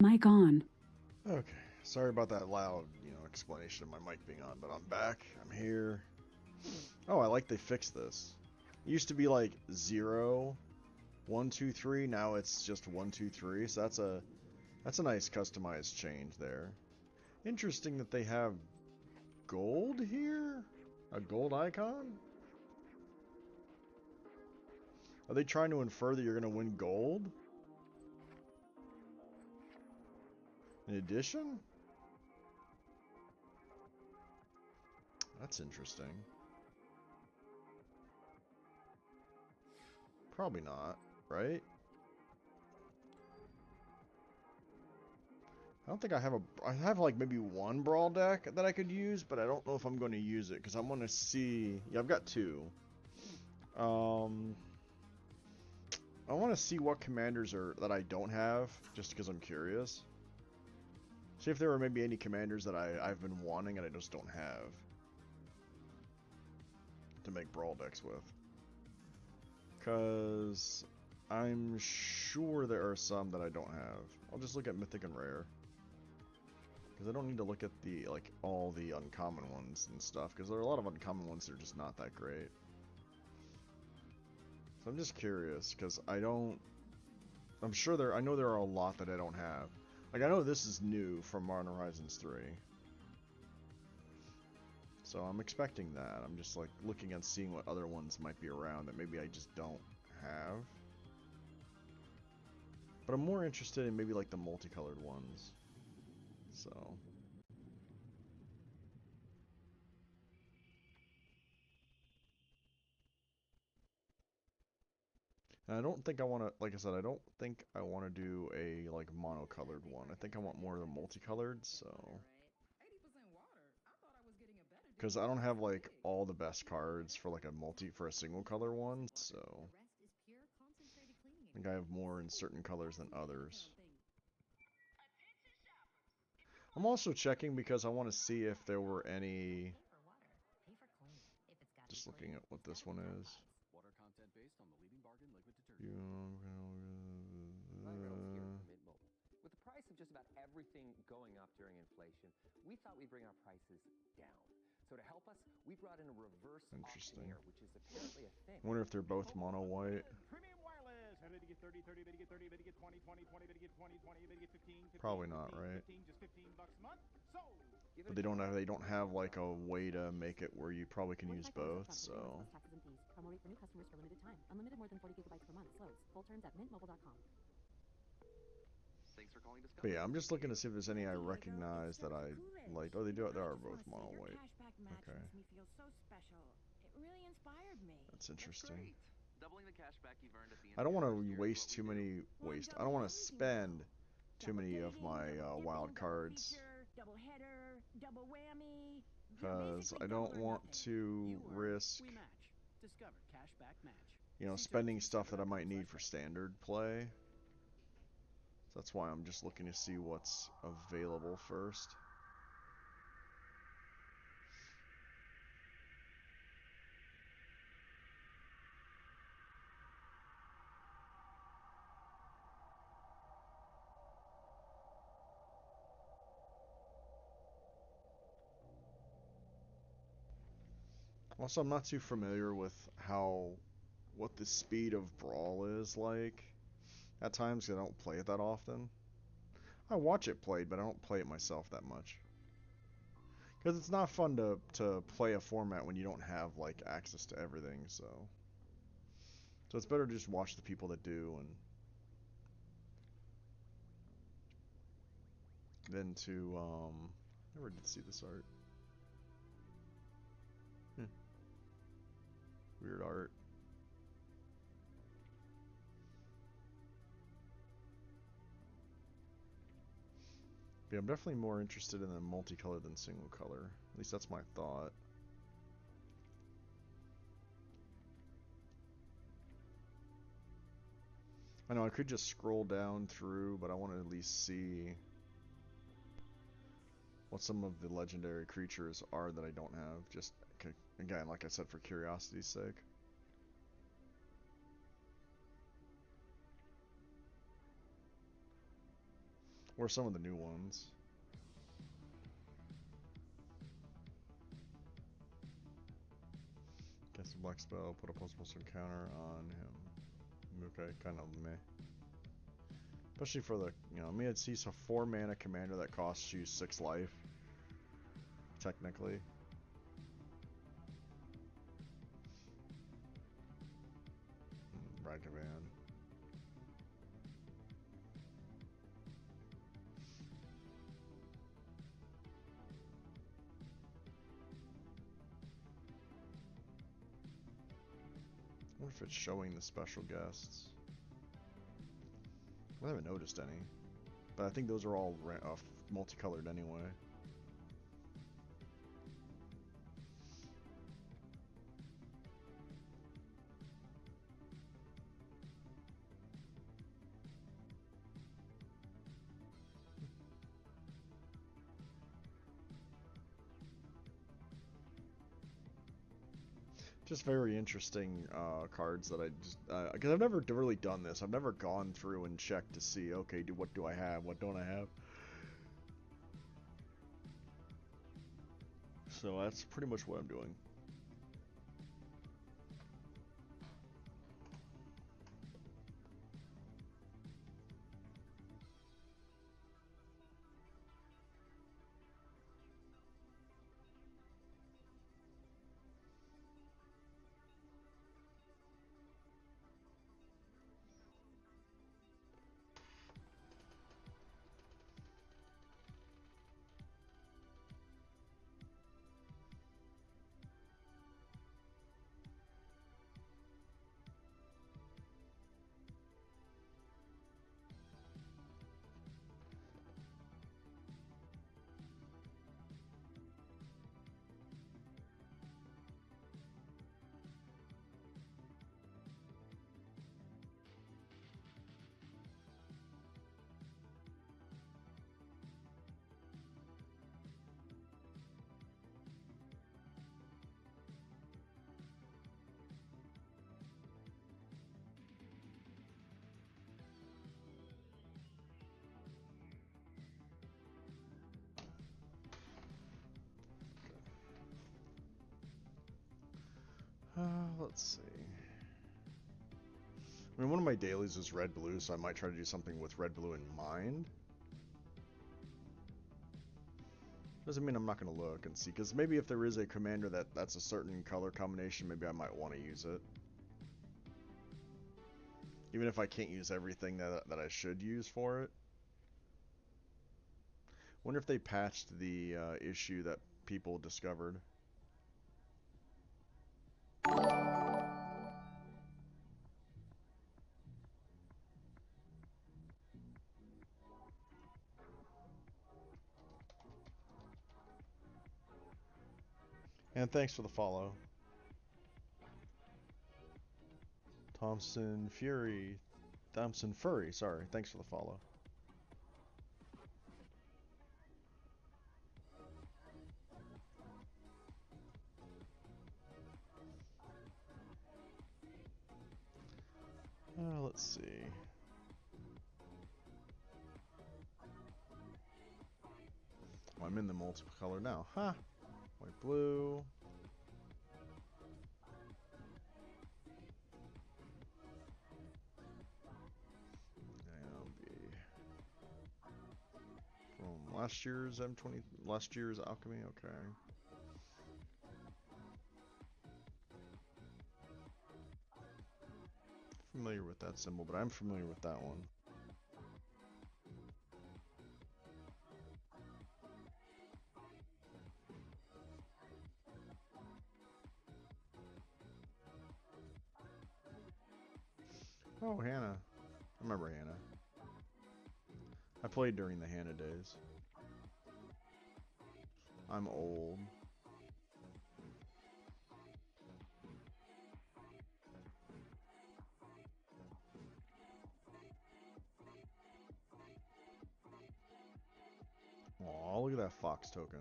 Mic on. Okay, sorry about that loud, explanation of my mic being on, but I'm back. I'm here. Oh, I like they fixed this. It used to be like 0, 1, 2, 3. Now it's just 1, 2, 3. So that's a nice customized change there. Interesting that they have gold here. A gold icon. Are they trying to infer that you're gonna win gold? In addition? That's interesting. Probably not, right? I don't think I have like maybe one brawl deck that I could use, but I don't know if I'm going to use it because I want to see. Yeah, I've got two. Um, I want to see what commanders are that I don't have, just because I'm curious. See if there are maybe any commanders that I've been wanting and I just don't have to make brawl decks with. Because I'm sure there are some that I don't have. I'll just look at Mythic and Rare. Because I don't need to look at the, like, all the uncommon ones and stuff, because there are a lot of uncommon ones that are just not that great. So I'm just curious, because I know there are a lot that I don't have. Like, I know this is new from Modern Horizons 3. So I'm expecting that. I'm just, like, looking and seeing what other ones might be around that maybe I just don't have. But I'm more interested in maybe, like, the multicolored ones. So... And I don't think I want to, like I said, I don't think I want to do a, like, monocolored one. I think I want more of the multicolored, so... Because I don't have, like, all the best cards for, like, for a single color one, so... I think I have more in certain colors than others. I'm also checking because I want to see if there were any... Just looking at what this one is. With the price of just about everything going up during inflation, we thought we'd bring our prices down. So to help us, we brought in a reverse auctioneer, which is apparently a thing. I wonder if they're both mono white. Premium wireless. Better to get 30, 30, better get 30, better get 20, 20, 20, better get 20, 20, better get 15, 15, Probably not, 15, right? 15, just $15 a month. So, but they don't have like a way to make it where you probably can use both, so... But yeah, I'm just looking to see if there's any I recognize that I like. Oh, there are both mono white. Okay. That's interesting. I don't want to waste too many I don't want to spend too many of my wild cards. Because I don't want to risk, spending stuff that I might need for standard play. So that's why I'm just looking to see what's available first. Also, I'm not too familiar with what the speed of Brawl is like. At times, I don't play it that often. I watch it played, but I don't play it myself that much. Because it's not fun to play a format when you don't have, like, access to everything, so... So it's better to just watch the people that do, and... Then to, never did see this art. Weird art. Yeah, I'm definitely more interested in the multicolor than single color. At least that's my thought. I know I could just scroll down through, but I want to at least see what some of the legendary creatures are that I don't have. Just, again, like I said, for curiosity's sake. Or some of the new ones. Cast a black spell, put a +++ counter on him. Okay, kind of meh. Especially for the, you know, I mean, it's a 4 mana commander that costs you 6 life. Technically. Ragavan. I wonder if it's showing the special guests. I haven't noticed any. But I think those are all multicolored anyway. Just very interesting cards that I just because I've never really done this. I've never gone through and checked to see, okay, what do I have, what don't I have. So that's pretty much what I'm doing. Let's see. I mean, one of my dailies is red-blue, so I might try to do something with red-blue in mind. Doesn't mean I'm not going to look and see, because maybe if there is a commander that's a certain color combination, maybe I might want to use it. Even if I can't use everything that I should use for it. Wonder if they patched the issue that people discovered. And thanks for the follow. Thompson Furry, sorry. Thanks for the follow. Let's see. Oh, I'm in the multiple color now. Huh. White, blue. From last year's last year's alchemy, okay. Familiar with that symbol, but I'm familiar with that one. Oh, Hannah. I remember Hannah. I played during the Hannah days. I'm old. Aw, look at that fox token.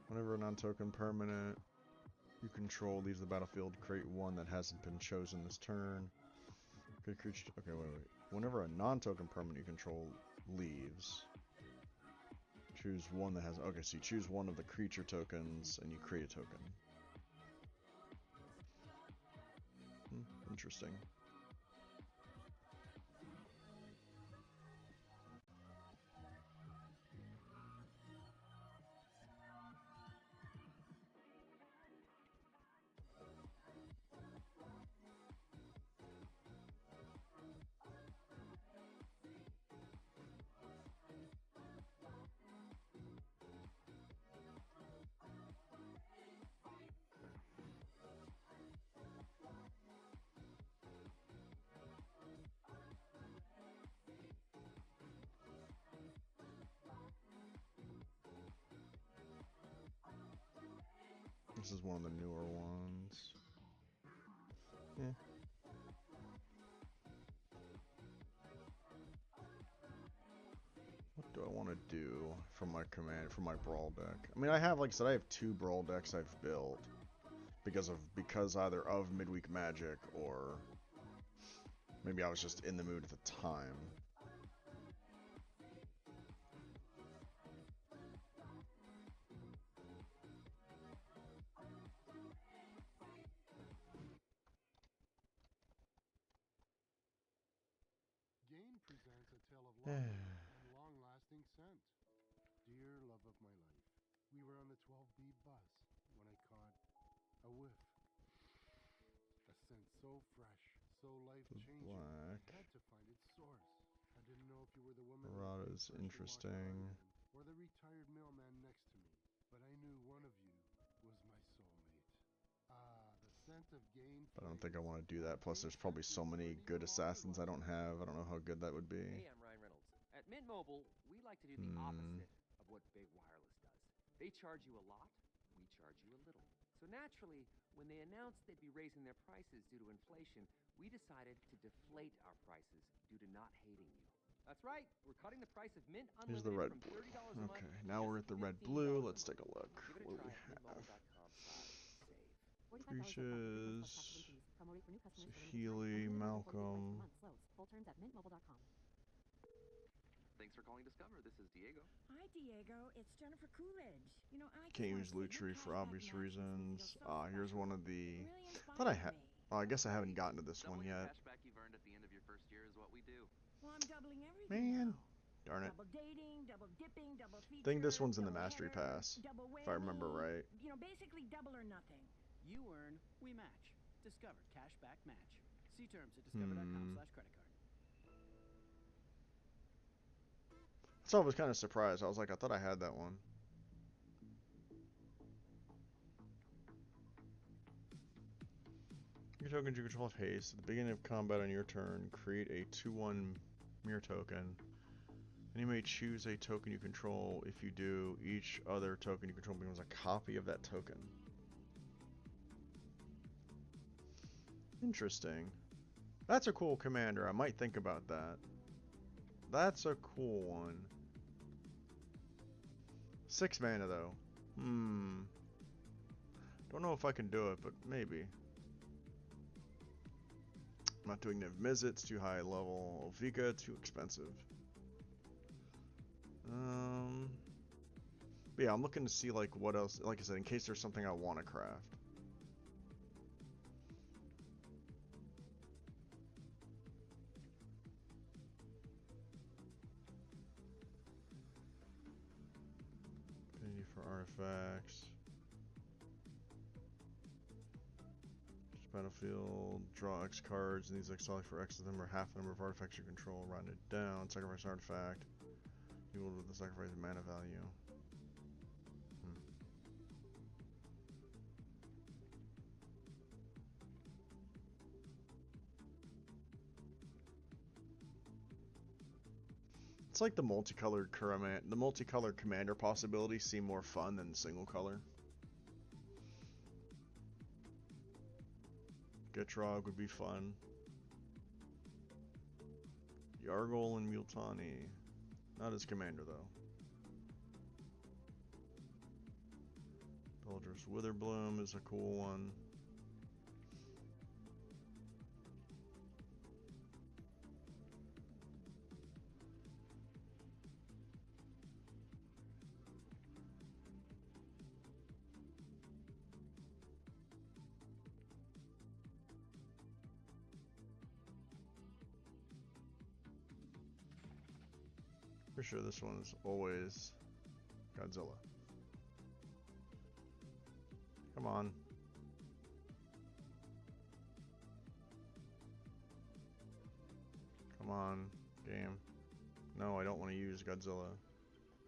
Whenever a non-token permanent you control leaves the battlefield. Create one that hasn't been chosen this turn. Okay, creature. Okay, wait. Whenever a non-token permanent you control leaves, choose one that has. Okay, so you choose one of the creature tokens and you create a token. Interesting. This is one of the newer ones. Yeah. What do I want to do for my brawl deck? I mean, I have, like I said, I have 2 brawl decks I've built because either of Midweek Magic or maybe I was just in the mood at the time. Gain presents a tale of love and long-lasting scent. Dear love of my life, we were on the 12B bus when I caught a whiff. A scent so fresh, so life-changing. I had to find its source. I didn't know if you were the woman Rada's interesting. or the retired mailman next to me, but I knew one of you was my soulmate. The scent of gain. But I don't think I want to do that. Plus, there's probably so many good assassins I don't have. I don't know how good that would be. Hey, I'm Ryan Reynolds. At Mint Mobile, we like to do the opposite of what Big Wireless does. They charge you a lot, we charge you a little. So naturally, when they announced they'd be raising their prices due to inflation, we decided to deflate our prices due to not hating you. That's right, we're cutting the price of Mint Unlimited Here's the red from blue. $30 a month. Okay, now we're at the red blue. Let's take a look. Give it a What do try we at have? mintmobile.com/save. Preaches, Healy, Malcolm. Thanks for calling Discover. This is Diego. Hi, Diego. It's Jennifer Coolidge. You know, I Can't use Loot Tree for obvious reasons. Here's one of the. Thought I had. Oh, I guess I haven't gotten to this one yet. Cashback you've earned at the end of your first year is what we do. Well, I'm doubling everything. Man, now. darn it. Double dating, double dipping, double feature. I think this one's in the double Mastery header, Pass, double if I remember whammy. right. You know, basically double or nothing. You earn, we match. Discover cashback match. See terms at discover.com/credit card. So I was kind of surprised. I was like, I thought I had that one. Your tokens you control have haste. At the beginning of combat on your turn, create a 2/1 mirror token. And you may choose a token you control. If you do, each other token you control becomes a copy of that token. Interesting. That's a cool commander. I might think about that. That's a cool one. 6 mana though. Don't know if I can do it, but maybe. I'm not doing Niv Mizzet, it's too high level. Vika, too expensive. But yeah, I'm looking to see like what else, like I said, in case there's something I want to craft. Affinity for artifacts. Battlefield, draw X cards, and these X solid for X of them or half the number of artifacts you control. Round it down, sacrifice an artifact. Equal with the sacrifice mana value. It's like the multicolored commander possibilities seem more fun than single color. Gitrog would be fun. Yargol and Multani. Not as commander though. Soldier's Witherbloom is a cool one. Pretty sure this one is always Godzilla. Come on. Come on, game. No, I don't want to use Godzilla.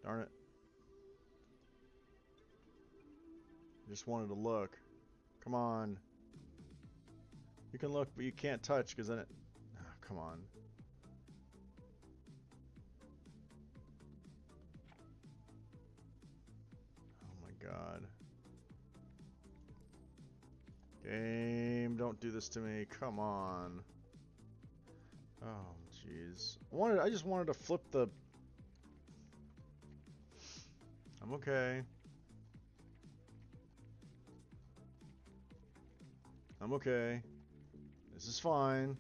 Darn it. Just wanted to look. Come on. You can look, but you can't touch because then it... Oh, come on. Oh my god. Game, don't do this to me. Come on. Oh, jeez. I just wanted to flip the... I'm okay. I'm okay. This is fine.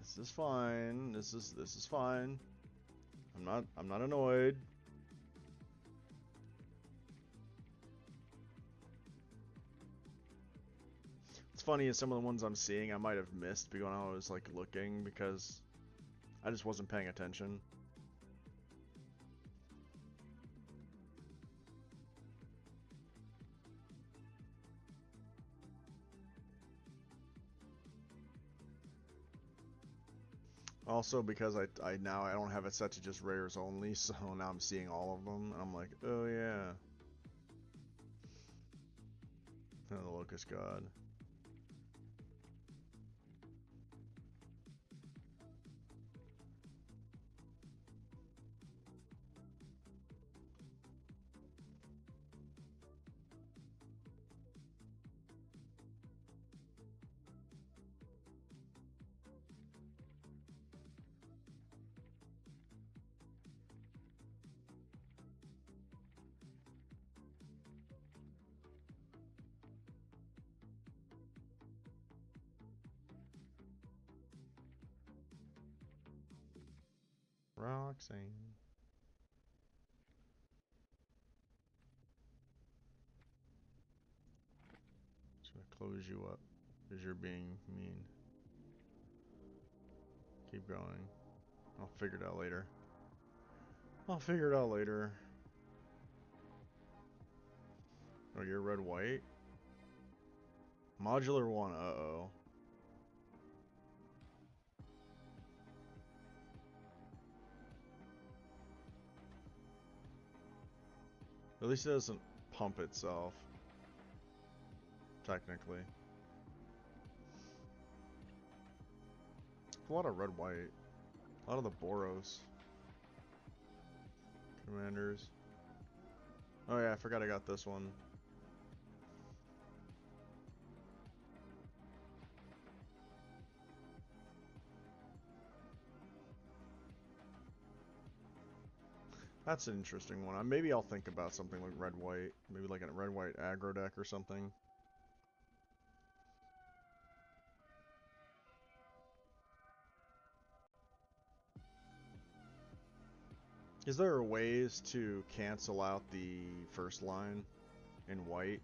This is fine. This is fine. I'm not annoyed. It's funny is some of the ones I'm seeing I might have missed when I was like looking because I just wasn't paying attention. Also because I now I don't have it set to just rares only, so now I'm seeing all of them and I'm like, oh yeah. And the Locust God. Roxanne. Just gonna close you up because you're being mean. Keep going. I'll figure it out later. I'll figure it out later. Oh, you're red white? Modular one, uh-oh. At least it doesn't pump itself. Technically. A lot of red white. A lot of the Boros. Commanders. Oh yeah, I forgot I got this one. That's an interesting one. Maybe I'll think about something like red-white. Maybe like a red-white aggro deck or something. Is there ways to cancel out the first line in white?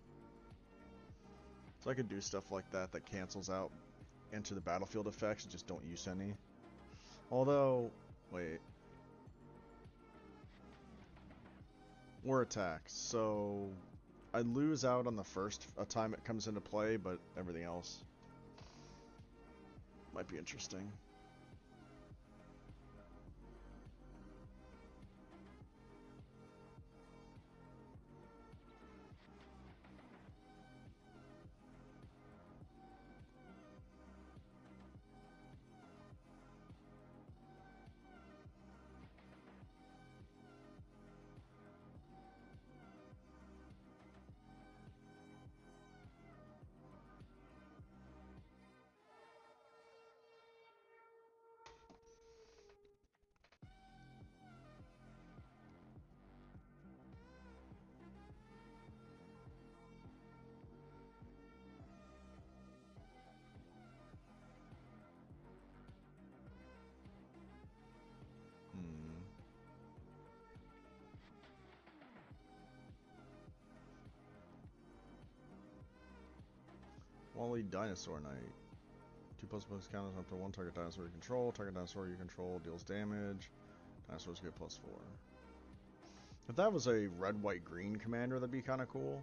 So I could do stuff like that that cancels out enter the battlefield effects and just don't use any. Although, wait. Or attacks. So I lose out on the first time it comes into play, but everything else might be interesting. Quality Dinosaur Knight. 2 plus counters up to 1 target dinosaur you control. Target dinosaur you control deals damage. Dinosaurs get +4. If that was a red, white, green commander, that'd be kind of cool.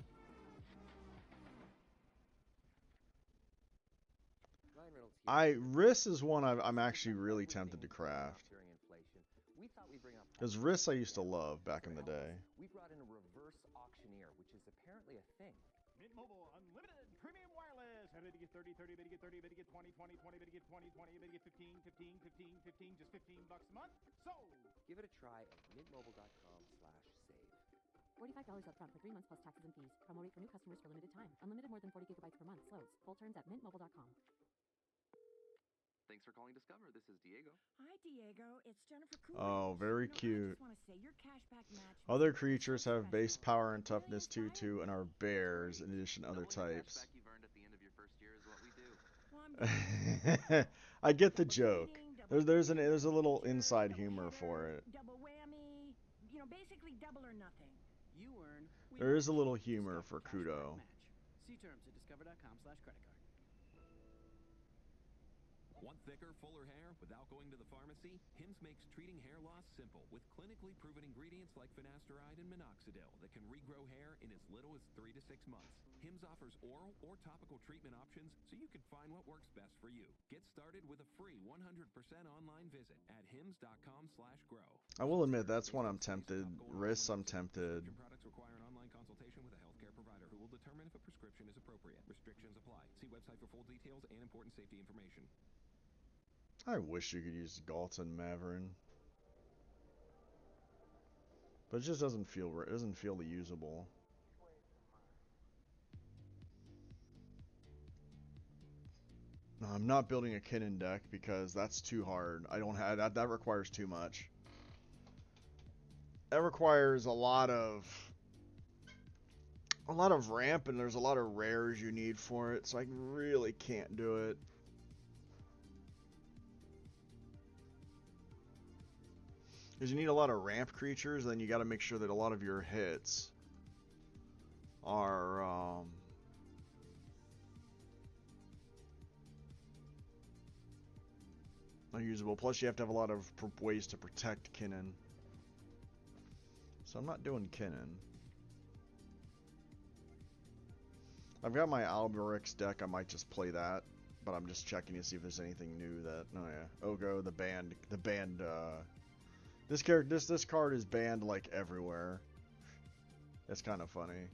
Riss is one I'm actually really tempted to craft. Because Riss I used to love back in the day. We brought in a reverse auctioneer, which is apparently a thing. Mint Mobile Unlimited Premium Wireless. Ready to get 30, 30, ready to get 30, ready to get 20, 20, 20, ready to get 20, 20, ready to get 15, 15, 15, 15, just $15 a month. Sold! Give it a try at mintmobile.com/save. $45 up front for 3 months plus taxes and fees. Promo rate for new customers for limited time. Unlimited more than 40 gigabytes per month. Slows. Full terms at mintmobile.com. Thanks for calling Discover. This is Diego. Hi, Diego. It's Jennifer Coolidge. Oh, very cute. I just want to say your cashback match. Other creatures have base power and toughness too, and are bears in addition to other types. The only cashback you've earned at the end of your first year is what we do. Well, I get the joke. There's a little inside humor for it. Double whammy. You know, basically double or nothing. You earn. We There is a match. little humor Discover for cashback Kudo. match. See terms at discover.com/credit card. Want thicker, fuller hair without going to the pharmacy? Hims makes treating hair loss simple with clinically proven ingredients like finasteride and minoxidil that can regrow hair in as little as 3 to 6 months. Hims offers oral or topical treatment options so you can find what works best for you. Get started with a free 100% online visit at hims.com/grow. I will admit that's one I'm tempted. Riss I'm tempted. Prescription products require an online consultation with a healthcare provider who will determine if a prescription is appropriate. Restrictions apply. See website for full details and important safety information. I wish you could use Galton Maverin. But it just doesn't feel usable. No, I'm not building a Kinnan deck because that's too hard. I don't have that requires too much. That requires a lot of ramp, and there's a lot of rares you need for it, so I really can't do it. Because you need a lot of ramp creatures, and then you got to make sure that a lot of your hits are unusable. Plus, you have to have a lot of ways to protect Kinnan. So I'm not doing Kinnan. I've got my Alberix deck. I might just play that, but I'm just checking to see if there's anything new that. Oh yeah, Ogo, the band. This card is banned like everywhere. It's kind of funny.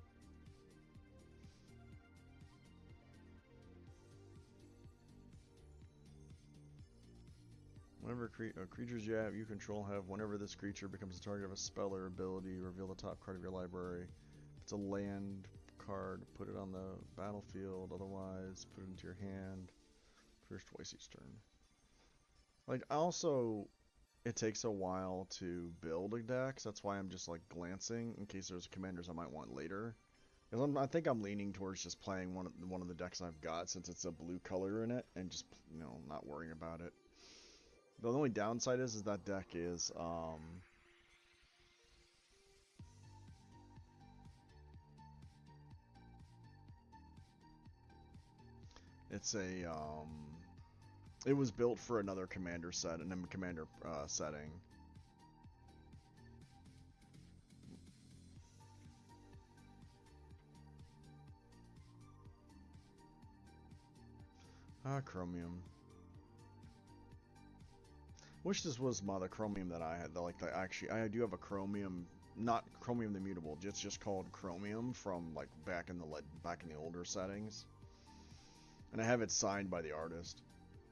Whenever creatures you control have, whenever this creature becomes the target of a spell or ability, reveal the top card of your library. If it's a land card, put it on the battlefield. Otherwise, put it into your hand. First twice each turn. Like, also, it takes a while to build a deck, so that's why I'm just like glancing in case there's commanders I might want later. Because I think I'm leaning towards just playing one of the decks I've got since it's a blue color in it, and just not worrying about it. The only downside is that deck is it's a it was built for another commander set and a commander setting. Chromium. Wish this was the Chromium that I had. Actually, I do have a Chromium, not Chromium the Mutable. It's just called Chromium from like back in the older settings, and I have it signed by the artist.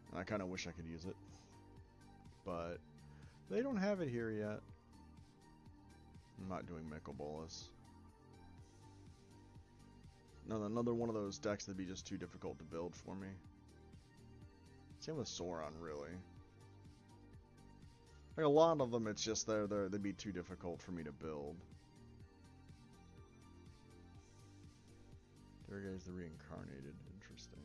And I kind of wish I could use it, but they don't have it here yet. I'm not doing Mikkel Bolas. Another one of those decks that'd be just too difficult to build for me. Same with Sauron, really. Like a lot of them, it's just they'd be too difficult for me to build. Durgai's the Reincarnated. Interesting.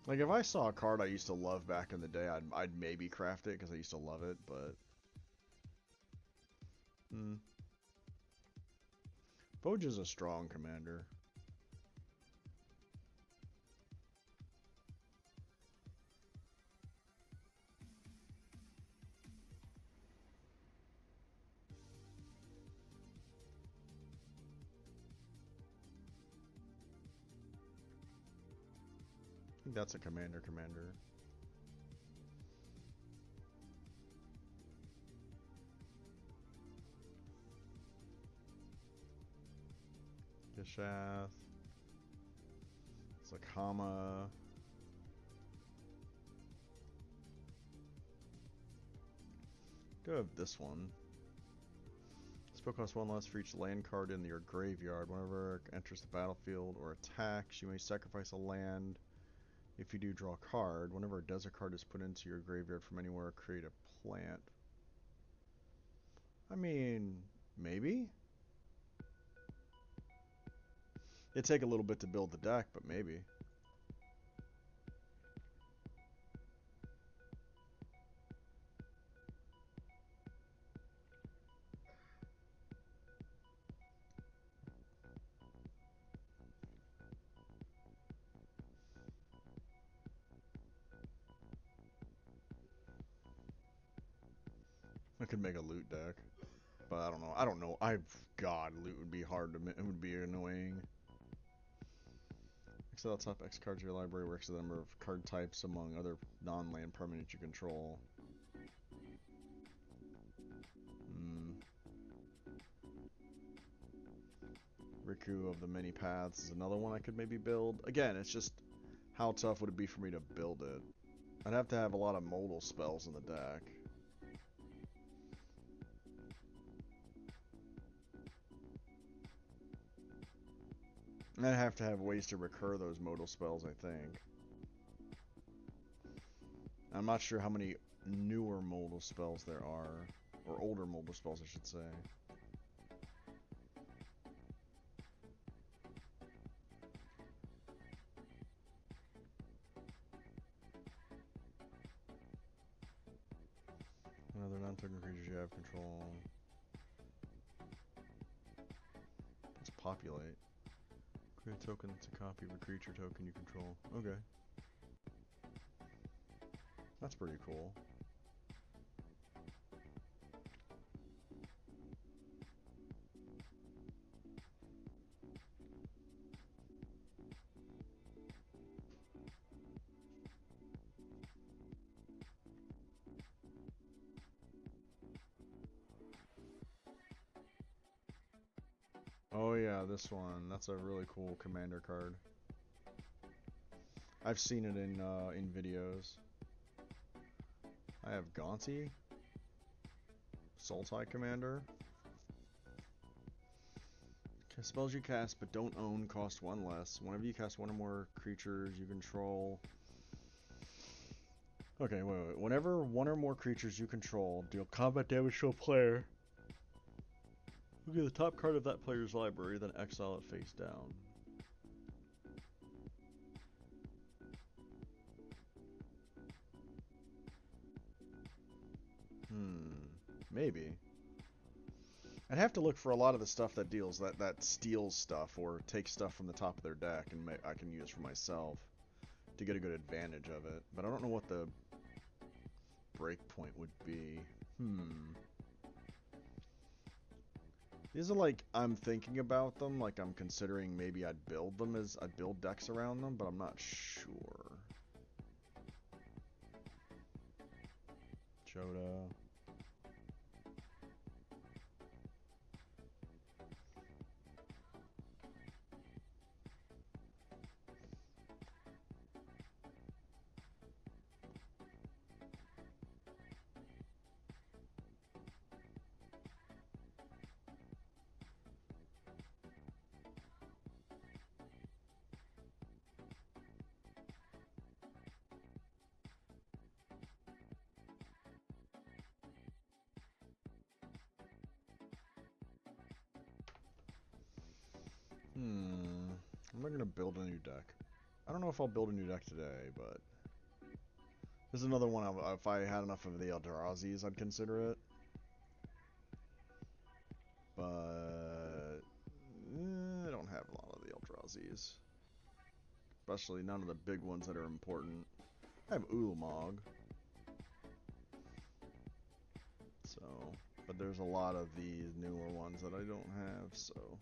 Like if I saw a card I used to love back in the day, I'd maybe craft it because I used to love it, but Boj is a strong commander. I think that's a commander. Gishath. Sakama. Go have this one. Spell costs 1 less for each land card in your graveyard. Whenever it enters the battlefield or attacks, you may sacrifice a land. If you do, draw a card. Whenever a desert card is put into your graveyard from anywhere, create a plant. I mean, maybe? It'd take a little bit to build the deck, but maybe. I could make a loot deck, but I don't know. God, loot would be hard to. It would be annoying. Exile top X cards of your library works with the number of card types among other non-land permanents you control. Riku of the Many Paths is another one I could maybe build. Again, it's just how tough would it be for me to build it? I'd have to have a lot of modal spells in the deck. And I'd have to have ways to recur those modal spells, I think. I'm not sure how many newer modal spells there are. Or older modal spells, I should say. Another non-token creatures you have control. Let's populate. Create a token to copy of a creature token you control. Okay. That's pretty cool. Oh yeah, this one. That's a really cool commander card. I've seen it in videos. I have Gaunty, Sultai Commander. Spells you cast but don't own cost 1 less. Whenever you cast one or more creatures you control. Okay, wait. Whenever one or more creatures you control deal combat damage to a player, look at the top card of that player's library, then exile it face down. Maybe. I'd have to look for a lot of the stuff that deals that steals stuff or takes stuff from the top of their deck and I can use for myself to get a good advantage of it. But I don't know what the breakpoint would be. These are like, I'm thinking about them, like I'm considering maybe I'd build them as I'd build decks around them, but I'm not sure. Joda. I'm not gonna build a new deck. I don't know if I'll build a new deck today, but this is another one. If I had enough of the Eldrazi's, I'd consider it. But I don't have a lot of the Eldrazi's. Especially none of the big ones that are important. I have Ulamog. So, but there's a lot of these newer ones that I don't have, so.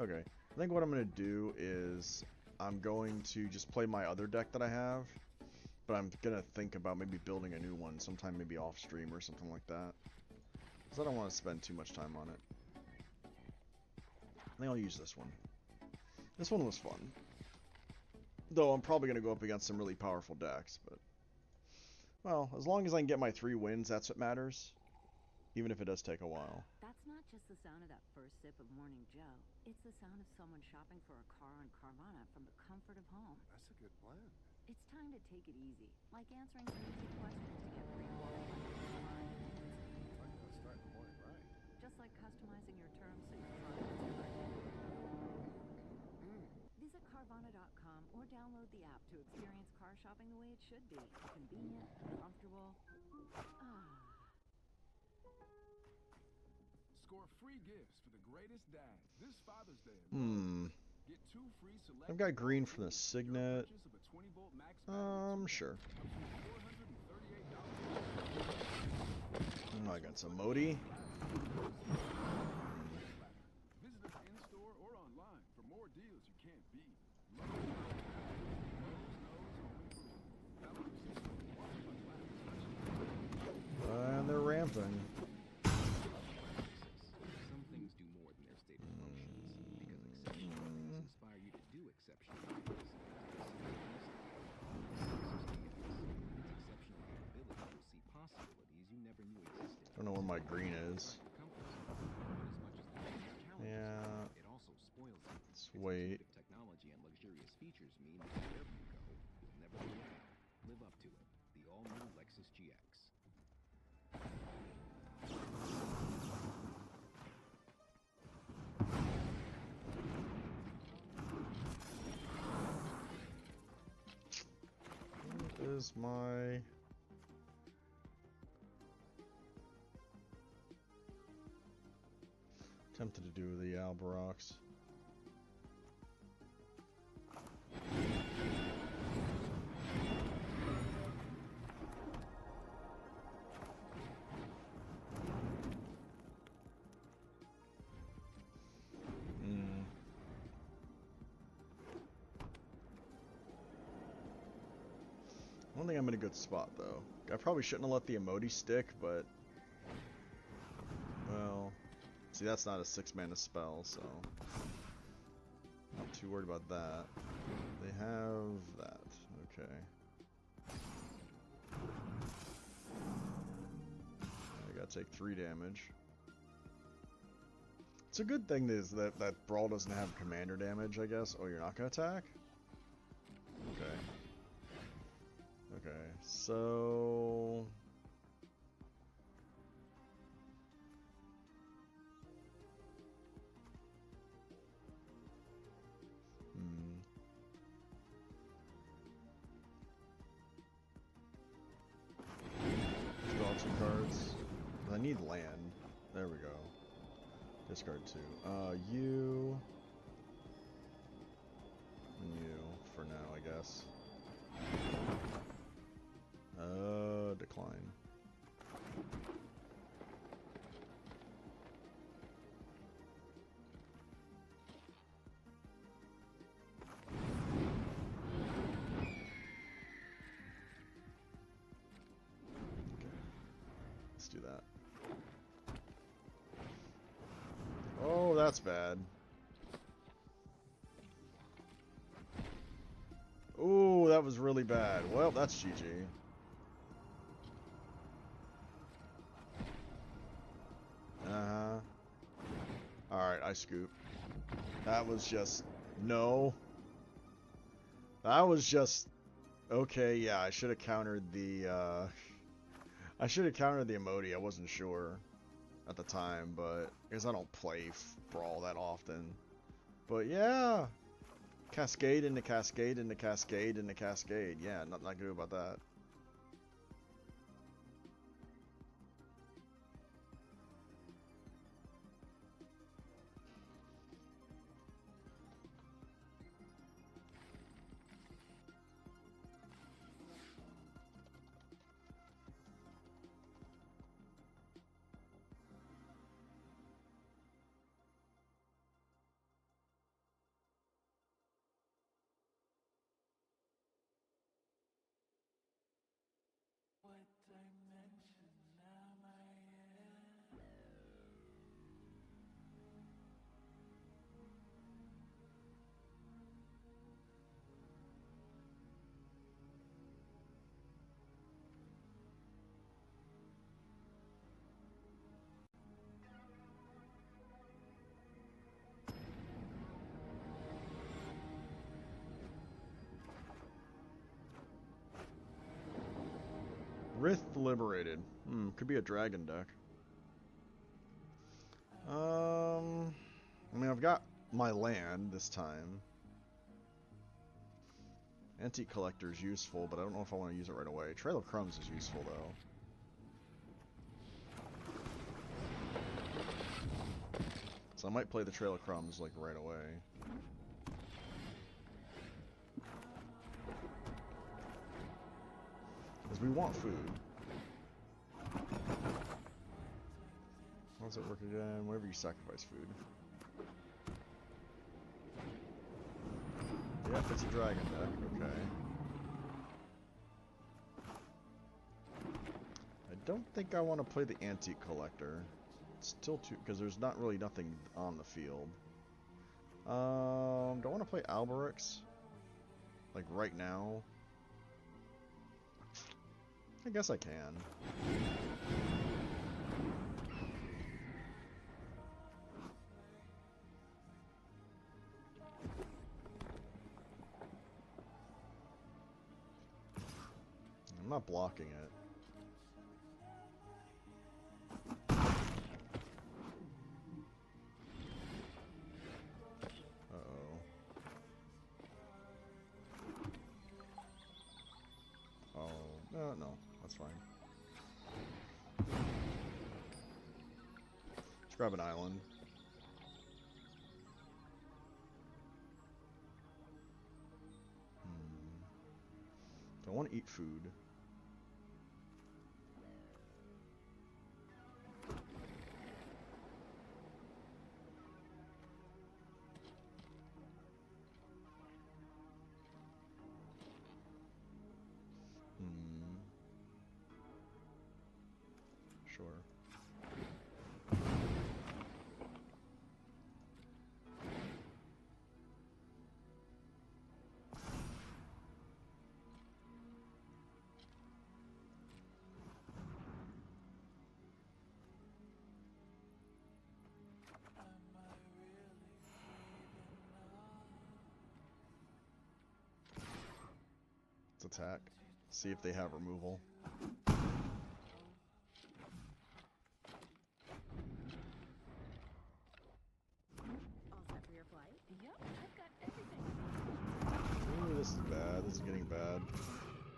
Okay, I think what I'm going to do is I'm going to just play my other deck that I have. But I'm going to think about maybe building a new one sometime, maybe off stream or something like that. Because I don't want to spend too much time on it. I think I'll use this one. This one was fun. Though I'm probably going to go up against some really powerful decks, but... Well, as long as I can get my 3 wins, that's what matters. Even if it does take a while. That's not just the sound of that first sip of Morning Joe. It's the sound of someone shopping for a car on Carvana from the comfort of home. That's a good plan. It's time to take it easy, like answering some easy questions to get pre-qualified online. Like start the morning right. Just like customizing your terms so your car fits right. Visit Carvana.com or download the app to experience car shopping the way it should be. Convenient, comfortable. Score free gifts for the greatest dad this Father's Day. Get 2 free select. I've got green from the Signet. Sure. Oh, I got some Modi. Visit us in store or online for more deals you can't beat. And they're ramping. Some things do more than their stated functions, because exceptional inspire you to do exceptional things. I don't know where my green is. Yeah. Let's wait. Technology and luxurious features mean that wherever you go, you'll never be alone. Live up to it. The all-new Lexus GX. What is my... Tempted to do the Albarox. I don't think I'm in a good spot though. I probably shouldn't have let the Emoti stick, but well, see, that's not a 6-mana spell, so not too worried about that. They have that. Okay. I gotta take 3 damage. It's a good thing is that Brawl doesn't have commander damage, I guess. Oh, you're not gonna attack? Okay. Okay, so... Draw 2 cards. I need land. There we go. Discard 2. You... And you, for now, I guess. Decline. Okay. Let's do that. Oh, that's bad. Ooh, that was really bad. Well, that's GG. Alright, I scoop. That was just... No. That was just... Okay, yeah, I should have countered the, I should have countered the Emoti. I wasn't sure at the time, but... Because I don't play Brawl that often. But yeah! Cascade into Cascade into Cascade into Cascade. Yeah, nothing I can do about that. Rith Liberated. Could be a dragon deck. I mean, I've got my land this time. Antique Collector is useful, but I don't know if I want to use it right away. Trail of Crumbs is useful, though. So I might play the Trail of Crumbs, like, right away. Because we want food. How does it work again? Whenever you sacrifice food. Yep, it's a dragon deck. Okay. I don't think I want to play the Antique Collector. It's still too... because there's not really nothing on the field. Do I want to play Alberix? Like, right now? I guess I can. I'm not blocking it. Uh-oh. Oh, no, that's fine. Let's grab an island. Do I want to eat food? Sure. Let's attack. See if they have removal. All set for your flight? Yep, I've got everything. Ooh, this is bad. This is getting bad.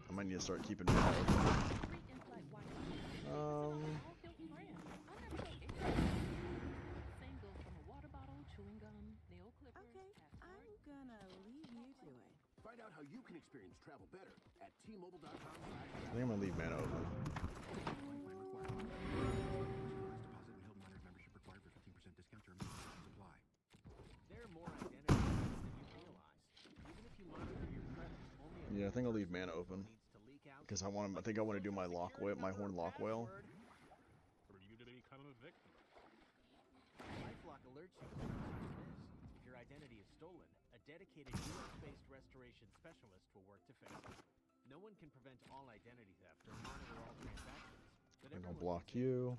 I might need to start keeping mana open. Same goes from a water bottle, chewing gum, nail clippers. Okay, I'm gonna leave you to it. Find out how you can experience travel better at T-Mobile.com. I think I'm gonna leave mana open. There are more identity threats than you realize. Even if you monitor your credit, only a Yeah, I think I'll leave mana open. needs to leak out. Because I think I want to do my my horn lock whale. For you to become a victim. LifeLock alerts you when something is. If your identity is stolen, a dedicated US-based restoration specialist will work to fix it. No one can prevent all identity theft or monitor all transactions. But I'm gonna everyone block can you.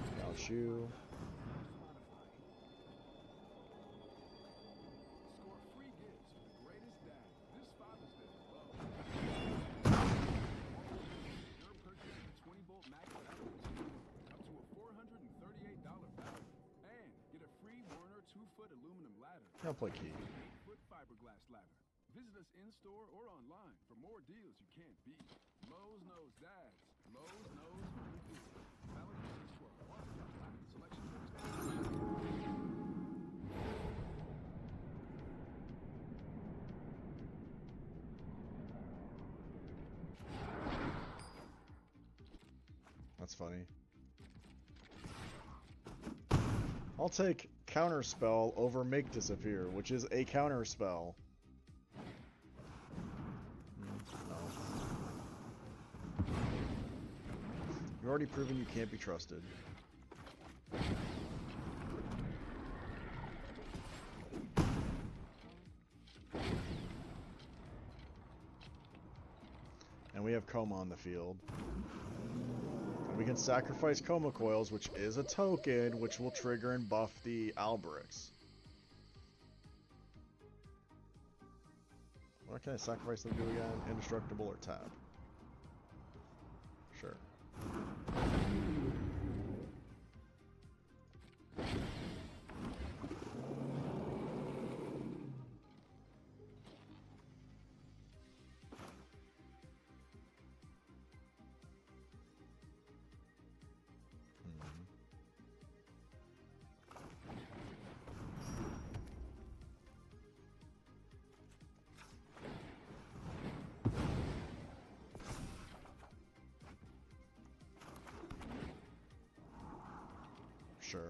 save Out you. Score free gifts for the greatest dad this Father's Day as well. Your purchase of 20-volt max batteries up to a $438 value, and get a free Warner 2-foot aluminum ladder. I'll play Key. 8-foot fiberglass ladder. Visit us in store or online for more deals you can't beat. Lowe's knows dads. Lowe's knows who to be. Valid June 12. Selection That's funny. I'll take Counterspell over Make Disappear, which is a counterspell. No. You've already proven you can't be trusted. And we have Coma on the field. And we can sacrifice Coma Coils, which is a token, which will trigger and buff the Alberix. What can I sacrifice them to do again? Indestructible or tap? Sure. Sure.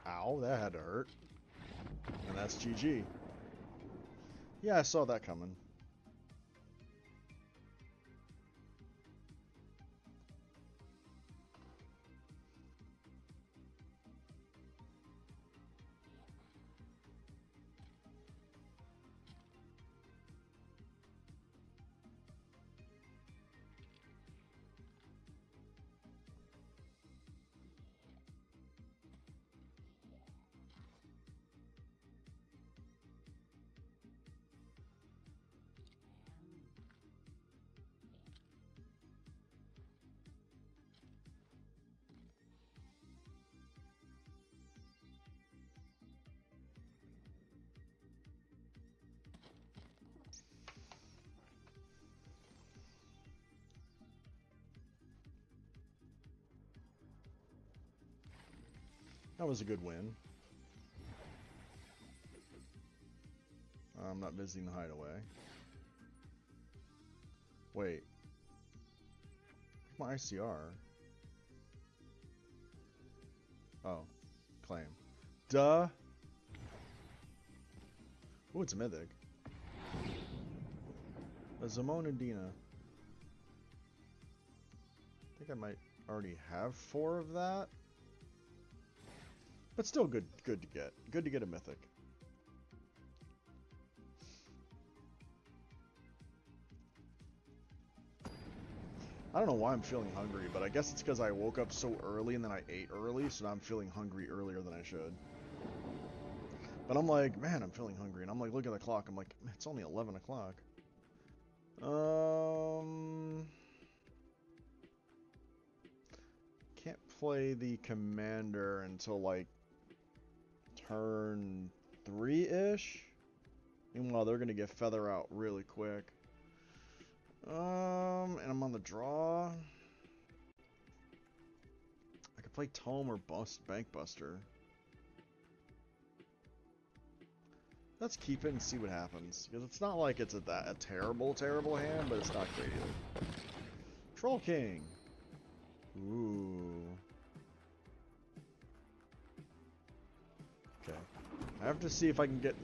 Ow, that had to hurt. And that's GG. Yeah, I saw that coming. That was a good win. I'm not visiting the hideaway. Wait. My ICR. Oh. Claim. Duh! Ooh, it's a mythic. A Zamon and Dina. I think I might already have 4 of that. But still good to get. Good to get a mythic. I don't know why I'm feeling hungry, but I guess it's because I woke up so early and then I ate early, so now I'm feeling hungry earlier than I should. But I'm like, man, I'm feeling hungry, and I'm like, look at the clock. I'm like, it's only 11 o'clock. Can't play the commander until like turn 3-ish. Meanwhile, they're gonna get feather out really quick. And I'm on the draw. I could play Tome or Bank Buster. Let's keep it and see what happens. Because it's not like it's a terrible hand, but it's not great either. Troll King. Ooh. Okay. I have to see if I can get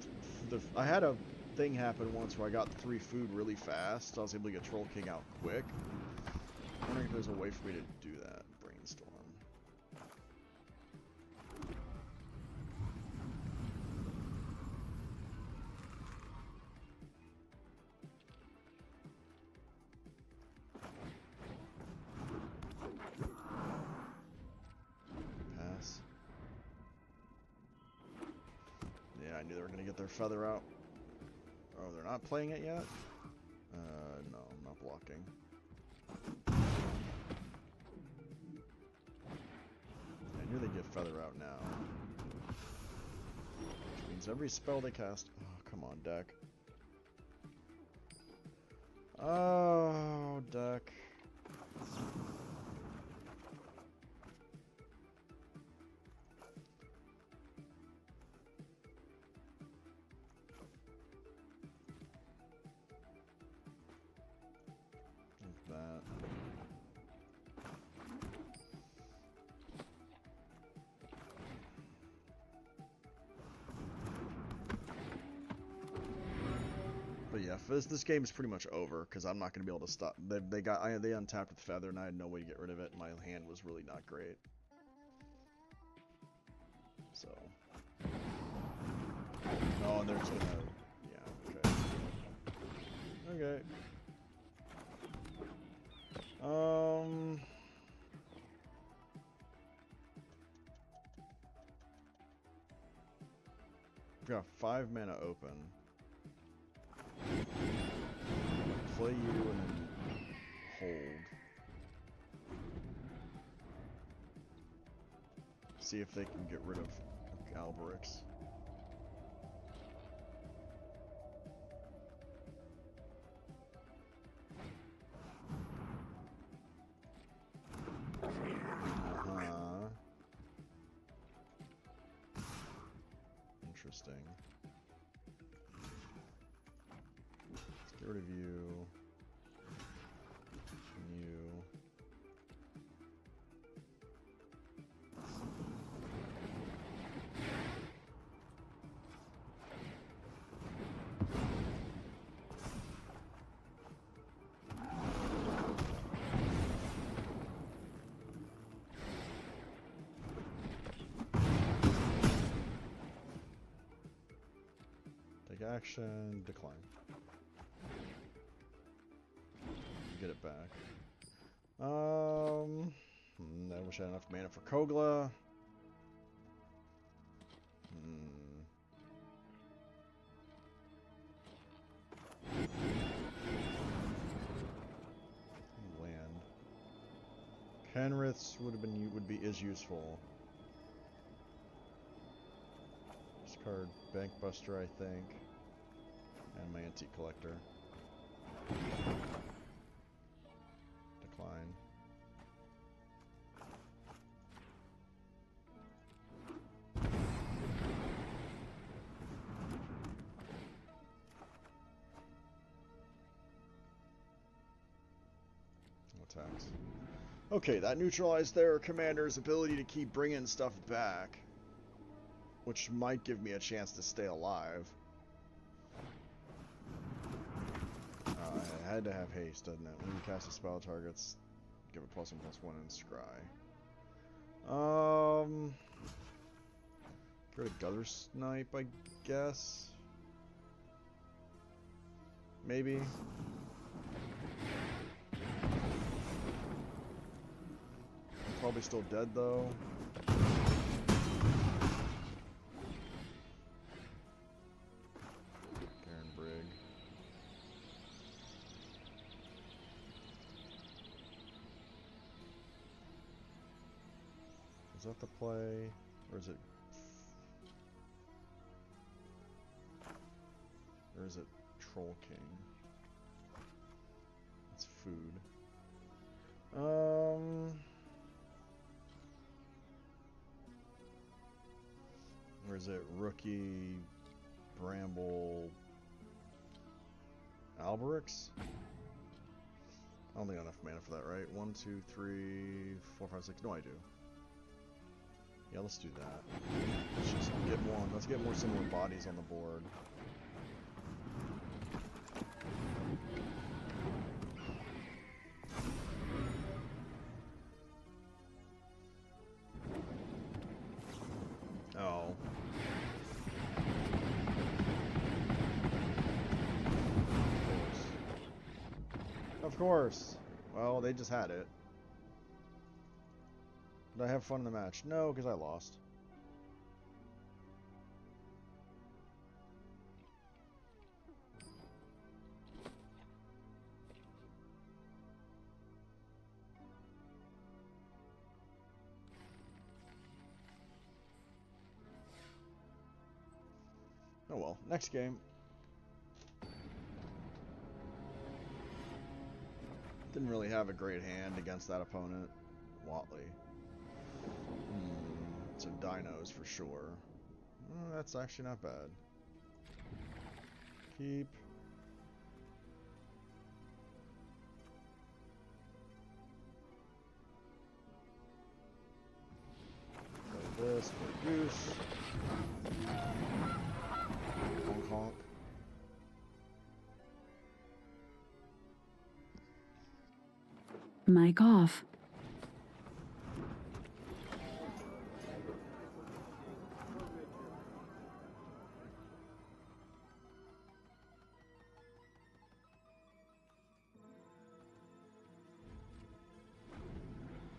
the... I had a thing happen once where I got 3 food really fast, so I was able to get Troll King out quick. I'm wondering if there's a way for me to do that. Brainstorm. Pass. Yeah, I knew they were going to get their feather out. Oh, they're not playing it yet? No, I'm not blocking. I knew they'd get feather out now. Which means every spell they cast... Oh, come on, deck. Oh, deck. That. But yeah, this game is pretty much over because I'm not gonna be able to stop. They untapped with Feather, and I had no way to get rid of it. And my hand was really not great. So. Oh, and they're just gonna. Yeah. Okay. Okay. We've got 5 mana open. Play you and then hold. See if they can get rid of Alberix. Interesting. Let's get rid of you. And you. Take action, decline. Get it back. I wish I had enough mana for Kogla. Land. Penrith's is useful. Discard Bankbuster, I think, and my Antique Collector. Decline. Attacks. Okay, that neutralized their commander's ability to keep bringing stuff back, which might give me a chance to stay alive. I had to have haste, doesn't it? When you cast a spell, targets give it +1/+1 and scry. Get rid of Gutter Snipe, I guess. Maybe. Probably still dead though. Karen Brigg. Is that the play? Or is it... Or is it Troll King? It's food. Or is it Rookie, Bramble, Alberix? I don't think I have enough mana for that, right? 1, 2, 3, 4, 5, 6. No, I do. Yeah, let's do that. Let's just get more. Let's get more similar bodies on the board. Oh. Of course. Well, they just had it. Did I have fun in the match? No, because I lost. Oh well, next game. Didn't really have a great hand against that opponent, Watley. Some dinos for sure. That's actually not bad. Keep. Play this for Goose. Honk honk. Mic off.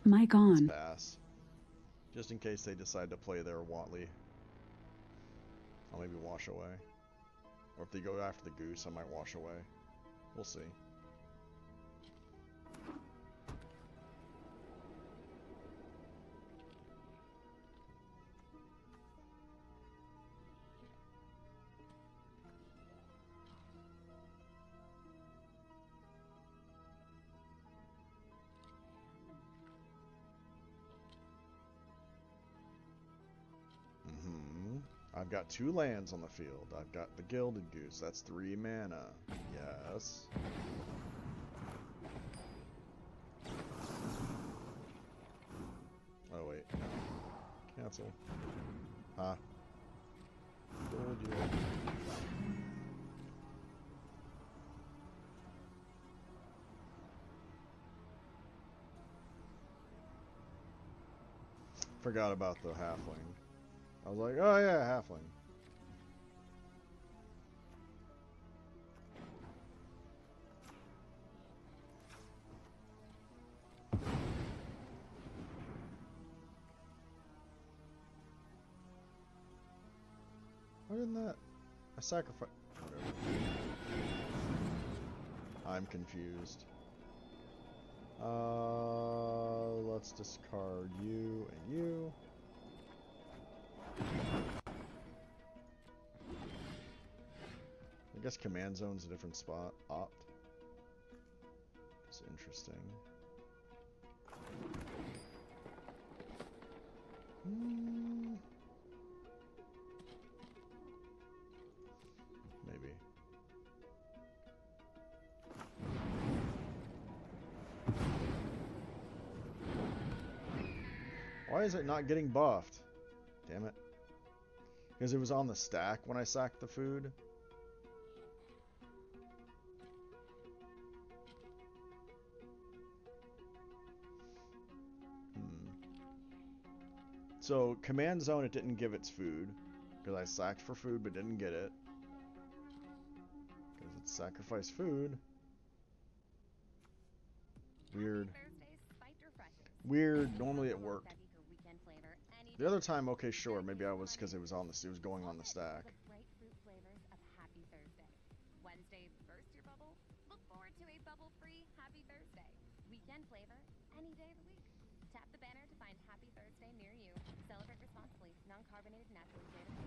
Mic on. Let's pass. Just in case they decide to play their Watley. I'll maybe wash away. Or if they go after the goose, I might wash away. We'll see. I've got 2 lands on the field. I've got the Gilded Goose. That's 3 mana. Yes. Oh, wait. No. Cancel. Huh. Told you. Forgot about the halfling. I was like, oh yeah, halfling. Why didn't that? I sacrifice. Whatever. I'm confused. Let's discard you and you. I guess command zone's a different spot. Opt. It's interesting. Maybe. Why is it not getting buffed? Damn it. Because it was on the stack when I sacked the food. So, command zone, it didn't give its food. Because I sacked for food but didn't get it. Because it sacrificed food. Weird. Weird. Normally it worked. The other time, okay, sure. Maybe I was because it was on the. It was going on the stack. Wednesday, burst your bubble. Look forward to a bubble-free Happy Thursday. Weekend flavor any day of the week. Tap the banner to find Happy Thursday near you. Celebrate responsibly. Non-carbonated, naturally flavored.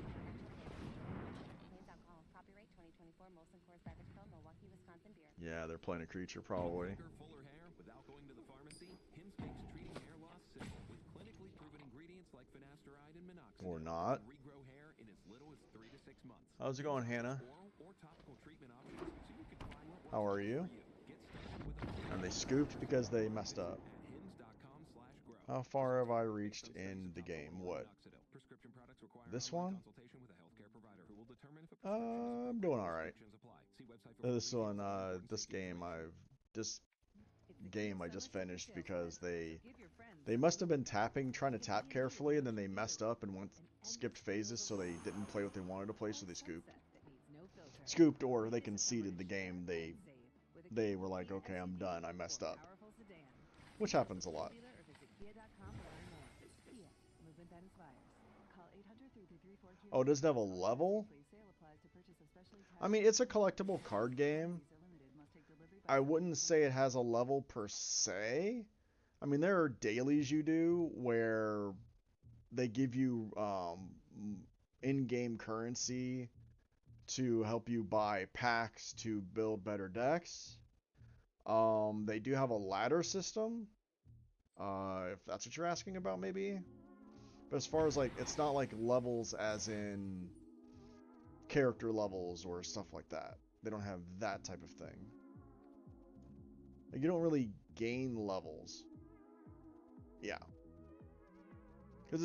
Contains alcohol. Copyright 2024. Molson Coors Beverage Co. Milwaukee, Wisconsin beer. Yeah, they're playing a creature probably. Fuller hair without going to the pharmacy. Hims makes treating hair loss simple with clinically proven ingredients like finasteride and minoxidil. Or not. Regrow hair in as little as 3 to 6 months. How's it going, Hannah? Or topical treatment options so you can find what How are you? And they scooped because they messed up. How far have I reached in the game? What? This one? I'm doing alright. This one, this game I just finished because they must have been trying to tap carefully, and then they messed up and skipped phases, so they didn't play what they wanted to play, so they scooped, or they conceded the game. They were like, okay, I'm done, I messed up, which happens a lot. Oh, it doesn't have a level? I mean, it's a collectible card game. I wouldn't say it has a level per se. I mean, there are dailies you do where they give you in-game currency to help you buy packs to build better decks. They do have a ladder system, if that's what you're asking about, maybe. But as far as, like, it's not like levels as in character levels or stuff like that. They don't have that type of thing. Like, you don't really gain levels. Yeah. Because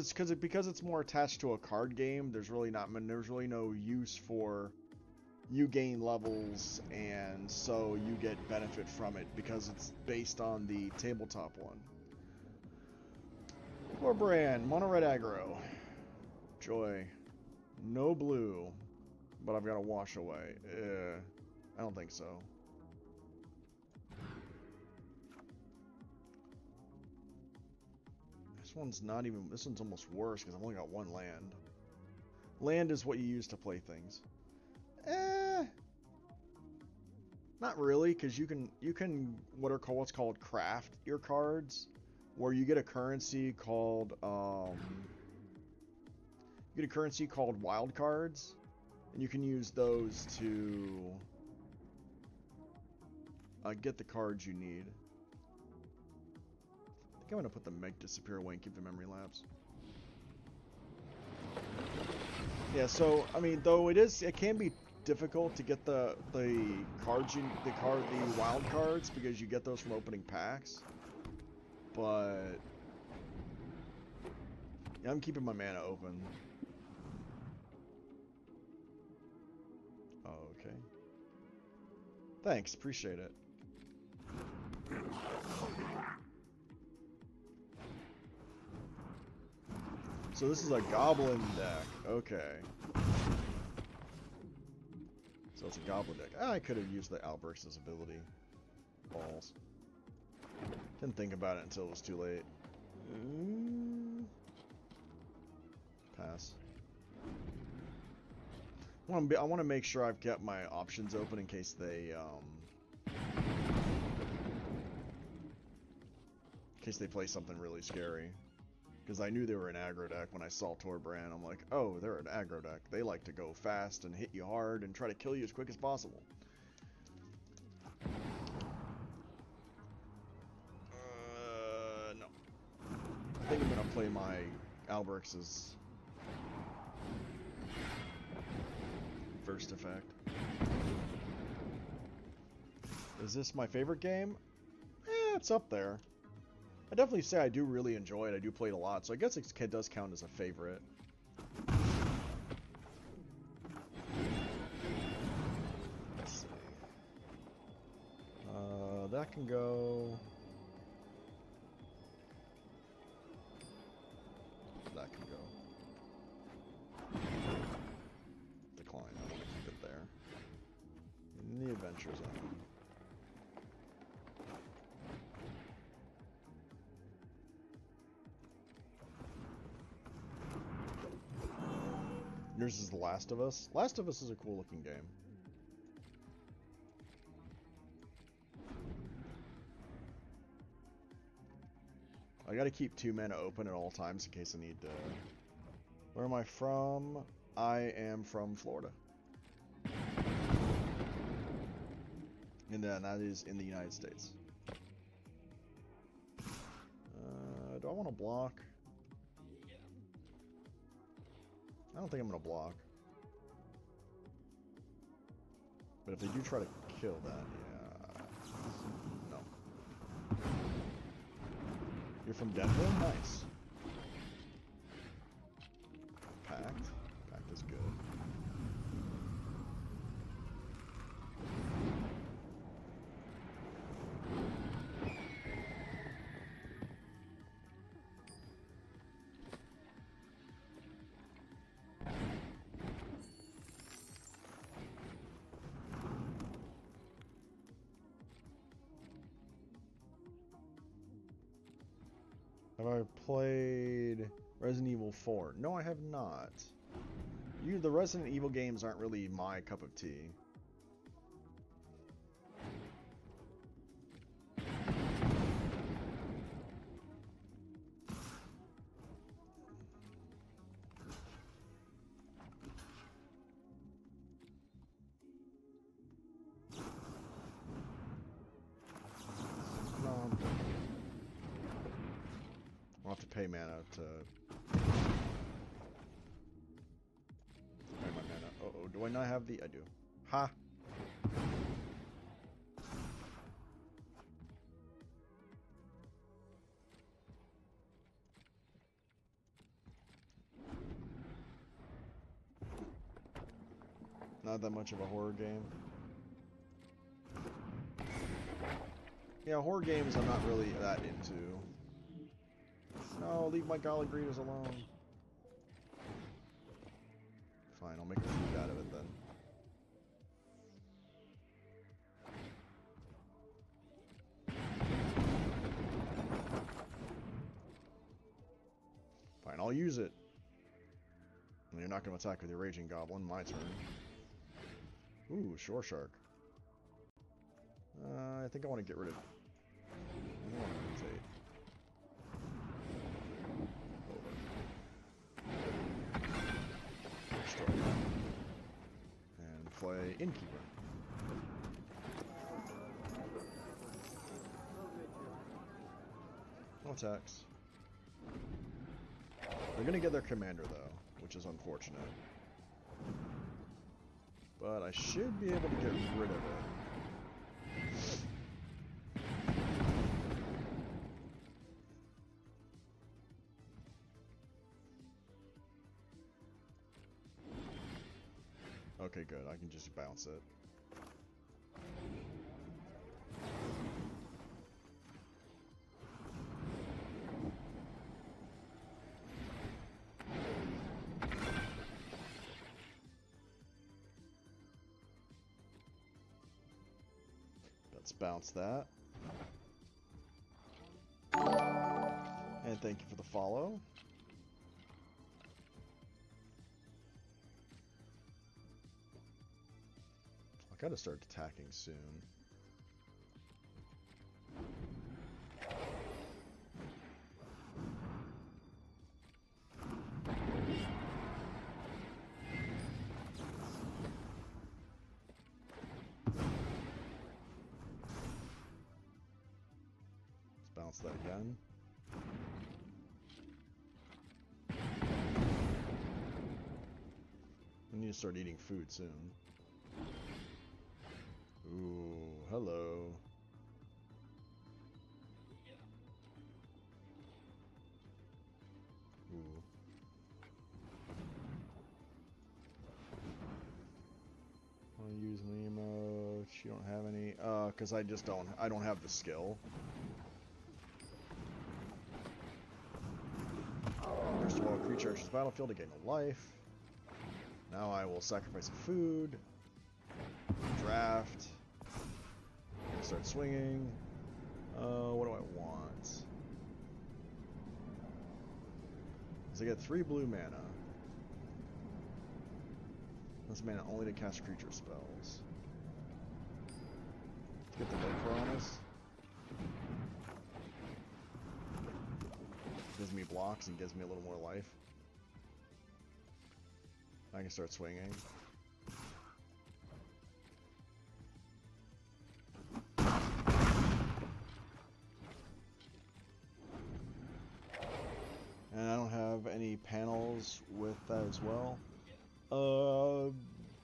it's more attached to a card game, there's really no use for you gain levels, and so you get benefit from it because it's based on the tabletop one. Core brand, mono red aggro. Joy. No blue, but I've got to wash away. I don't think so. This one's not even, this one's almost worse because I've only got one land. Land is what you use to play things. Not really, because you can what's called craft your cards, where you get a currency called wild cards, and you can use those to get the cards you need. I think I'm gonna put the Meg disappear away and keep the memory lapse. Yeah, so I mean, though it can be difficult to get the wild cards because you get those from opening packs. But yeah, I'm keeping my mana open. Okay. Thanks, appreciate it. So this is a goblin deck. Okay. So it's a goblin deck. I could have used the Alberx's ability. Balls. Didn't think about it until it was too late. Pass. I want to make sure I've kept my options open in case they play something really scary. Because I knew they were an aggro deck when I saw Torbran. I'm like, oh, they're an aggro deck. They like to go fast and hit you hard and try to kill you as quick as possible. No. I think I'm going to play my Alberx's first effect. Is this my favorite game? It's up there. I definitely say I do really enjoy it. I do play it a lot, so I guess it does count as a favorite. Let's see. That can go. That can go. Decline. I want to keep it there. In the Adventure Zone. Yours is The Last of Us. Last of Us is a cool looking game. I gotta keep 2 mana open at all times in case I need to... Where am I from? I am from Florida. And then that is in the United States. Do I want to block? I don't think I'm going to block. But if they do try to kill that, yeah. No. You're from Denver? Nice. Pact? Pact is good. Have I played Resident Evil 4? No, I have not. The Resident Evil games aren't really my cup of tea. I'll have to pay mana to... Pay my mana. Uh-oh, do I not have the... I do. Ha! Not that much of a horror game. Yeah, horror games I'm not really that into. No, leave my Galagritas alone. Fine, I'll make a food out of it then. Fine, I'll use it. And you're not going to attack with your Raging Goblin. My turn. Ooh, Shore Shark. I think I want to get rid of... I don't want to rotate. And play Innkeeper. No attacks. They're gonna get their commander though, which is unfortunate. But I should be able to get rid of it. Okay, good. I can just bounce it. Let's bounce that. And thank you for the follow. I gotta start attacking soon. Let's bounce that again. I need to start eating food soon. Ooh, hello. Ooh. Wanna use an emote? You don't have any? Cause I don't have the skill. First of all, a creature enters the battlefield to gain a life. Now I will sacrifice a food. Draft. Start swinging. What do I want? So I get 3 blue mana. This mana only to cast creature spells. Let's get the Vapor on us. Gives me blocks and gives me a little more life. I can start swinging. And I don't have any panels with that as well.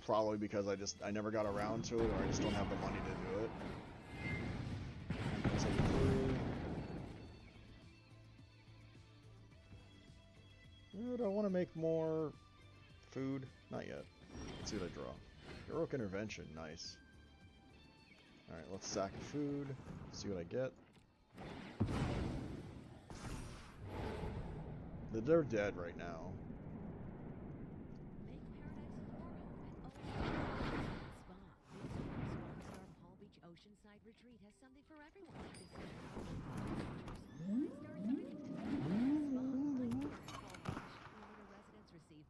Probably because I never got around to it, or I just don't have the money to do it. Take 3. Do I want to make more food? Not yet. Let's see what I draw. Heroic Intervention, nice. Alright, let's sack food, see what I get. They're dead right now. Make paradise your home at Spa. Star Palm Beach Oceanside Retreat has something for everyone this year.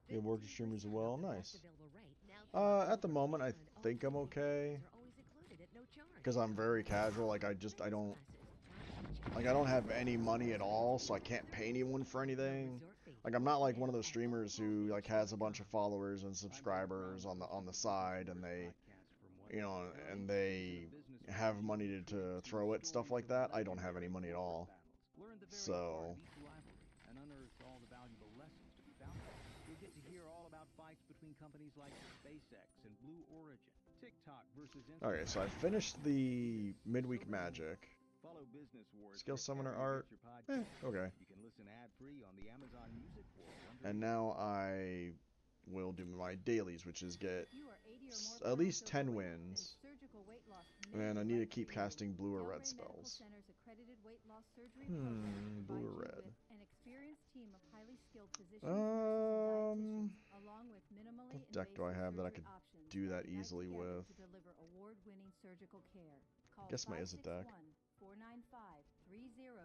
Good work to streamers as well. Nice. At the moment, I think I'm okay. Because I'm very casual. Like, I don't have any money at all, so I can't pay anyone for anything. Like, I'm not like one of those streamers who like has a bunch of followers and subscribers on the side, and they, you know, and they have money to throw at stuff like that. I don't have any money at all. So You'll get to hear all about fights between companies like SpaceX and Blue Origin, TikTok versus Instagram. okay, so I finished the midweek magic. Follow Business Wars. Skill Summoner art. Okay. You can listen ad-free on the Amazon Music World. And now I will do my dailies, which is get at least 10 wins. And I need to keep casting blue or red spells. Blue or red. What deck do I have that I could do that easily with? I guess my Izzet deck.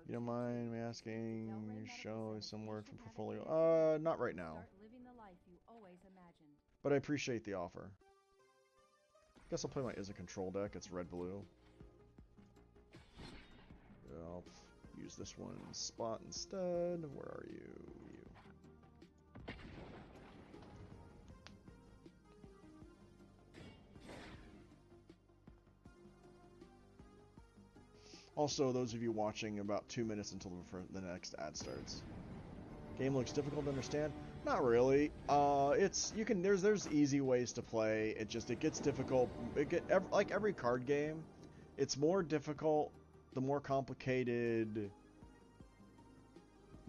You don't mind me asking, show some work from portfolio? Not right now. But I appreciate the offer. Guess I'll play my Izzet control deck. It's red-blue. I'll use this one spot instead. Where are you? Also, those of you watching, about 2 minutes until the next ad starts. Game looks difficult to understand. Not really. There's easy ways to play. It gets difficult. Like every card game, it's more difficult the more complicated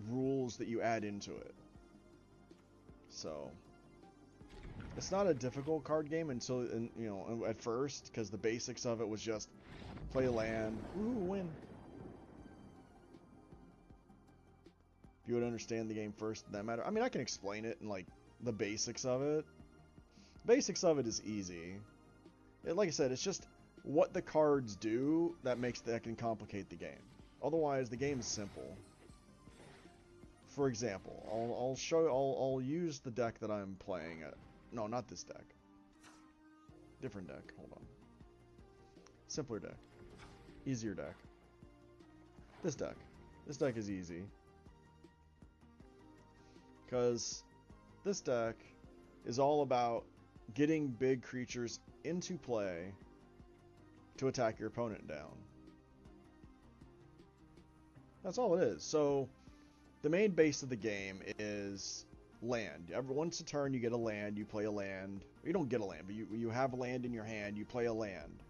rules that you add into it. So it's not a difficult card game until at first, because the basics of it was just play land. Ooh, win. If you would understand the game first, that matter. I mean, I can explain it in like the basics of it. Basics of it is easy. Like I said, it's just what the cards do that can complicate the game. Otherwise, the game is simple. For example, I'll use the deck that I'm playing at. No, not this deck. Different deck. Hold on. Simpler deck. Easier deck. This deck. This deck is easy. Because this deck is all about getting big creatures into play to attack your opponent down. That's all it is. So the main base of the game is land. Once a turn you get a land, you play a land. You don't get a land, but you have a land in your hand, you play a land.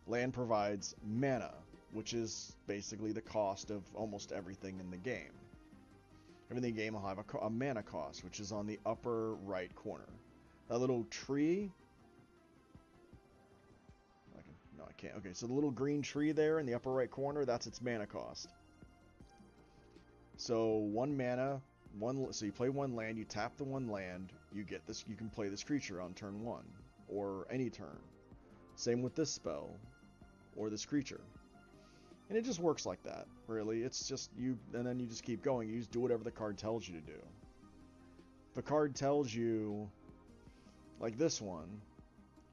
Land provides mana, which is basically the cost of almost everything in the game. Everything in the game will have a mana cost, which is on the upper right corner. That little tree... No, I can't. Okay, so the little green tree there in the upper right corner, that's its mana cost. So 1 mana, so you play 1 land, you tap the 1 land, you get this. You can play this creature on turn 1, or any turn. Same with this spell, or this creature. And it just works like that, really. It's just and then you just keep going. You just do whatever the card tells you to do. If a card tells you, like this one,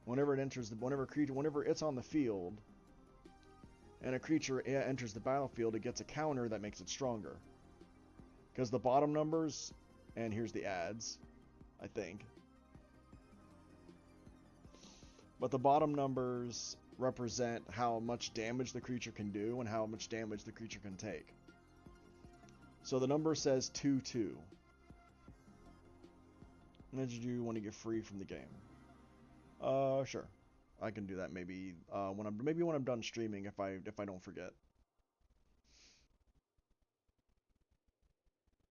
whenever it's on the field, and a creature enters the battlefield, it gets a counter that makes it stronger. Because the bottom numbers, and here's the adds, I think. But the bottom numbers represent how much damage the creature can do and how much damage the creature can take. So the number says 2/2. When did you want to get free from the game? Sure. I can do that maybe when I'm done streaming if I don't forget.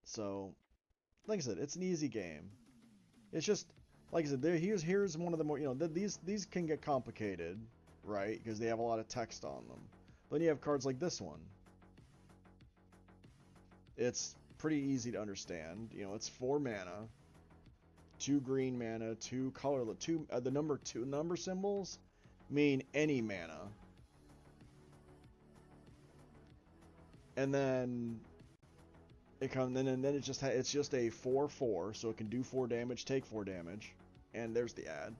So, like I said, it's an easy game. It's just, like I said, here's one of the more, these can get complicated, right? Because they have a lot of text on them. Then you have cards like this one. It's pretty easy to understand. It's 4 mana, 2 green mana, 2 colorless. The number symbols mean any mana. And then it comes, and then it's just a 4/4, so it can do 4 damage, take 4 damage, and there's the ad.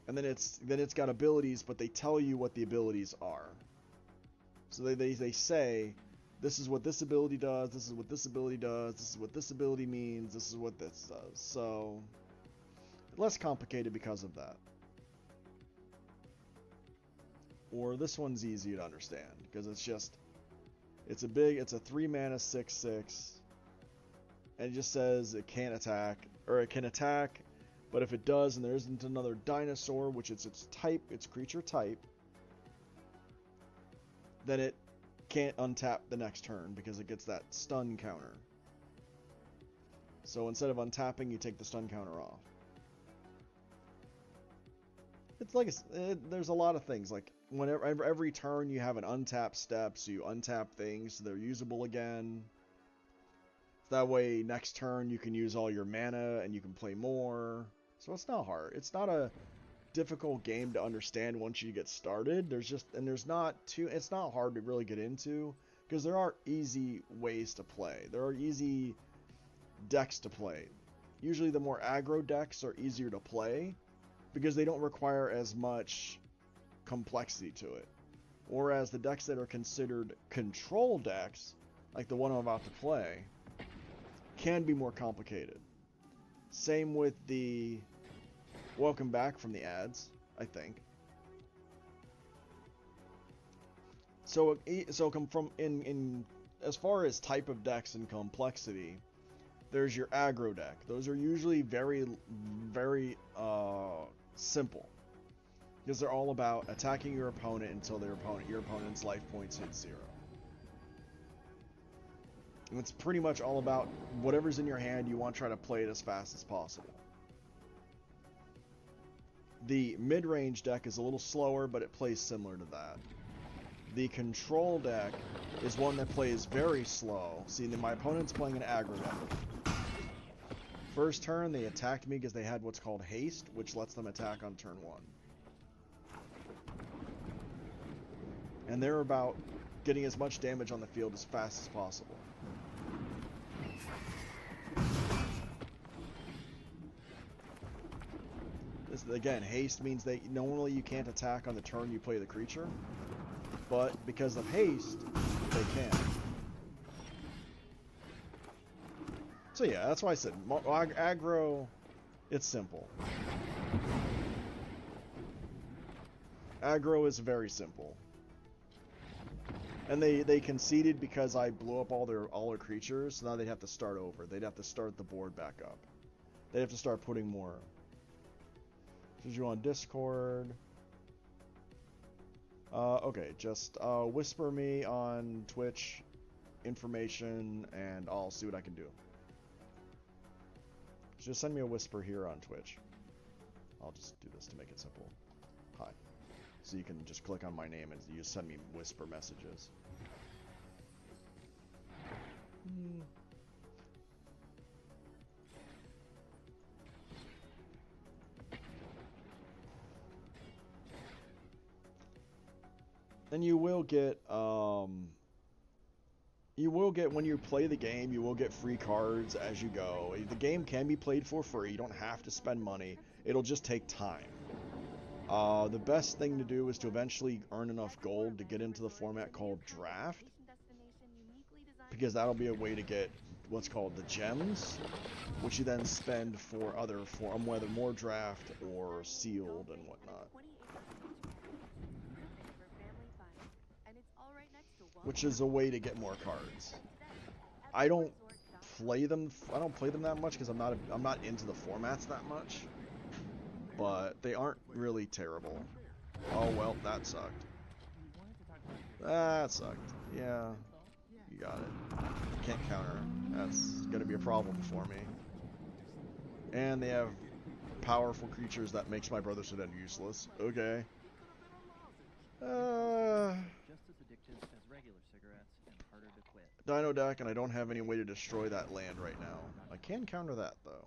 And then it's got abilities, but they tell you what the abilities are. So they say, this is what this ability does, this is what this ability does, this is what this ability means, this is what this does. So less complicated because of that. Or this one's easy to understand because it's a 3 mana 6/6, and it just says it can't attack, or it can attack, but if it does and there isn't another dinosaur, which is its type, its creature type, then it can't untap the next turn because it gets that stun counter. So instead of untapping, you take the stun counter off. It's like there's a lot of things. Like whenever every turn you have an untap step, so you untap things so they're usable again. That way next turn you can use all your mana and you can play more. So it's not hard. It's not a difficult game to understand once you get started. It's not hard to really get into because there are easy ways to play. There are easy decks to play. Usually the more aggro decks are easier to play because they don't require as much complexity to it. Whereas the decks that are considered control decks, like the one I'm about to play, can be more complicated. Same with the welcome back from the ads, I think. So as far as type of decks and complexity, there's your aggro deck. Those are usually very, very simple because they're all about attacking your opponent until your opponent's life points hit 0. And it's pretty much all about whatever's in your hand, you want to try to play it as fast as possible. The mid-range deck is a little slower, but it plays similar to that. The control deck is one that plays very slow. See, my opponent's playing an aggro deck. First turn, they attacked me because they had what's called haste, which lets them attack on turn 1. And they're about getting as much damage on the field as fast as possible. Again, haste means normally you can't attack on the turn you play the creature, but because of haste, they can. So yeah, that's why I said aggro, it's simple. Aggro is very simple. And they conceded because I blew up all their creatures, so now they'd have to start over. They'd have to start the board back up. They'd have to start putting more. Did you on Discord? Okay, just whisper me on Twitch information and I'll see what I can do. Just send me a whisper here on Twitch. I'll just do this to make it simple. Hi. So you can just click on my name and you send me whisper messages. And you will get when you play the game, you will get free cards as you go. The game can be played for free. You don't have to spend money. It'll just take time. The best thing to do is to eventually earn enough gold to get into the format called draft, because that'll be a way to get what's called the gems, which you then spend for whether more draft or sealed and whatnot. Which is a way to get more cards. I don't play them that much because I'm not into the formats that much. But they aren't really terrible. Oh well, that sucked. That sucked. Yeah, you got it. Can't counter. That's gonna be a problem for me. And they have powerful creatures that makes my brother so then useless. Okay. Dino deck, and I don't have any way to destroy that land right now. I can counter that though.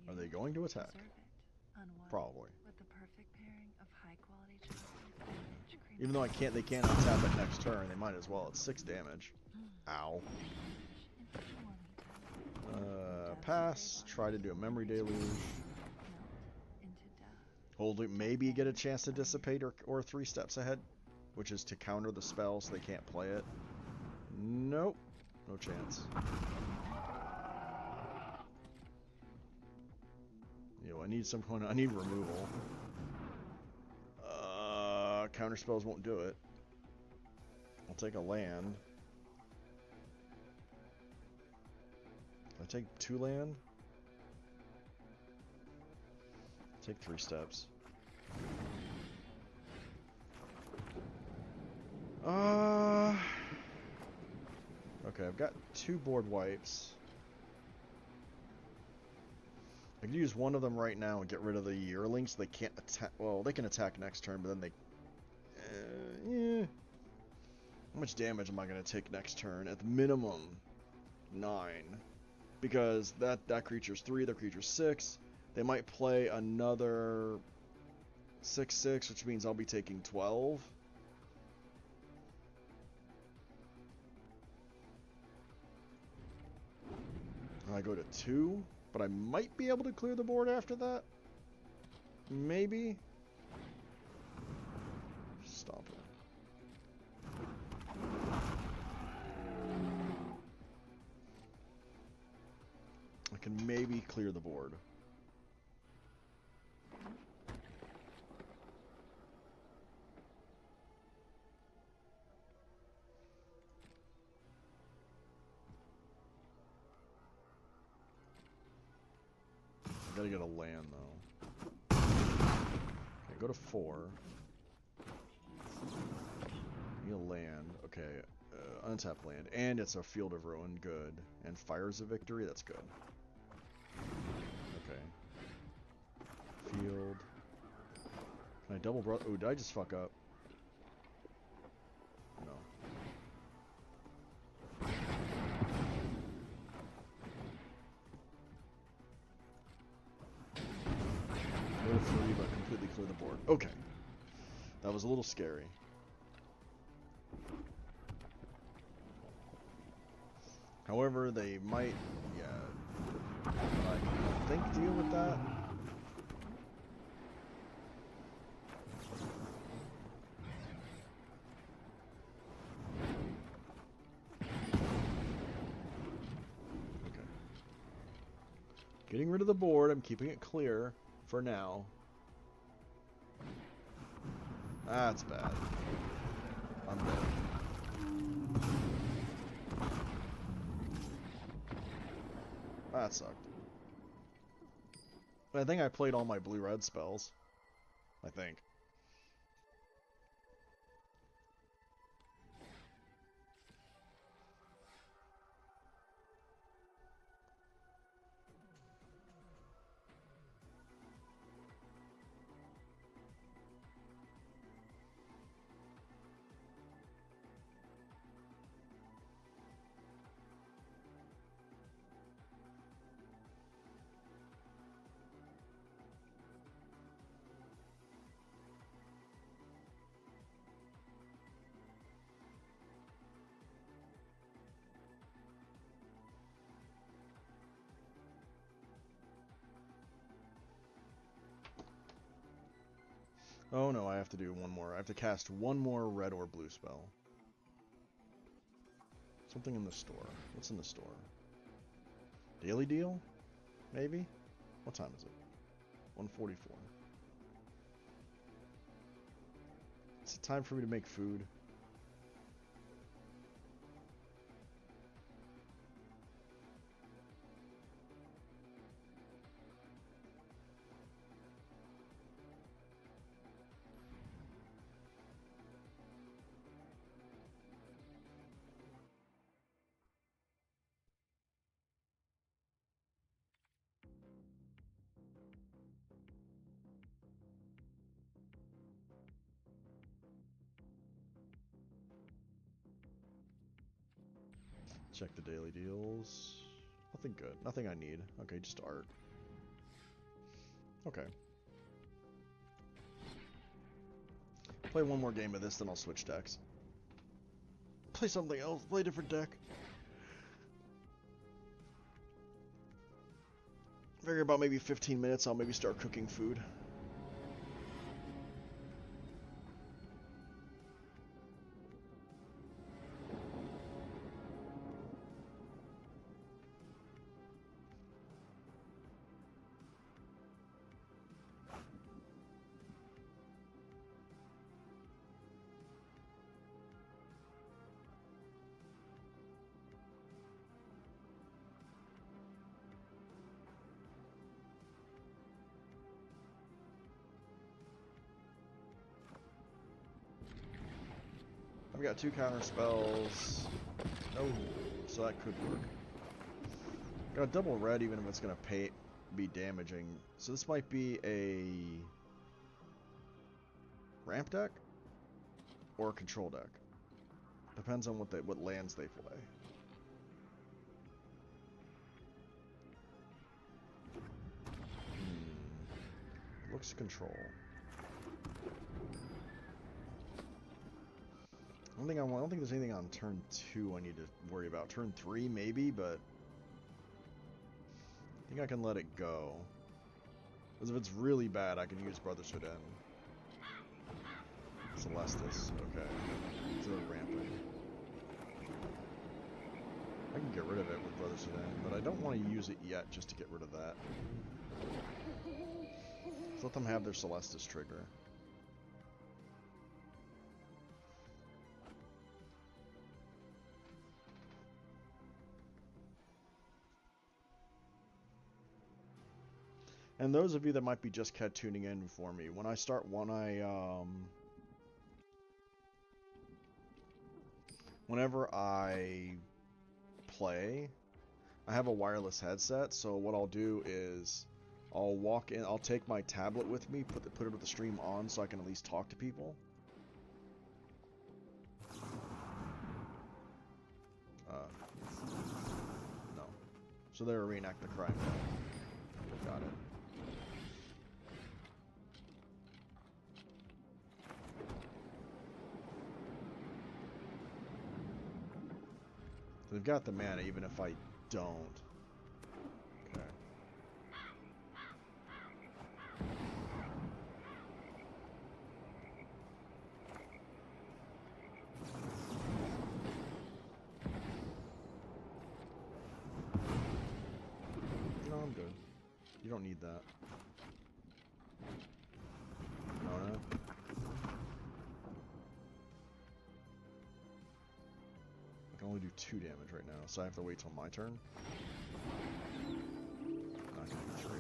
Are they going to attack? Probably. Even though they can't untap it next turn, they might as well. It's 6 damage. Ow. Pass. Try to do a memory deluge. Hold it. Maybe get a chance to dissipate or 3 steps ahead, which is to counter the spell so they can't play it. Nope. No chance. I need removal. Counter spells won't do it. I'll take a land. I take 2 land. Take 3 steps. Okay, I've got 2 board wipes. I could use one of them right now and get rid of the yearlings. They can't attack. Well, they can attack next turn, but then they. Yeah. How much damage am I going to take next turn? At the minimum, 9. Because that creature's 3, the creature's 6. They might play another 6/6, which means I'll be taking 12. And I go to 2, but I might be able to clear the board after that. Maybe. Stop it. I can maybe clear the board. I gotta get a land though. Okay, go to 4. Need a land. Okay, untap land. And it's a Field of Ruin. Good. And Fire's a victory. That's good. Okay. Field. Can I double brother? Oh, did I just fuck up? No. Go to 3, but completely clear the board. Okay. That was a little scary. However, they might, yeah, I think deal with that. Okay. Getting rid of the board, I'm keeping it clear for now. That's bad. I'm dead. That sucked. But I think I played all my blue-red spells. I think. Oh no, I have to do one more. I have to cast one more red or blue spell. Something in the store. What's in the store? Daily deal? Maybe? What time is it? 1:44. It's time for me to make food. Check the daily deals. Nothing good. Nothing I need. Okay, just art. Okay. Play one more game of this, then I'll switch decks. Play something else. Play a different deck. Figure about maybe 15 minutes, I'll maybe start cooking food. I've got 2 counter spells. Oh, so that could work. Got a double red even if it's going to be damaging. So this might be a ramp deck or a control deck. Depends on what lands they play. Looks control. I don't think there's anything on turn 2 I need to worry about. Turn 3 maybe, but I think I can let it go. Because if it's really bad, I can use Brotherhood End. Celestis, okay. So they're ramping. I can get rid of it with Brotherhood End, but I don't want to use it yet just to get rid of that. Just let them have their Celestis trigger. And those of you that might be just tuning in for me, whenever I play, I have a wireless headset, so what I'll do is I'll walk in, I'll take my tablet with me, put it with the stream on so I can at least talk to people. No. So they're reenact the crime. Got it. They've got the mana even if I don't. Okay. No, I'm good. You don't need that. No, no. I can only do 2 damage right now, so I have to wait till my turn. Not gonna do 3.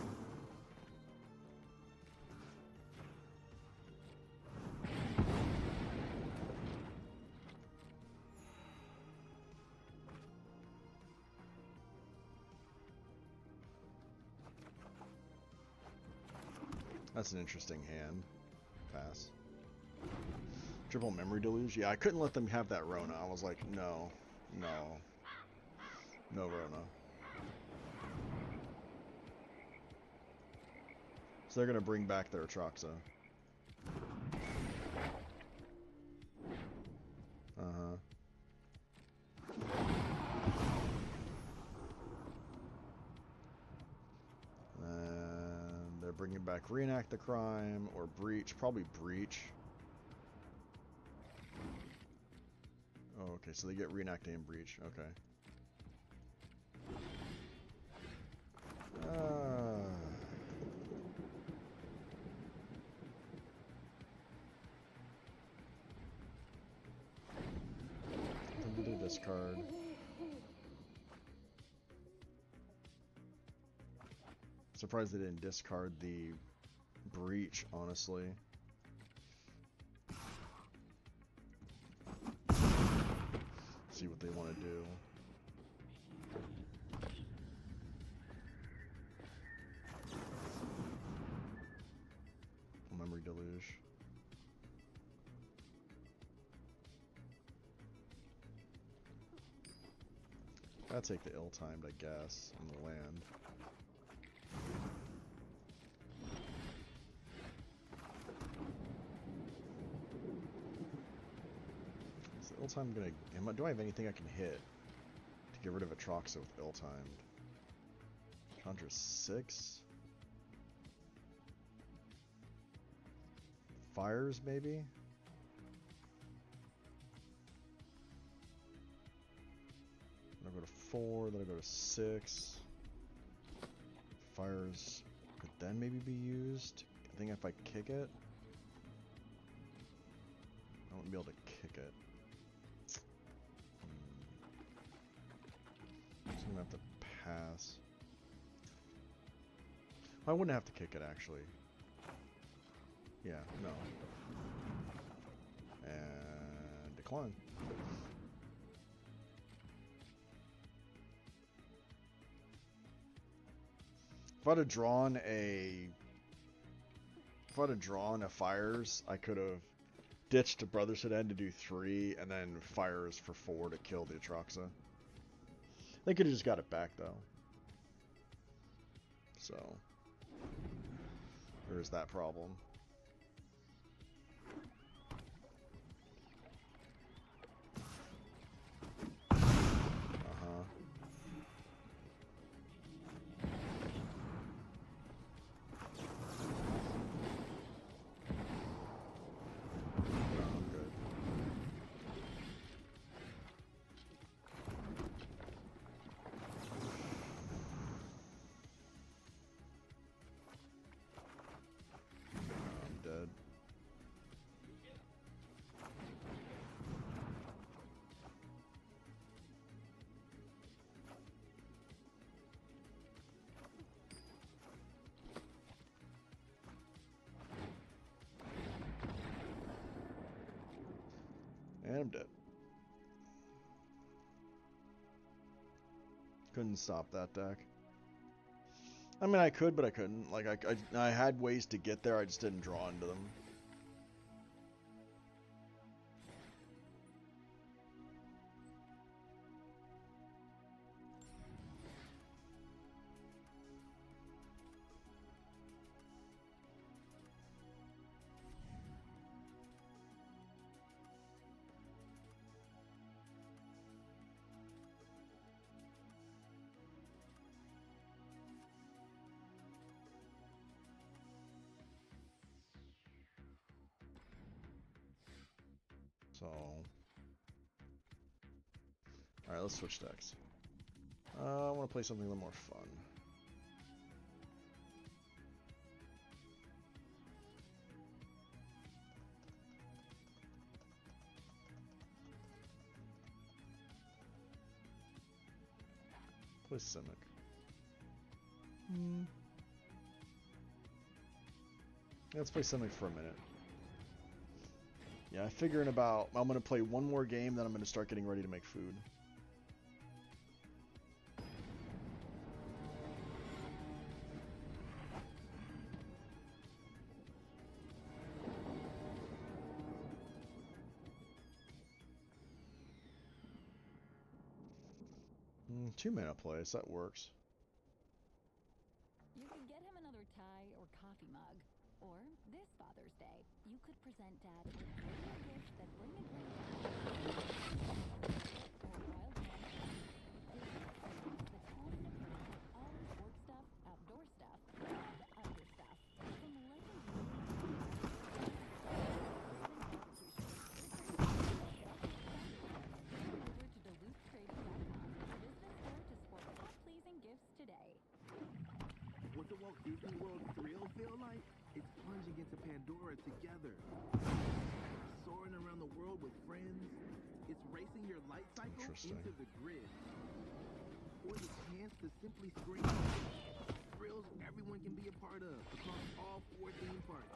That's an interesting hand. Pass. Triple Memory Deluge? Yeah, I couldn't let them have that Rona. I was like, no. No. No Rona. So they're gonna bring back their Atraxa. Uh-huh. And they're bringing back Reenact the Crime or Breach. Probably Breach. Oh, okay, so they get Reenacting and Breach. Okay. Them to discard. Surprised they didn't discard the Breach, honestly. See what they want to do. Memory Deluge. I'll take the ill-timed, I guess, on the land. Is the ill-timed gonna... Do I have anything I can hit to get rid of Atraxa with ill-timed? Chandra 6? Fires, maybe? Then I'll go to 4, then I'll go to 6. Fires could then maybe be used. I think if I kick it, I won't be able to kick it. So I'm gonna have to pass. I wouldn't have to kick it actually. Yeah, no. And decline. I'd have drawn a fires, I could have ditched a Brotherhood End to do 3, and then fires for 4 to kill the Atraxa. They could have just got it back though. So there's that problem. And I'm dead. Couldn't stop that deck. I mean, I could, but I couldn't. Like, I had ways to get there, I just didn't draw into them. So, alright, let's switch decks. I want to play something a little more fun. Play Simic. Let's play Simic for a minute. Yeah, I figure in about, I'm going to play one more game, then I'm going to start getting ready to make food. Two mana place, that works. You can get him another tie or coffee mug. Or, this Father's Day, you could present Dad with a gift that bring a green or wild hunt. The constant always work stuff, outdoor stuff, and other stuff. From legendary over to DuluthTrading.com. Visit the store to sport heart-pleasing gifts today. What the Walt Disney World thrill feel like? It's plunging into Pandora together. Soaring around the world with friends. It's racing your light cycle into the grid. Or the chance to simply scream. Thrills everyone can be a part of across all 4 theme parks.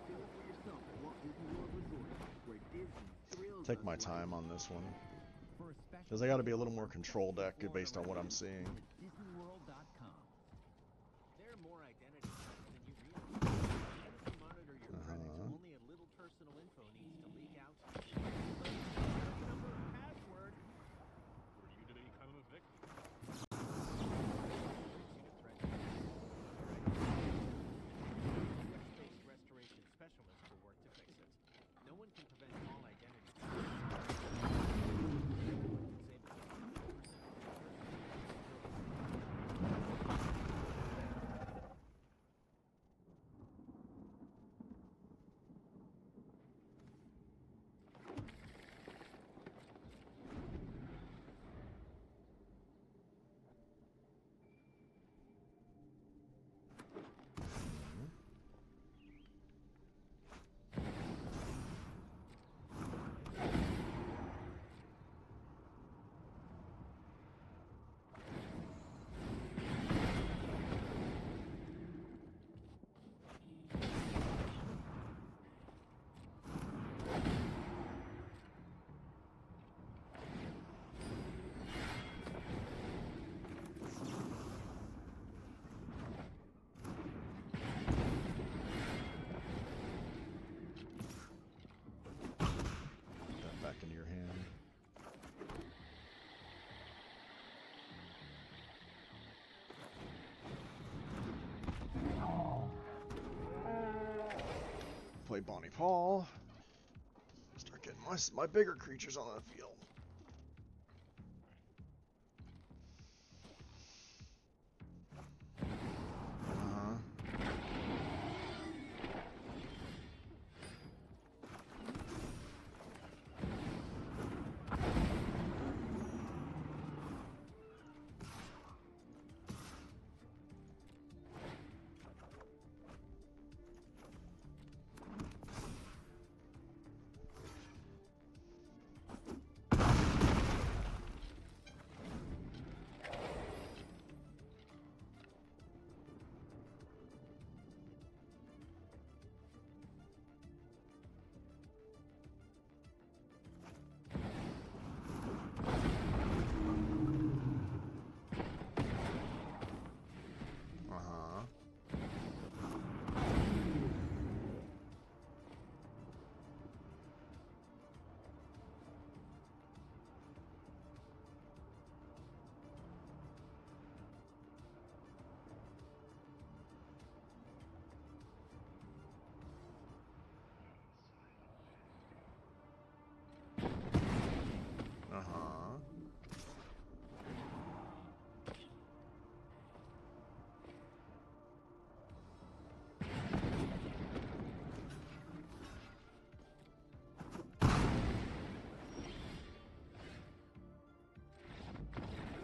Feel it for yourself at Walt Disney World Resort, where Disney thrills. Take my time on this one. Because I got to be a little more control deck based on what I'm seeing. DisneyWorld.com. There are more identities than you realize. Privacy monitor your credits. Only a little personal info needs to leak out. Number and password for you to become a victim. Space restoration specialist will work to fix it. No one can prevent all identities. play Bonnie Paul. Start getting my bigger creatures on the field.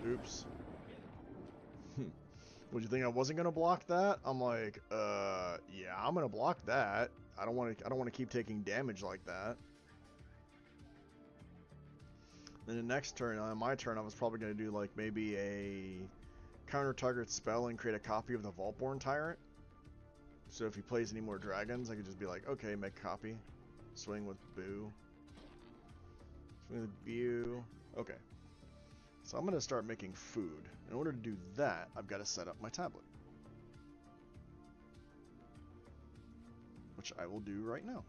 Oops. Would you think I wasn't gonna block that? I'm like, yeah, I'm gonna block that. I don't want to keep taking damage like that. Then the next turn, on my turn, I was probably gonna do like maybe a counter target spell and create a copy of the Vaultborn Tyrant. So if he plays any more dragons, I could just be like, okay, make a copy. Swing with Boo. Swing with Boo. Okay. So I'm going to start making food. In order to do that, I've got to set up my tablet. Which I will do right now.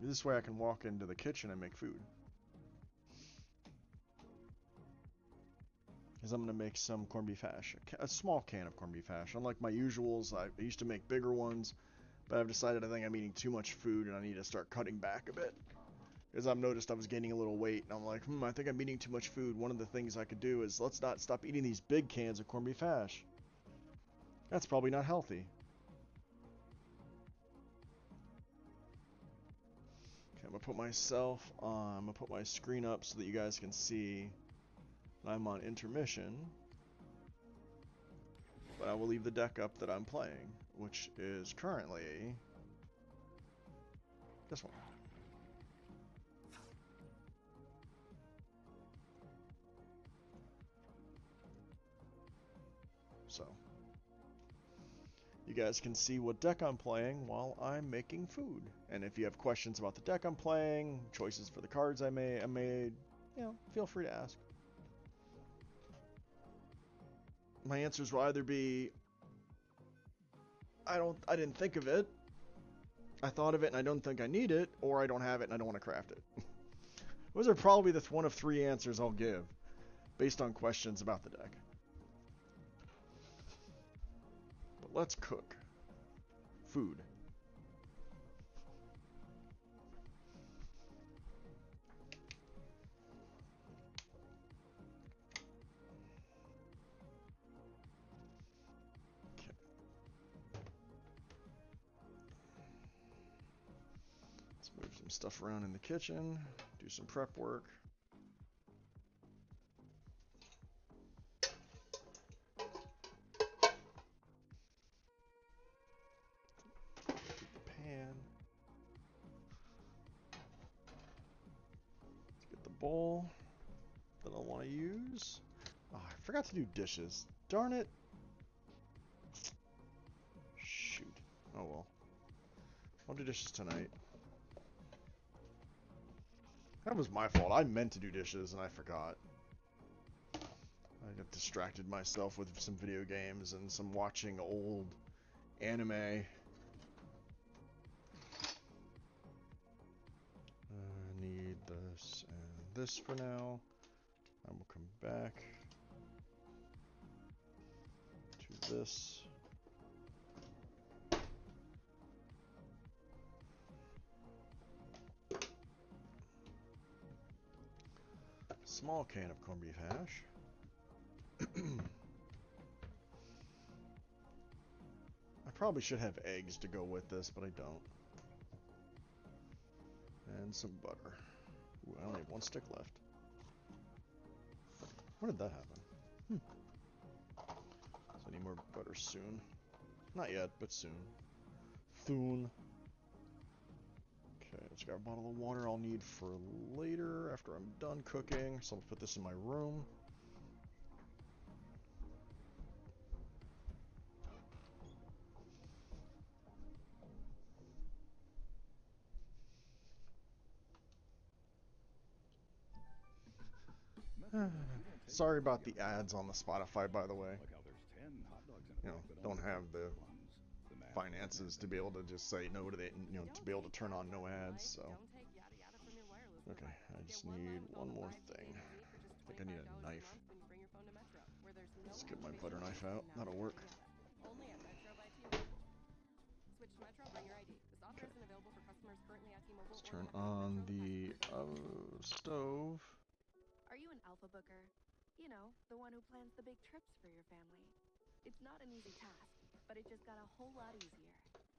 This way I can walk into the kitchen and make food. Because I'm going to make some corned beef hash. A small can of corned beef hash. Unlike my usuals, I used to make bigger ones. But I've decided I think I'm eating too much food and I need to start cutting back a bit. Because I've noticed I was gaining a little weight. And I'm like, I think I'm eating too much food. One of the things I could do is let's not stop eating these big cans of corned beef hash. That's probably not healthy. I'm gonna put myself on, I'm gonna put my screen up so that you guys can see that I'm on intermission. But I will leave the deck up that I'm playing, which is currently this one. So you guys can see what deck I'm playing while I'm making food. And if you have questions about the deck I'm playing, choices for the cards I made, you know, feel free to ask. My answers will either be, I didn't think of it, I thought of it and I don't think I need it, or I don't have it and I don't want to craft it. Those are probably the one of three answers I'll give based on questions about the deck. But let's cook food. Okay. Let's move some stuff around in the kitchen, do some prep work. Let's get the bowl that I want to use. Oh, I forgot to do dishes. Darn it. Shoot. Oh well. I'll do dishes tonight. That was my fault. I meant to do dishes and I forgot. I I got distracted myself with some video games and some watching old anime. I need this and this for now. And we'll come back to this. Small can of corned beef hash. I probably should have eggs to go with this, but I don't. And some butter. Ooh, I only have one stick left. Where did that happen? So I need more butter soon. Not yet, but soon. Soon. Okay, let's got a bottle of water I'll need for later after I'm done cooking. So I'll put this in my room. Sorry about the ads on the Spotify, by the way. You know, don't have the finances to be able to just say no to the, you know, to be able to turn on no ads. So, okay, I just need one more thing. I think I need a knife. Let's get my butter knife out. That'll work. Okay. Let's turn on the stove. Are you an alpha booker? You know, the one who plans the big trips for your family. It's not an easy task, but it just got a whole lot easier.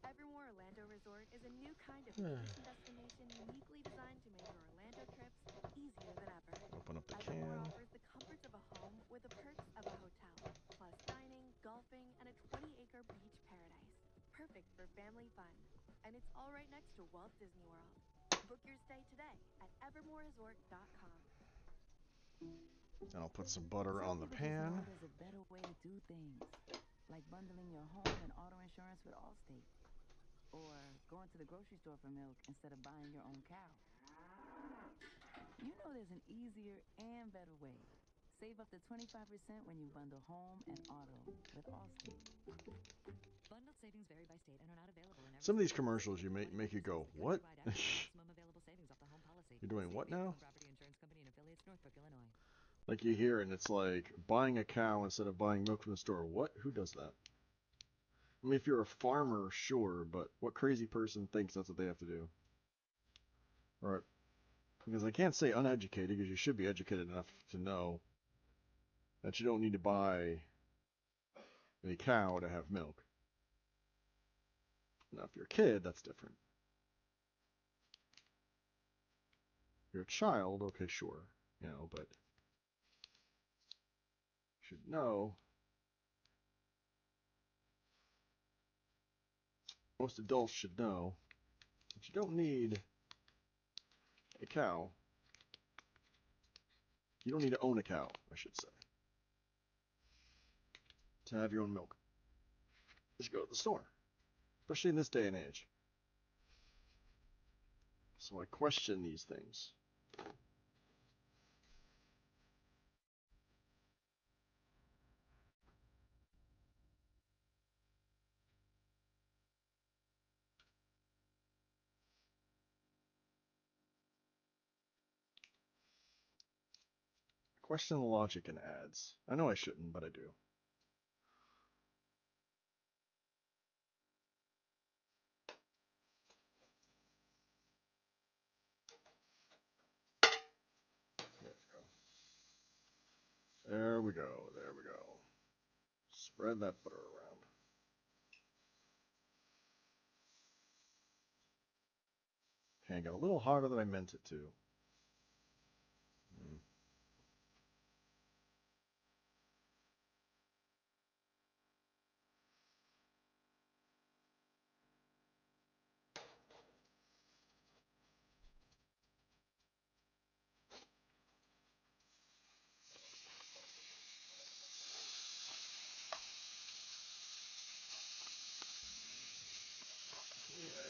Evermore Orlando Resort is a new kind of vacation destination uniquely designed to make your Orlando trips easier than ever. Open up the Evermore can. offers the comforts of a home with the perks of a hotel, plus dining, golfing, and a 20-acre beach paradise. Perfect for family fun. And it's all right next to Walt Disney World. Book your stay today at evermoreresort.com. And I'll put some butter on the pan. There's a better way to do things, like bundling your home and auto insurance with Allstate, or going to the grocery store for milk instead of buying your own cow. You know there's an easier and better way. Save up to 25% when you bundle home and auto with Allstate. Bundled savings vary by state and are not available in every Some of these commercials you make you go, what? You're doing what now? Like you hear and it's like buying a cow instead of buying milk from the store. What? Who does that? I mean, if you're a farmer, sure, but what crazy person thinks that's what they have to do? Right? Because I can't say uneducated, because you should be educated enough to know that you don't need to buy a cow to have milk. Now, if you're a kid, that's different. If you're a child, okay, sure, you know, but you should know. Most adults should know that you don't need a cow. You don't need to own a cow, I should say, to have your own milk. Just go to the store, especially in this day and age. So I question these things. Question the logic in ads. I know I shouldn't, but I do. There we go. There we go. Spread that butter around. Okay, got a little hotter than I meant it to.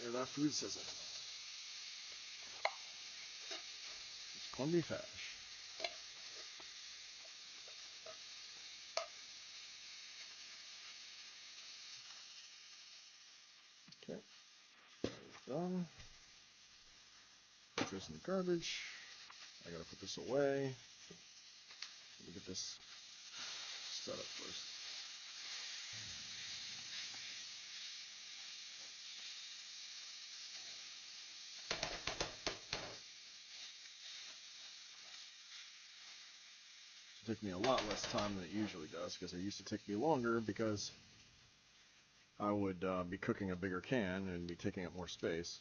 Yeah, that food sizzle. It's corned beef hash. Done. Put this in the garbage. I gotta put this away. Let me get this set up first. It took me a lot less time than it usually does, because it used to take me longer because I would be cooking a bigger can and be taking up more space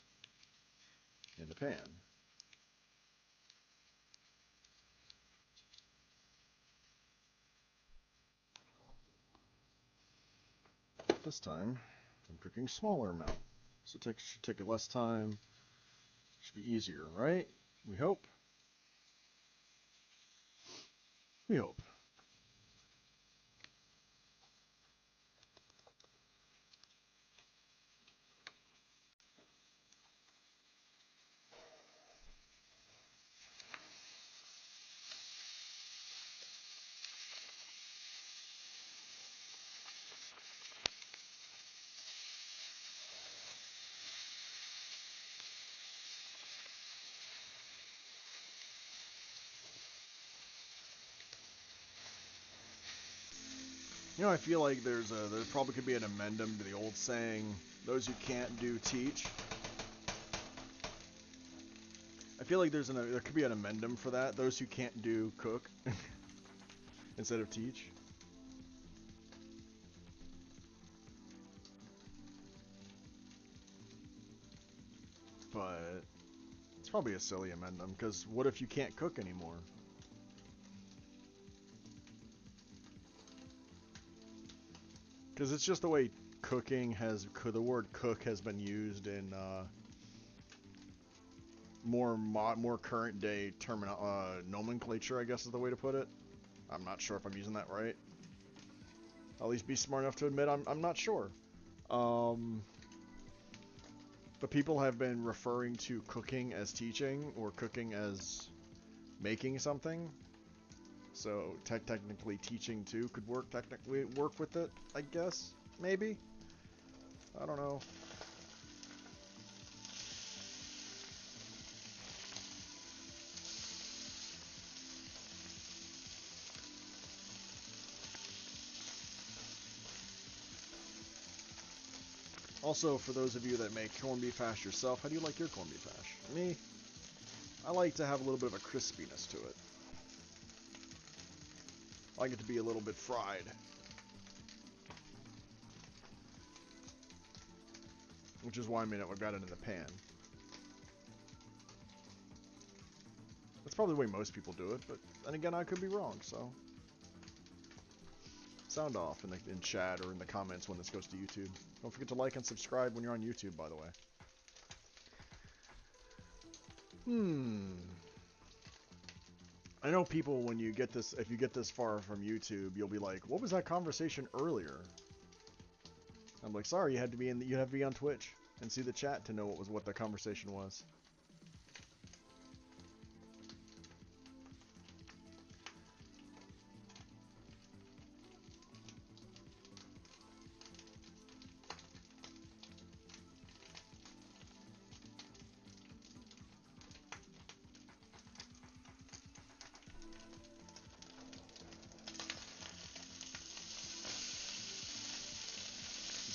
in the pan. This time, I'm cooking smaller amount, so it should take less time. Should be easier, right? We hope. We hope. You know, I feel like there probably could be an amendment to the old saying, "Those who can't do teach." I feel like there could be an amendment for that. Those who can't do cook instead of teach. But it's probably a silly amendment, because what if you can't cook anymore? Because it's just the way the word cook has been used in more current day nomenclature, I guess is the way to put it. I'm not sure if I'm using that right. I'll at least be smart enough to admit I'm not sure. But people have been referring to cooking as teaching, or cooking as making something. So technically teaching too could work with it, I guess. Maybe. I don't know. Also, for those of you that make corned beef hash yourself, how do you like your corned beef hash? Me, I like to have a little bit of a crispiness to it. I like it to be a little bit fried. Which is why I've got it in the pan. That's probably the way most people do it, but then again, I could be wrong, so... Sound off in chat or in the comments when this goes to YouTube. Don't forget to like and subscribe when you're on YouTube, by the way. I know people, when you get this, if you get this far from YouTube, you'll be like, "What was that conversation earlier?" I'm like, "Sorry, you have to be on Twitch and see the chat to know what the conversation was."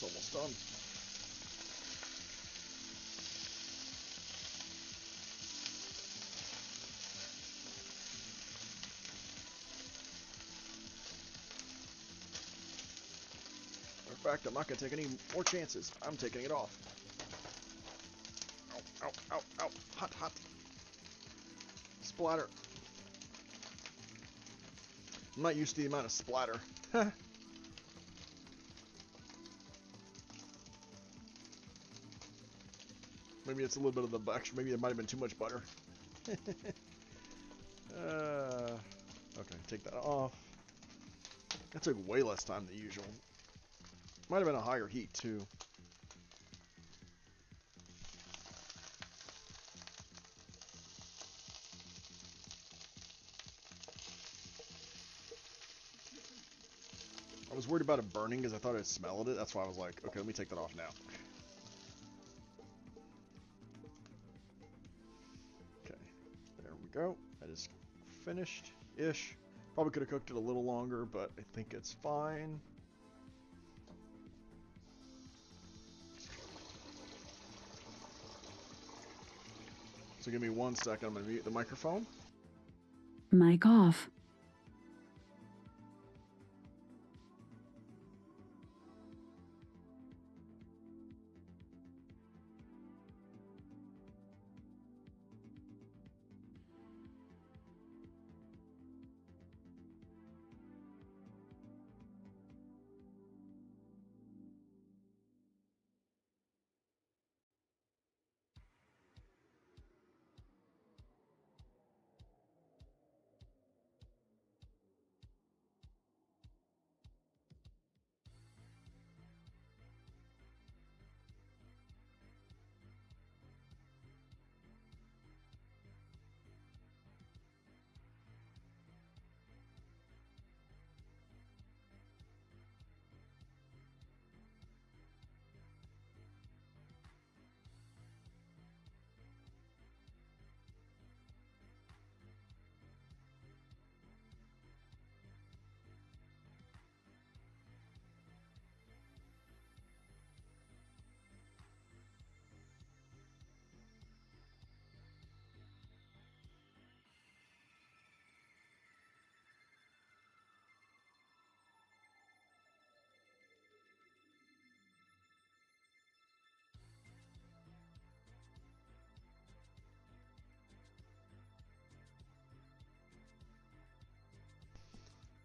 It's almost done. In fact, I'm not going to take any more chances. I'm taking it off. Ow, ow, ow, ow. Hot, hot. Splatter. I'm not used to the amount of splatter. Maybe it's a little bit of the extra. Maybe it might have been too much butter. Okay, take that off. That took way less time than usual. Might have been a higher heat too. I was worried about it burning because I thought it smelled it. That's why I was like, okay, let me take that off now. we go. That is finished-ish. Probably could have cooked it a little longer, but I think it's fine. So give me 1 second. I'm going to mute the microphone. Mic off.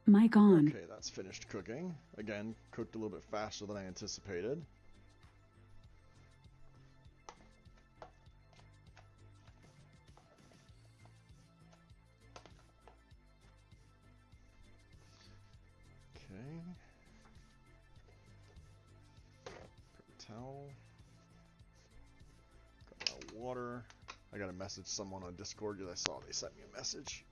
Mic on. Okay, that's finished cooking. Again, cooked a little bit faster than I anticipated. Okay. Paper towel. Got my water. I got to message someone on Discord because I saw they sent me a message.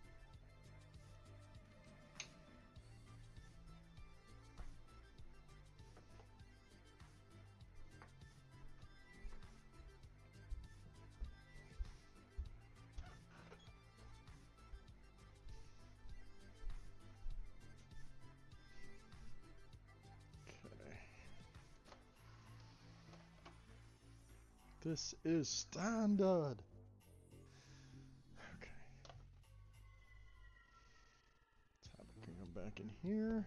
This is standard. Okay. Tablet can come back in here.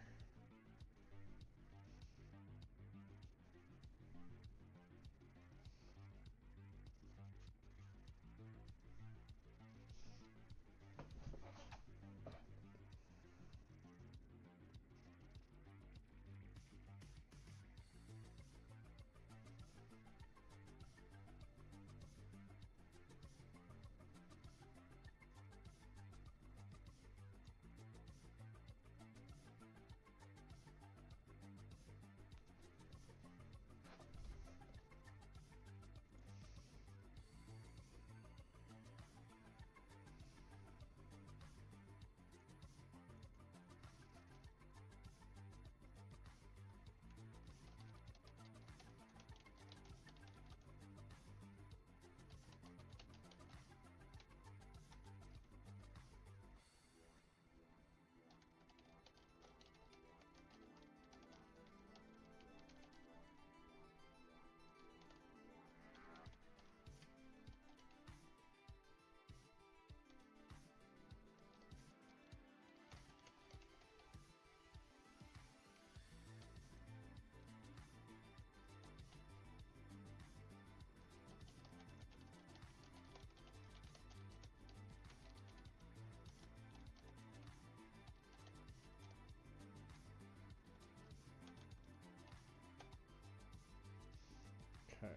Okay.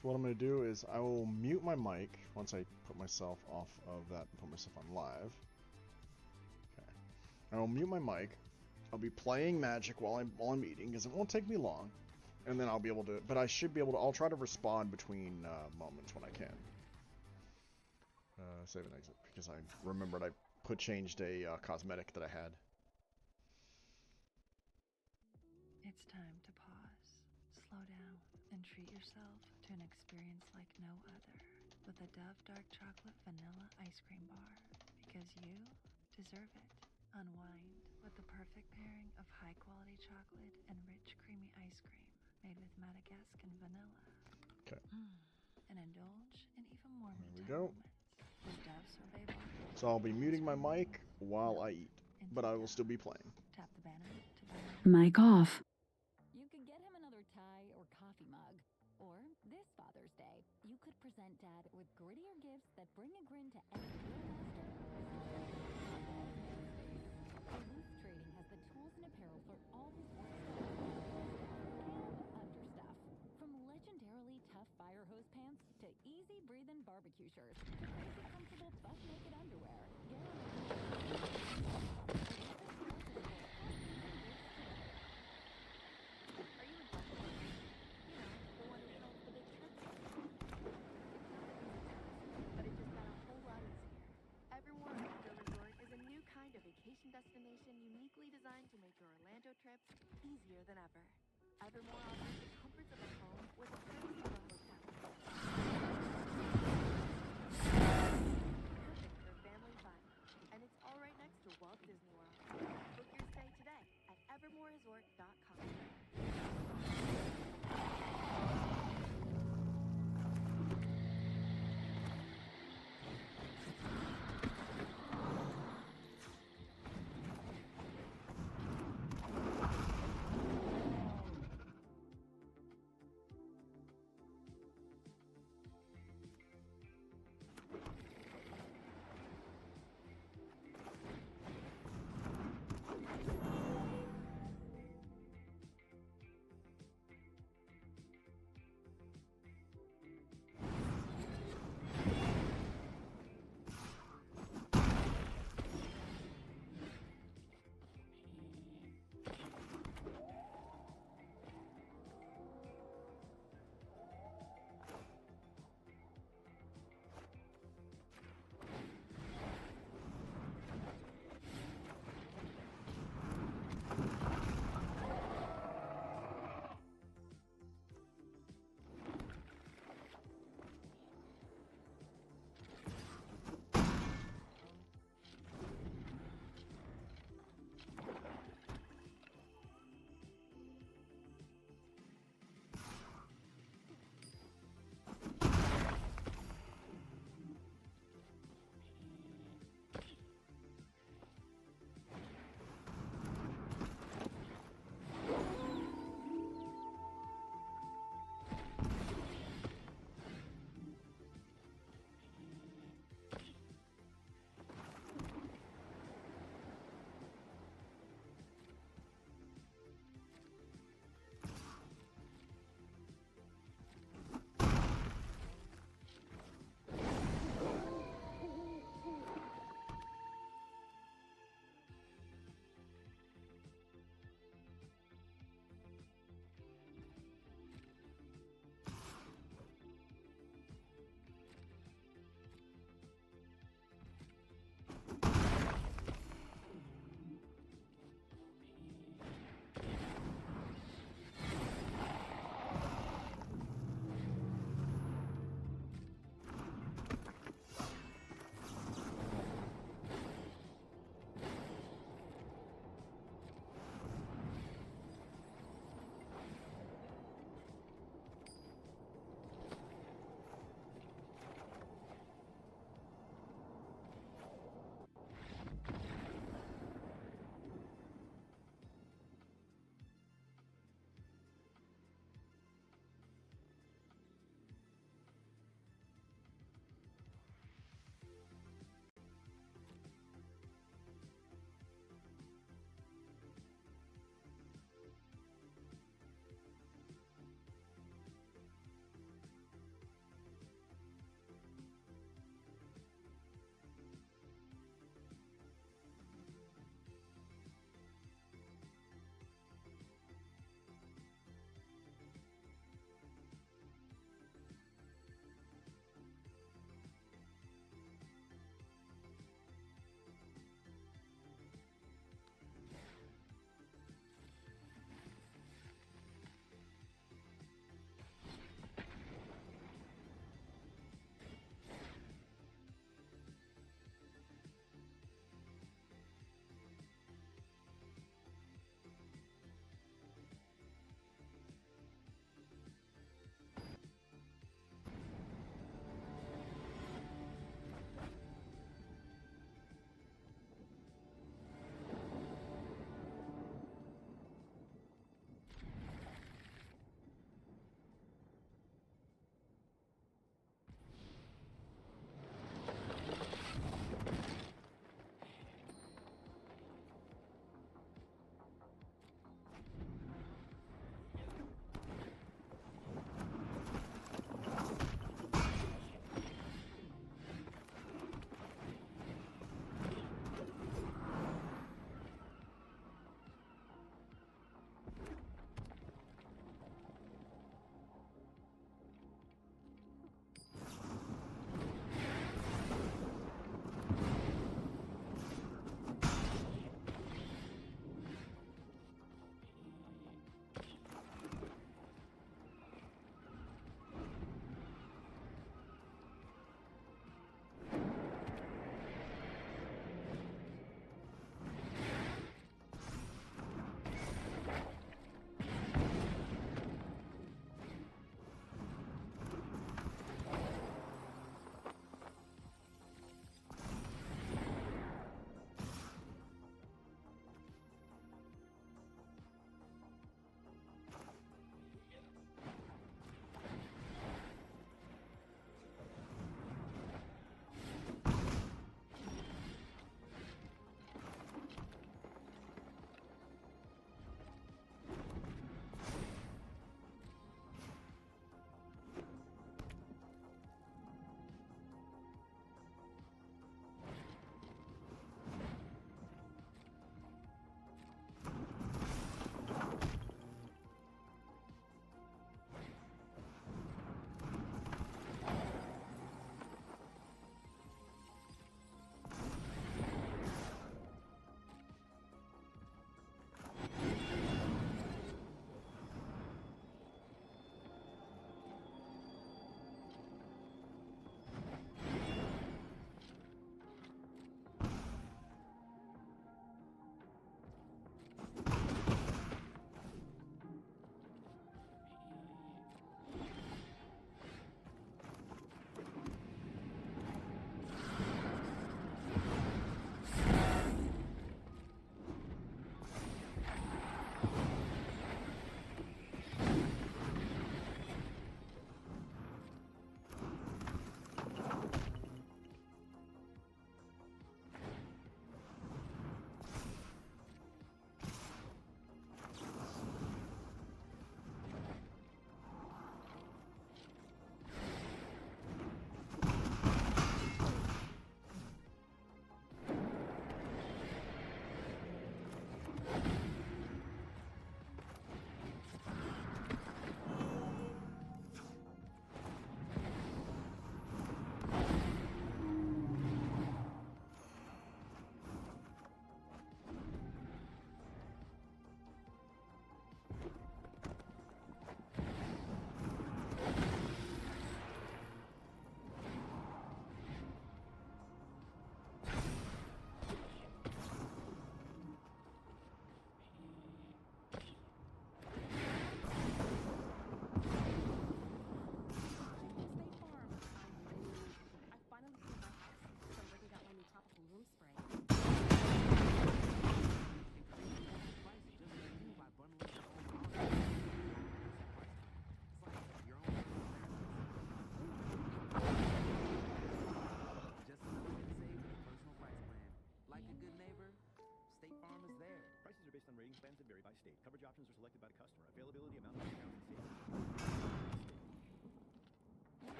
So what I'm going to do is I will mute my mic once I put myself off of that and put myself on live. Okay. I will mute my mic. I'll be playing Magic while I'm eating because it won't take me long, and then I'll be able to. But I should be able to. I'll try to respond between moments when I can. Save and exit because I remembered I changed a cosmetic that I had. It's time to pause, slow down, and treat yourself to an experience like no other with a Dove Dark Chocolate Vanilla Ice Cream Bar. Because you deserve it. Unwind with the perfect pairing of high-quality chocolate and rich, creamy ice cream made with Madagascan vanilla. Okay. And indulge in even more There we me-time go. moments with Dove Sorbet Bar. So I'll be muting my mic while I eat, but I will still be playing. Tap the banner to buy Mic off. You could get him another tie or coffee mug. Or, this Father's Day, you could present Dad with grittier gifts that bring a grin to every Duluth Trading has the tools and apparel for all his work stuff and understuff. From legendarily tough fire hose pants to easy breathing barbecue shirts to crazy comfortable butt naked underwear. Are you a Dutch person? You know, the one who plans the big trips? It's not an easy task, but it just got a whole lot easier. Evermore Orlando Resort is a new kind of vacation destination uniquely designed to make your Orlando trips easier than ever. Evermore offers the comforts of a home with the courtesy of a hotel. Perfect for family fun.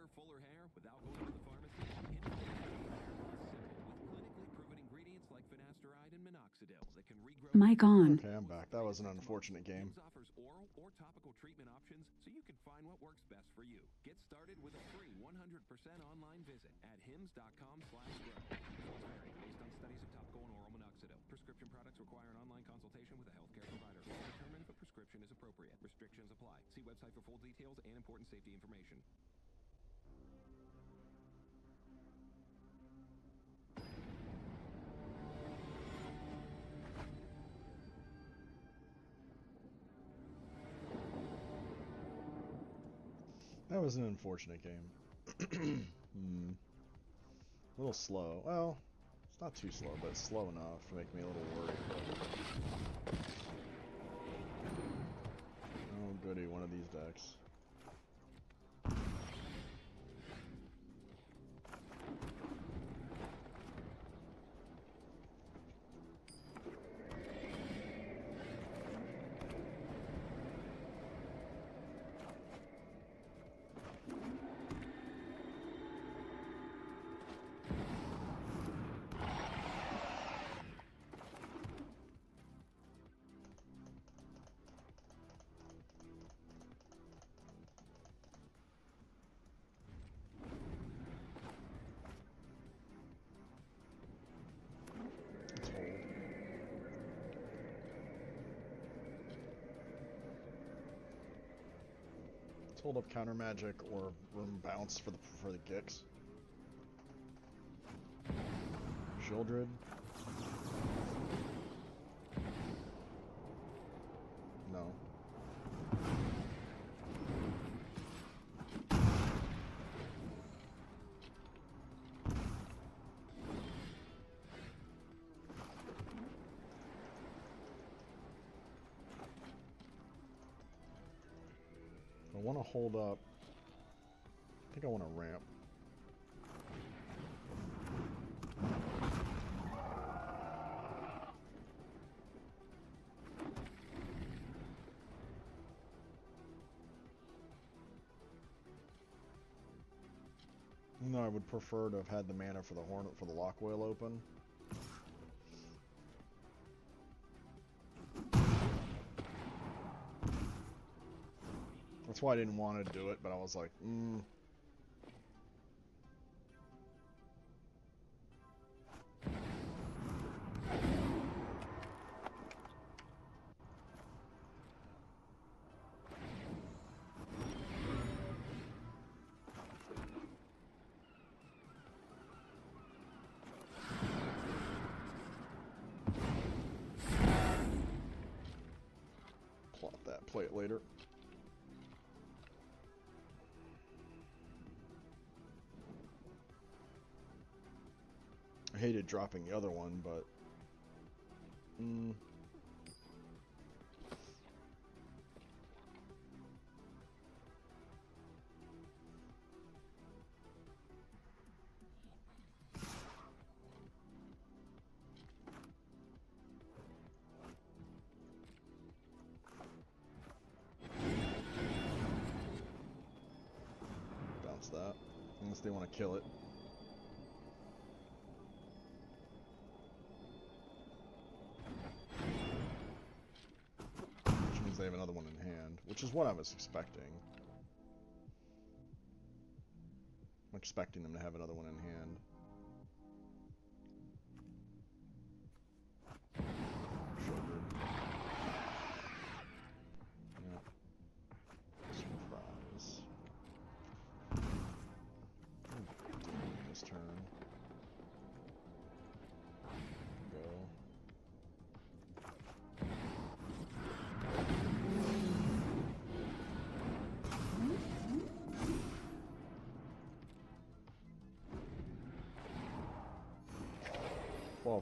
Thicker, fuller hair without going to the pharmacy? Hims makes treating hair loss simple with clinically proven ingredients like finasteride and minoxidil that can regrow. Mic on. Okay, I'm back. That was an unfortunate game. Hims offers oral or topical treatment options so you can find what works best for you. Get started with a free 100% online visit at hims.com/grow. Results vary based on studies of topical and oral minoxidil. Prescription products require an online consultation with a healthcare provider to determine if a prescription is appropriate. Restrictions apply. See website for full details and important safety information. That was an unfortunate game. A little slow. Well, it's not too slow, but it's slow enough to make me a little worried. Oh goody, one of these decks. Hold up counter magic or room bounce for the Gix. Shieldred. No. I want to hold up. I think I want to ramp. No, I would prefer to have had the mana for the Hornet for the Lock Whale open. That's why I didn't want to do it, but I was like, plot that, play it later. I hated dropping the other one, but bounce that, unless they want to kill it. They have another one in hand, which is what I was expecting. I'm expecting them to have another one in hand. Sugar. Yeah. Surprise. This turn. Go.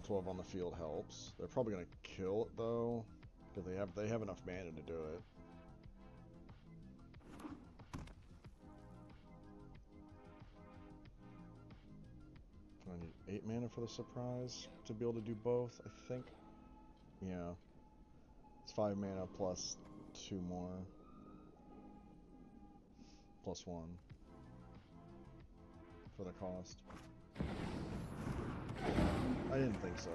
12 on the field helps. They're probably gonna kill it though, because they have enough mana to do it. I need 8 mana for the surprise to be able to do both, I think. Yeah. It's 5 mana plus 2 more. Plus 1. for the cost. I didn't think so.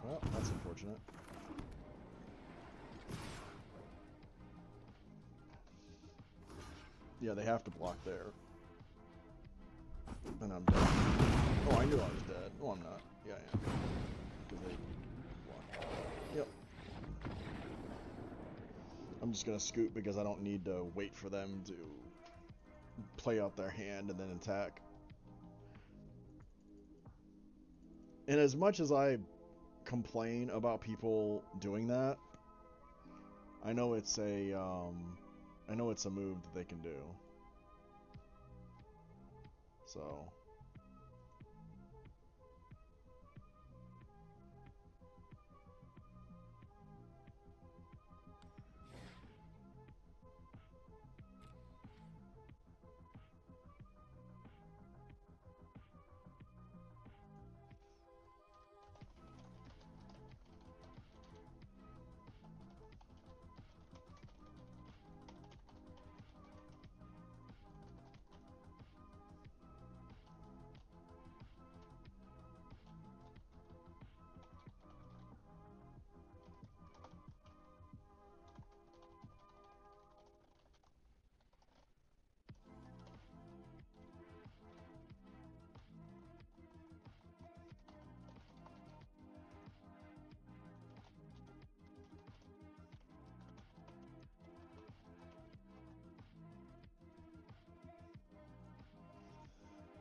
Well, that's unfortunate. Yeah, they have to block there. And I'm dead. Oh, I knew I was dead. Oh, I'm not. Yeah, I am. Because they block. Yep. I'm just gonna scoot because I don't need to wait for them to play out their hand and then attack. And as much as I complain about people doing that, I know it's a move that they can do. So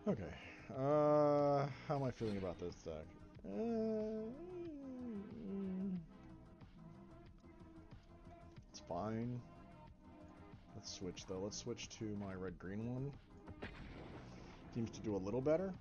okay. How am I feeling about this deck? It's fine. Let's switch though. Let's switch to my red-green one. Seems to do a little better.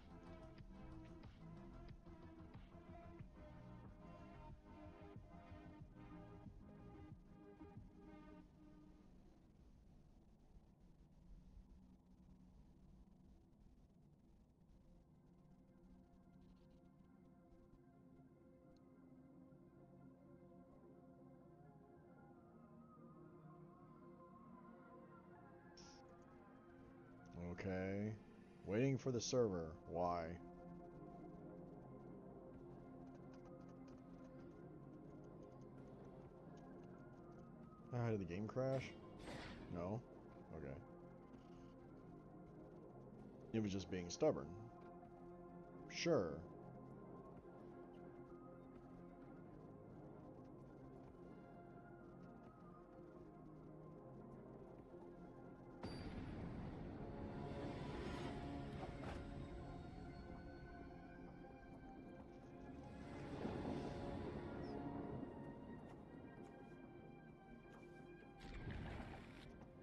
Okay. Waiting for the server. Why? Did the game crash? No? Okay. It was just being stubborn. Sure.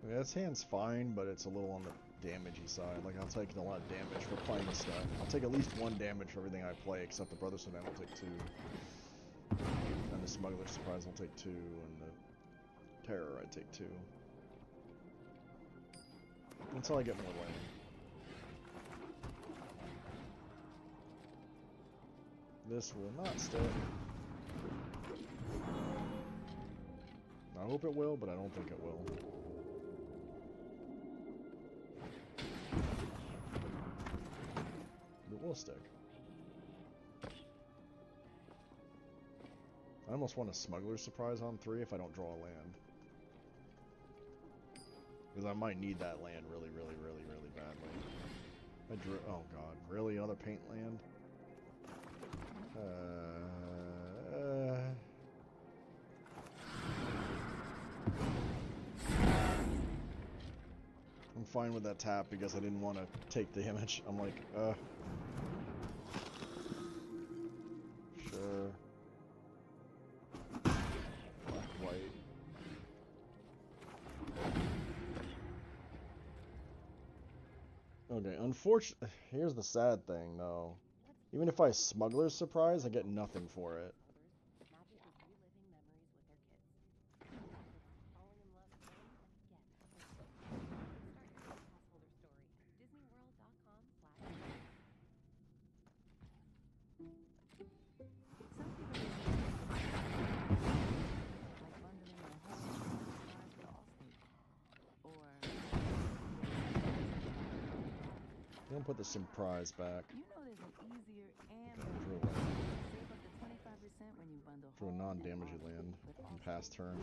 Yeah, this hand's fine, but it's a little on the damagey side. Like, I'll take a lot of damage for playing this stuff. I'll take at least 1 damage for everything I play, except the Brother's Event will take 2. And the Smuggler's Surprise will take 2, and the Terror I take 2. Until I get more land. This will not stick. I hope it will, but I don't think it will. It will stick. I almost want a Smuggler's Surprise on 3 if I don't draw a land. Because I might need that land really, really, really, really badly. I drew... Oh god, really? Another paint land? I'm fine with that tap because I didn't want to take the damage. I'm like, sure. Black, white. Okay, unfortunately, here's the sad thing, though. Even if I Smuggler's Surprise, I get nothing for it. I'm gonna put the surprise back. You know there's an easier and Okay, better drew way. away. Save up to 25% when you bundle Drew a home and non-damagey auto land with on all past turn.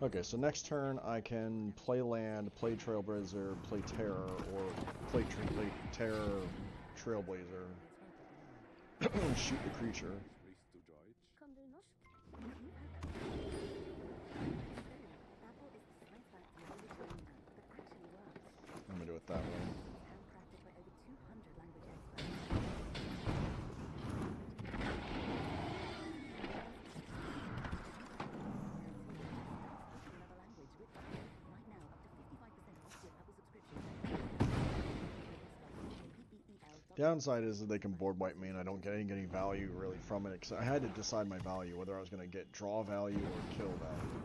Okay, so next turn I can play land, play Trailblazer, play Terror, or play Terror, Trailblazer, shoot the creature. I'm gonna do it that way. Downside is that they can board wipe me and I don't get any value really from it, because I had to decide my value, whether I was going to get draw value or kill value.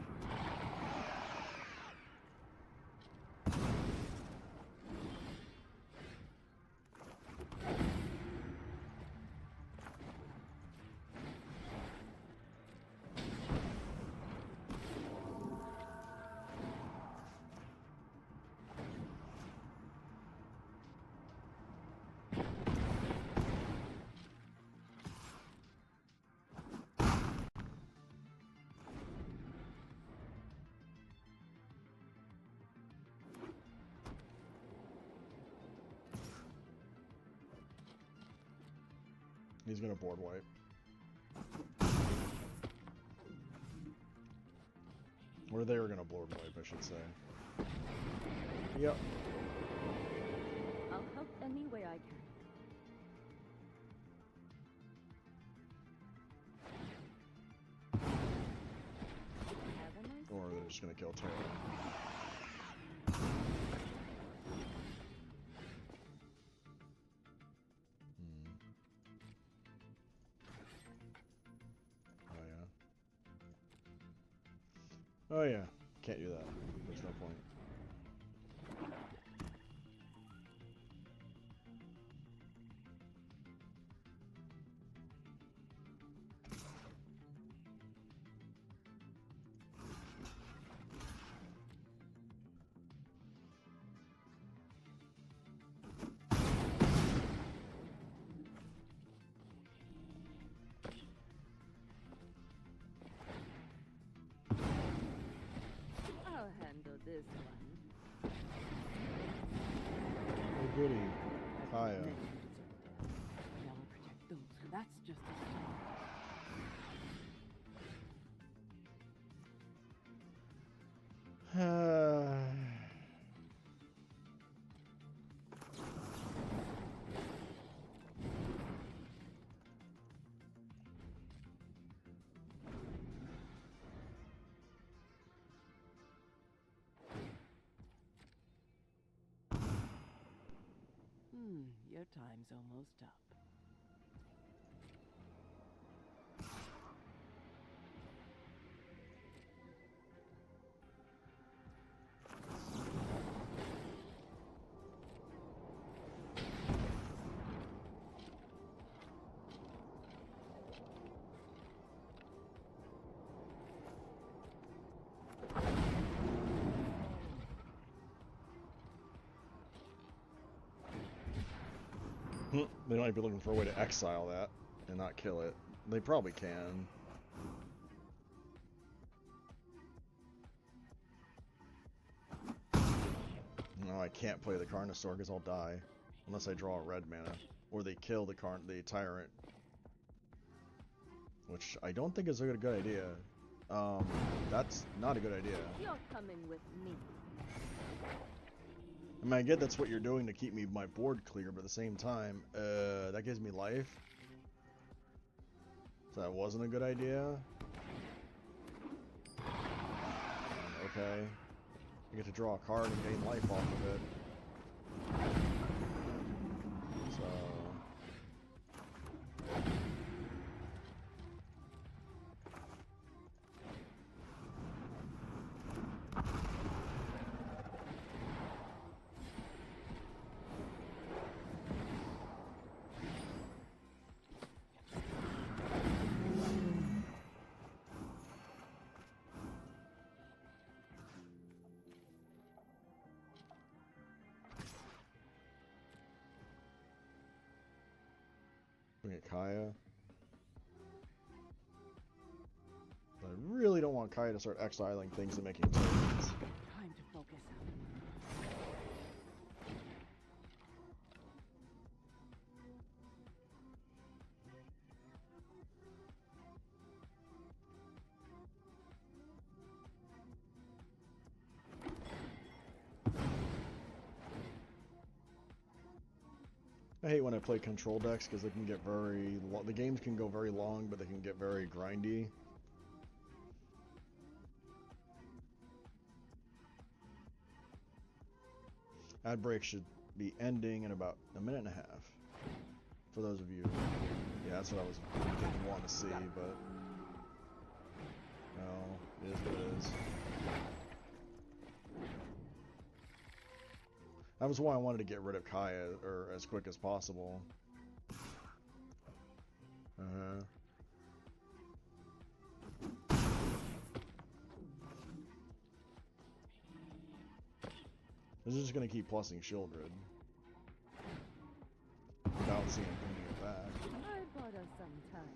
He's gonna board wipe. Or they were gonna board wipe, I should say. Yep. I'll help any way I can. Or they're just gonna kill Terror. Oh yeah, can't do that. There's no point. I'll handle this one. Oh goody. Kaya. Now I'll protect those. That's just your time's almost up. They might be looking for a way to exile that and not kill it. They probably can. No, I can't play the Carnosaur because I'll die. Unless I draw a red mana. Or they kill the Tyrant. Which I don't think is a good idea. That's not a good idea. You're coming with me. I mean, I get that's what you're doing to keep my board clear, but at the same time, that gives me life. So that wasn't a good idea. Okay. I get to draw a card and gain life off of it. So... Kaya. But I really don't want Kaya to start exiling things and making tokens. Time to focus. I hate when I play control decks because they can get very... The games can go very long, but they can get very grindy. Ad break should be ending in about a minute and a half. For those of you... Yeah, that's what I didn't want to see, but... No, it is what it is. That was why I wanted to get rid of Kaya as quick as possible. This is just gonna keep plussing Shieldred. Without seeing him bringing it back. I bought us some time.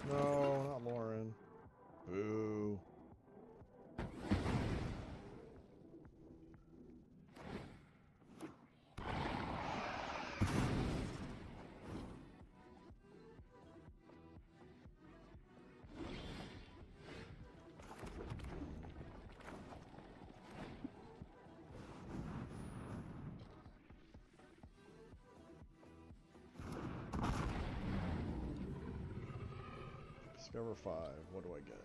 No, not Lauren. Boo. Discover 5. What do I get?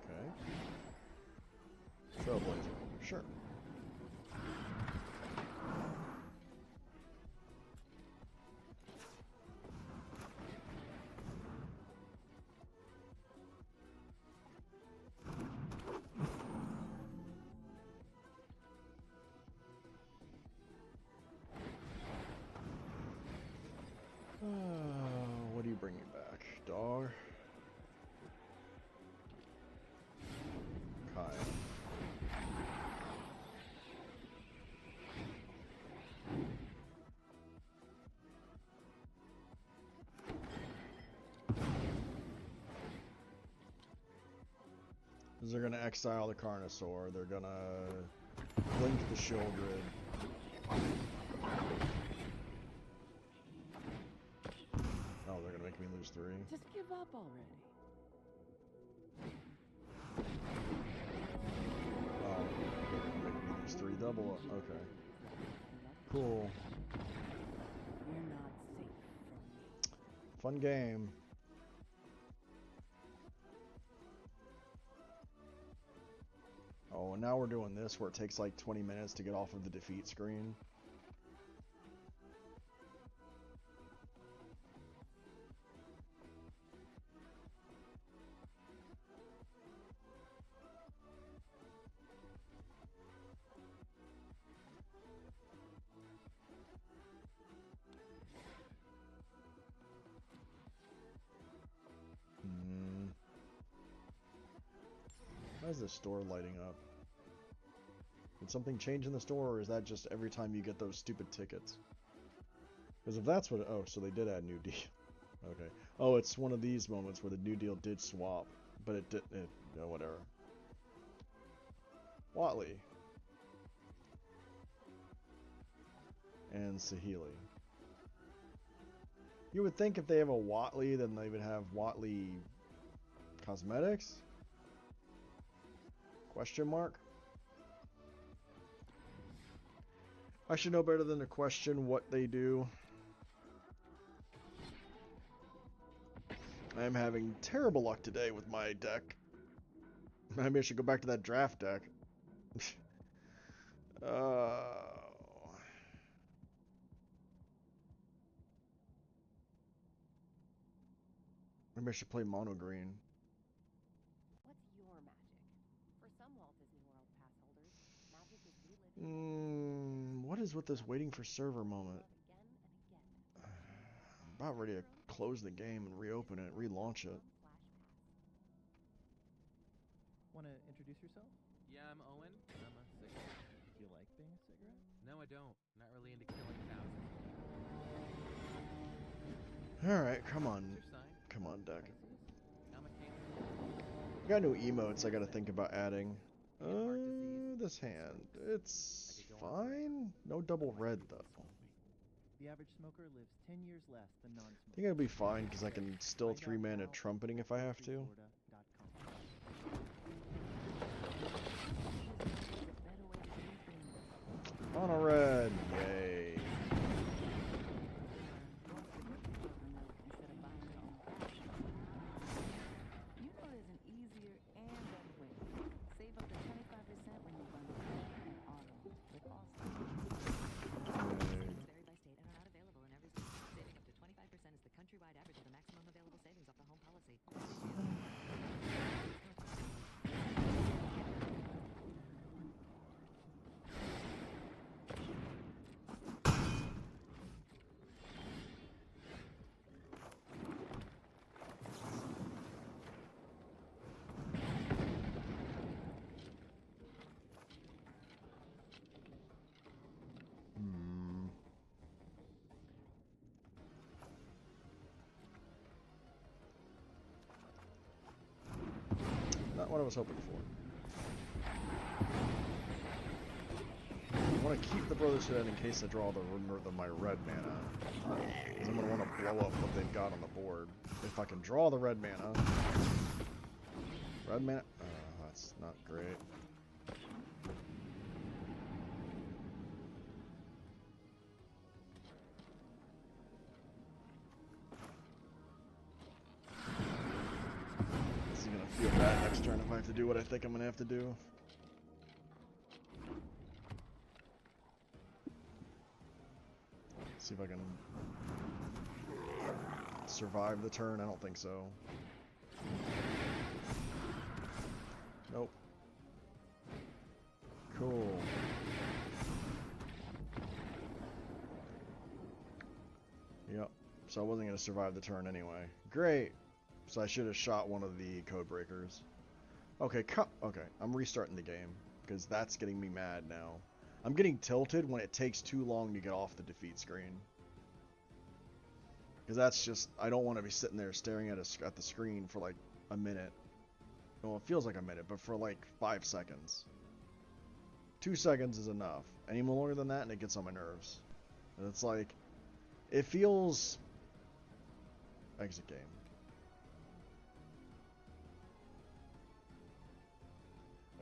Okay. Trailblazer. Sure. What do you bring me back? Dog? Kyle. They're gonna exile the Carnosaur. They're gonna blink the Shieldred. Oh, they're gonna make me lose 3. Just give up already. Oh, they're gonna make me lose 3 double up. Okay. Cool. You're not safe from me. Fun game. Oh, and now we're doing this where it takes like 20 minutes to get off of the defeat screen. Why is the store lighting up? Did something change in the store, or is that just every time you get those stupid tickets? Because if that's what... Oh, so they did add new deal. Okay. Oh, it's one of these moments where the new deal did swap, but it didn't... No, whatever. Watley. And Sahili. You would think if they have a Watley, then they would have Watley Cosmetics? Question mark? I should know better than to question what they do. I'm having terrible luck today with my deck. Maybe I should go back to that draft deck. Maybe I should play mono green. What's your magic? For some Walt Disney World pass holders, magic is reliving. What is with this waiting for server moment? I'm about ready to close the game and reopen it, relaunch it. Want to introduce yourself? Yeah, I'm Owen. I'm a cigarette. Do you like being a cigarette? No, I don't. Not really into killing thousands. Alright, come on. What's your sign? Come on, Deck. I'm a cancer. I got new emotes I gotta think about adding. This hand. It's fine. No double red, though. The average smoker lives 10 years less than I non-smokers. think it'll be fine, because I can still 3-mana trumpeting if I have to. On a red, yay. You know there's an easier and better way. Save up to 25% when you bundle and auto with Allstate. Vary by state and are not available in every state. Saving up to 25% is the countrywide average of the maximum available savings off the home policy. Not what I was hoping for. I want to keep the Brotherhood in case I draw my red mana. Because I'm going to want to blow up what they've got on the board. If I can draw the red mana. Red mana? That's not great. This is going to feel bad next turn if I have to do what I think I'm going to have to do. See if I can survive the turn. I don't think so. Nope. Cool. Yep. So I wasn't going to survive the turn anyway. Great. So I should have shot one of the code breakers. Okay, okay. I'm restarting the game because that's getting me mad now. I'm getting tilted when it takes too long to get off the defeat screen. Because that's just, I don't want to be sitting there staring at the screen for like a minute. Well, it feels like a minute, but for like 5 seconds. 2 seconds is enough. Any more longer than that and it gets on my nerves. And it's like, it feels... Exit game.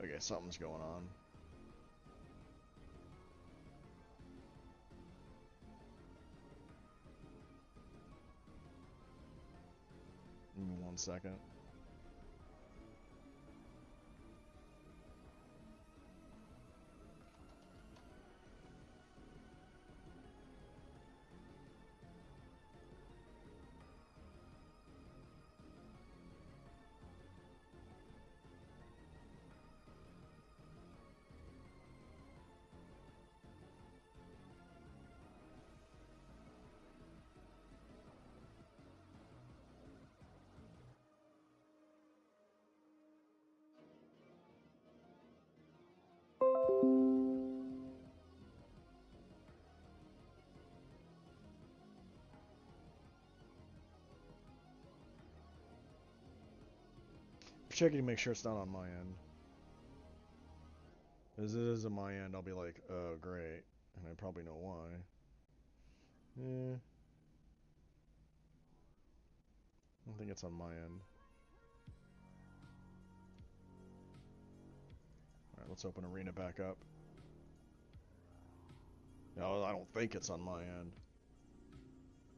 Okay, something's going on. Give me 1 second. Checking to make sure it's not on my end. As it is on my end, I'll be like, oh, great. And I probably know why. I don't think it's on my end. Alright, let's open Arena back up. No, I don't think it's on my end.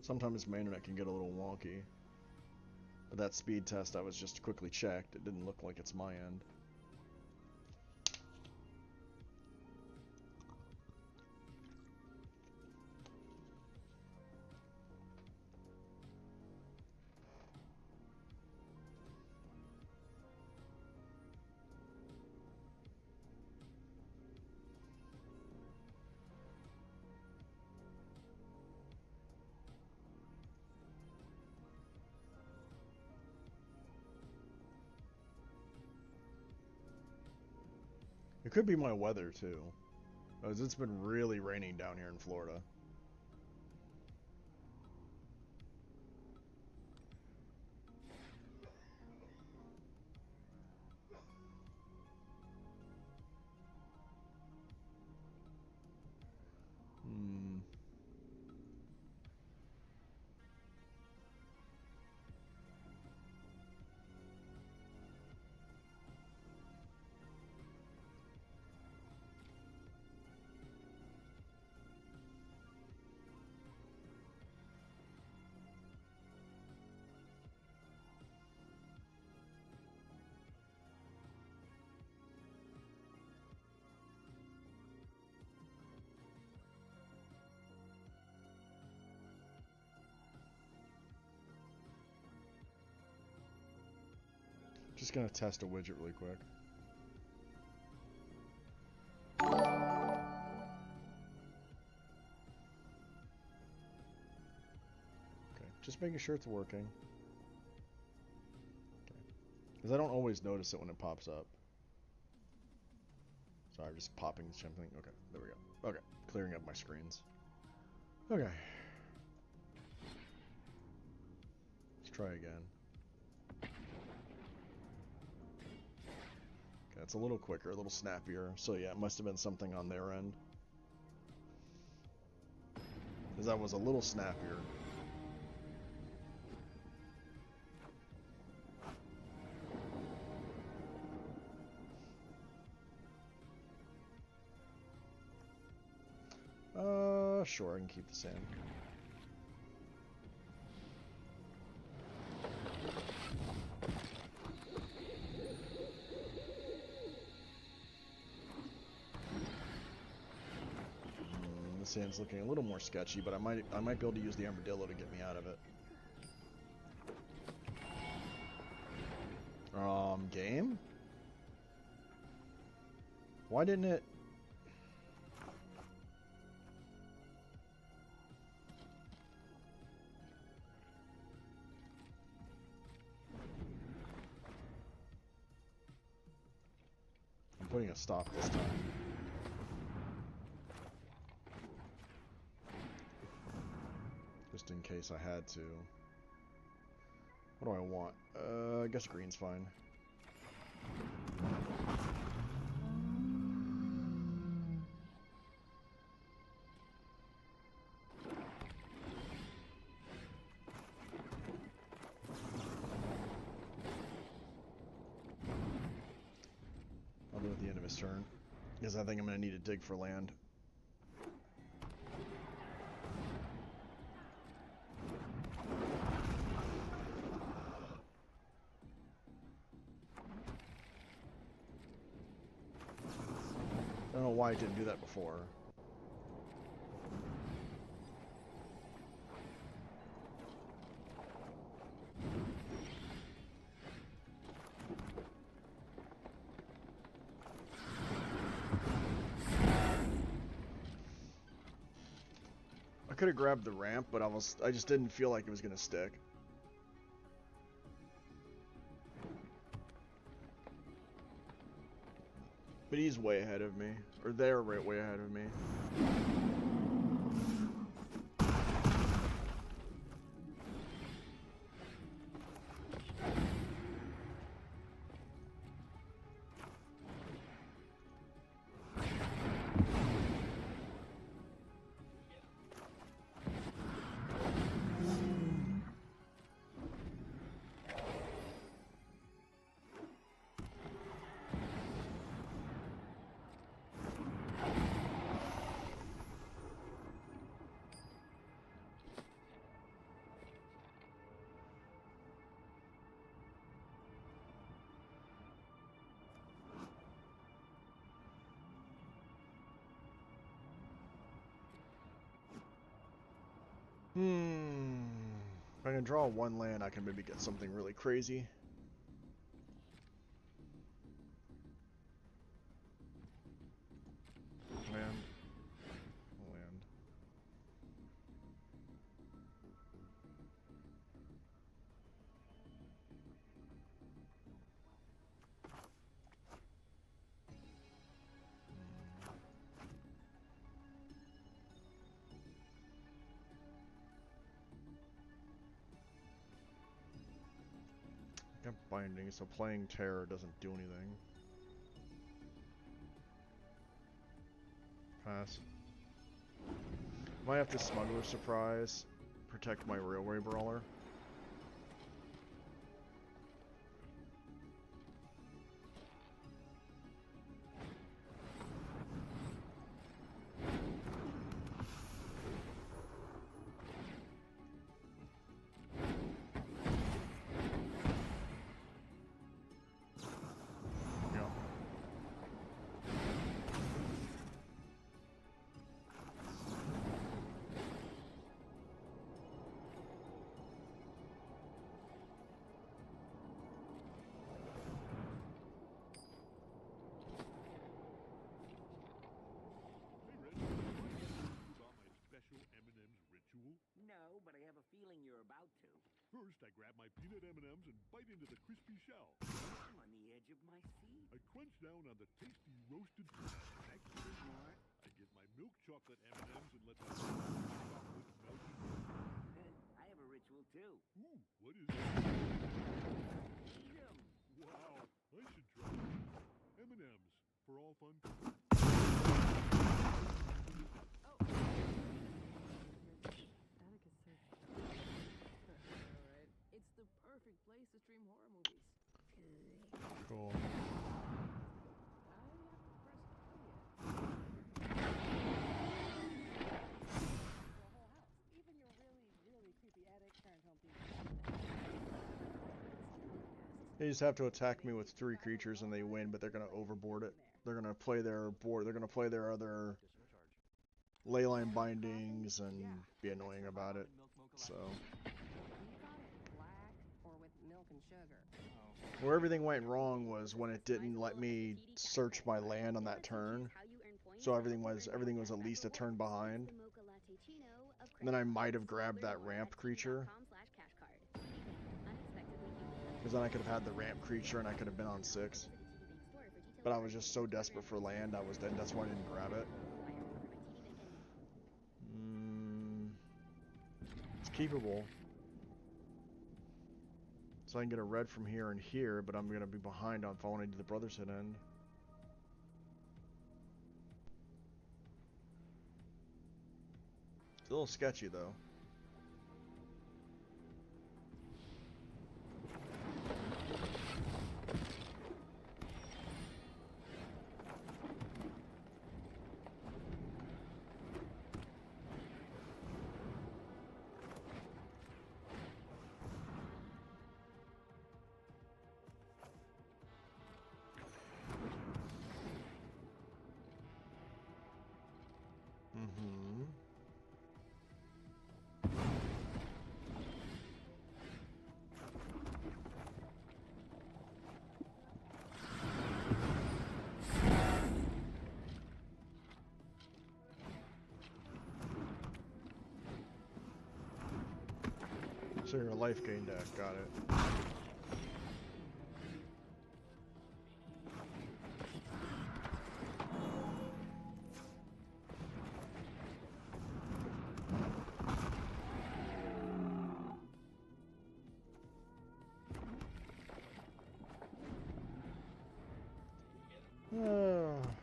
Sometimes my internet can get a little wonky. But that speed test I was just quickly checked. It didn't look like it's my end. It could be my weather too, because it's been really raining down here in Florida. Just gonna test a widget really quick. Okay, just making sure it's working. Okay, because I don't always notice it when it pops up. Sorry, just popping something. Okay, there we go. Okay, clearing up my screens. Okay. Let's try again. Okay, it's a little quicker, a little snappier. So yeah, it must have been something on their end. Because that was a little snappier. Sure, I can keep the sand. The sand's looking a little more sketchy, but I might be able to use the armadillo to get me out of it. Game? Why didn't it? I'm putting a stop this time. Just in case I had to. What do I want? I guess green's fine. I'll do it at the end of his turn, because I think I'm going to need to dig for land. I don't know why I didn't do that before. I could have grabbed the ramp, but I just didn't feel like it was gonna stick. But he's way ahead of me. Or they're right way ahead of me. If I can draw one land, I can maybe get something really crazy. Land. Land. Got binding, so playing terror doesn't do anything. Pass. Might have to smuggler surprise, protect my railway brawler. No, but I have a feeling you're about to. First, I grab my peanut M&Ms and bite into the crispy shell. I'm on the edge of my seat. I crunch down on the tasty roasted peanut. Next, there's more. I get my milk chocolate M&Ms and let the chocolate melt in my mouth. I have a ritual too. Ooh, what is it? Eat 'em. Wow, I should try M&Ms for all fun. It's the perfect place to stream horror movies. Cool. Even your really creepy attic turned home theater. They just have to attack me with 3 creatures and they win, but they're gonna overboard it. They're gonna play their board. They're gonna play their other leyline bindings and be annoying about it. So. Where everything went wrong was when it didn't let me search my land on that turn. So everything was at least a turn behind. And then I might have grabbed that ramp creature. Because then I could have had the ramp creature and I could have been on 6. But I was just so desperate for land, that's why I didn't grab it. It's keepable. So I can get a red from here and here, but I'm going to be behind on falling into the Brotherhood end. It's a little sketchy though. So you're a life gain deck, got it.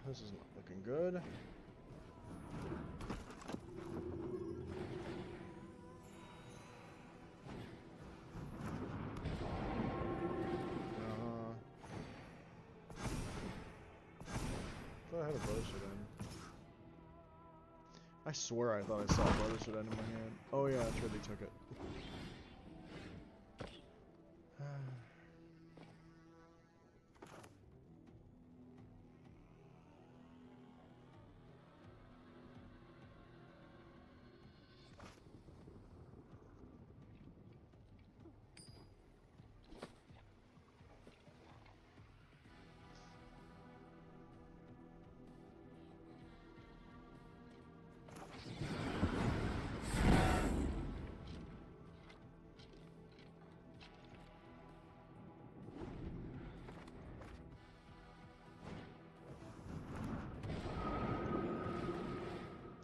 This is not looking good. I had a Brotherhood end. I swear I thought I saw a Brotherhood end in my hand. Oh yeah, that's right, they took it.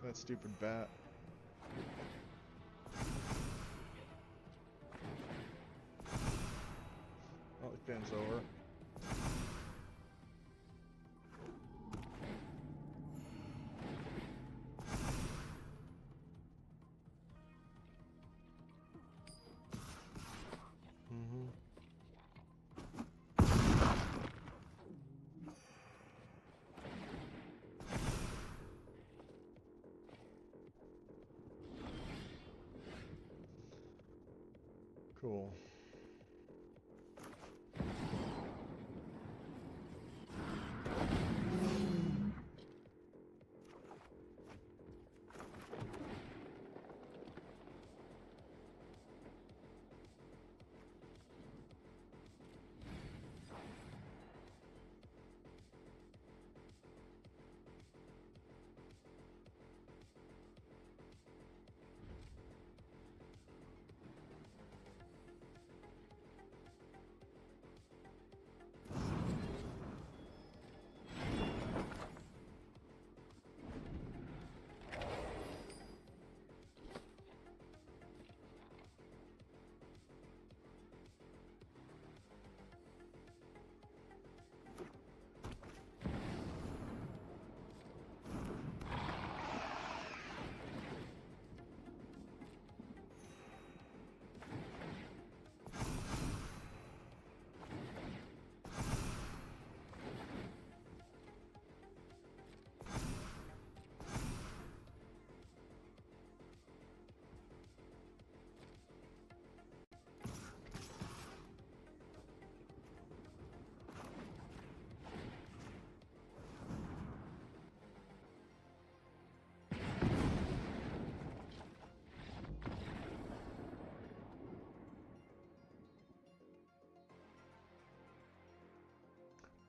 That stupid bat. Oh, Game's over. Cool.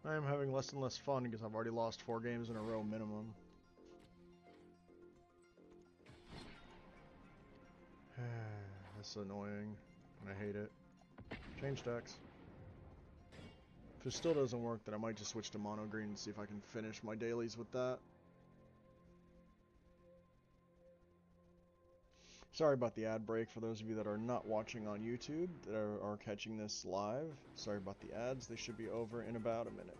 I am having less and less fun because I've already lost 4 games in a row minimum. That's annoying, and I hate it. Change decks. If it still doesn't work, then I might just switch to mono green and see if I can finish my dailies with that. Sorry about the ad break for those of you that are not watching on YouTube, that are catching this live. Sorry about the ads, they should be over in about a minute.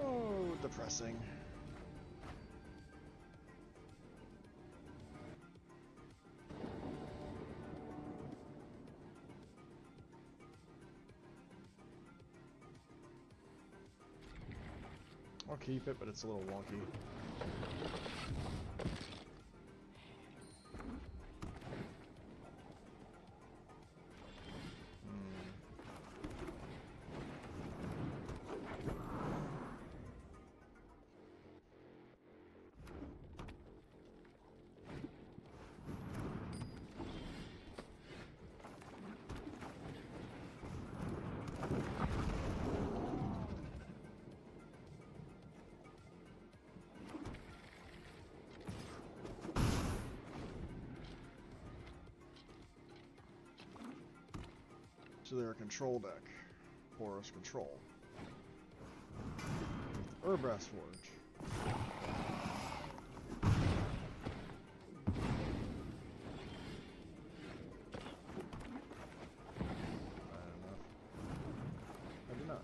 Oh, depressing. I'll keep it, but it's a little wonky. So they're a control deck. Porous control. Herbrass Forge. I do not.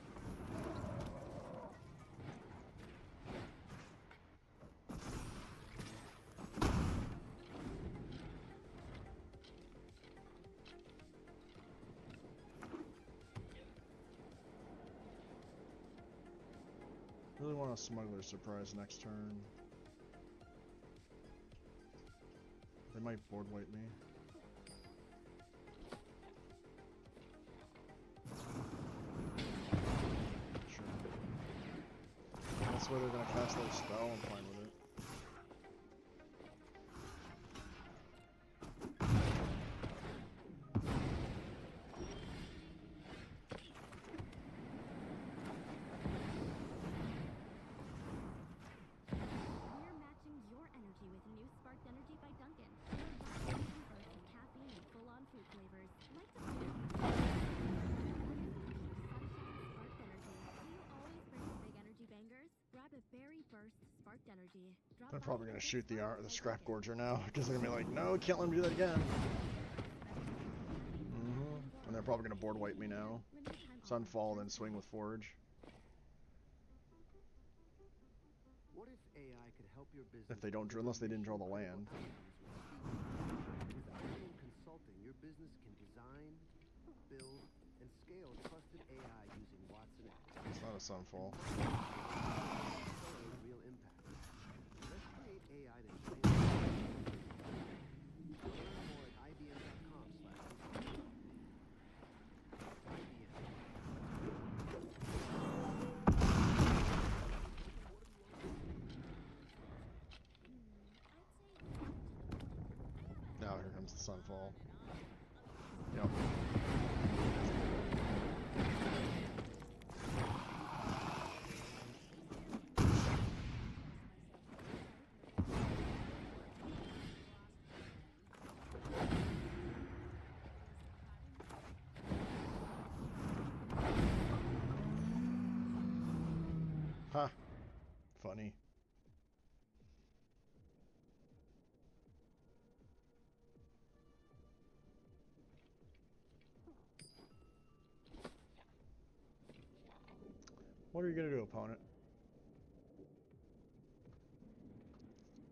Really want a smuggler surprise next turn. They might board wipe me. Sure. That's where they're gonna cast their spell. I'm fine with it. I'm probably gonna shoot the scrap gorger now because they're gonna be like, no, can't let him do that again. And they're they're probably gonna board wipe me now. Sunfall, then swing with Forge. What if AI could help your business? If they don't draw, unless they didn't draw the land. With Audio Consulting, your business can design, build, and scale trusted AI using Watson X. It's not a Sunfall. Real impact. Let's create AI that transforms. Learn more at IBM.com/IBM. Now here comes the Sunfall. Yep. Ha! Funny. What are you gonna do, opponent?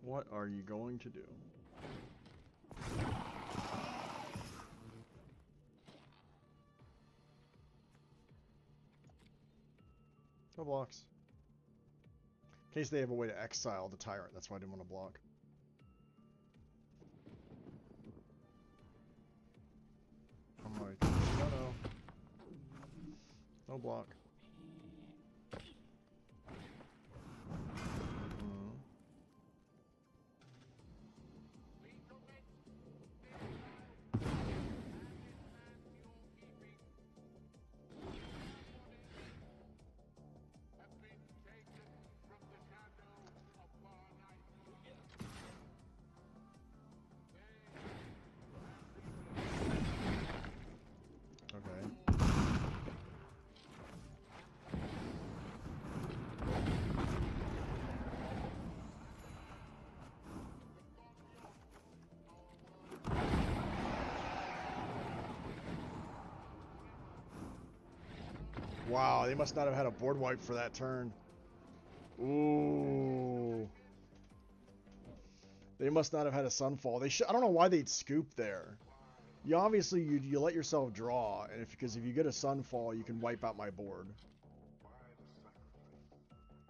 What are you going to do? No blocks. In case they have a way to exile the tyrant, that's why I didn't want to block. I'm like, no. No block. Wow, they must not have had a board wipe for that turn. Ooh. They must not have had a Sunfall. I don't know why they'd scoop there. You obviously you let yourself draw, and because if you get a Sunfall, you can wipe out my board.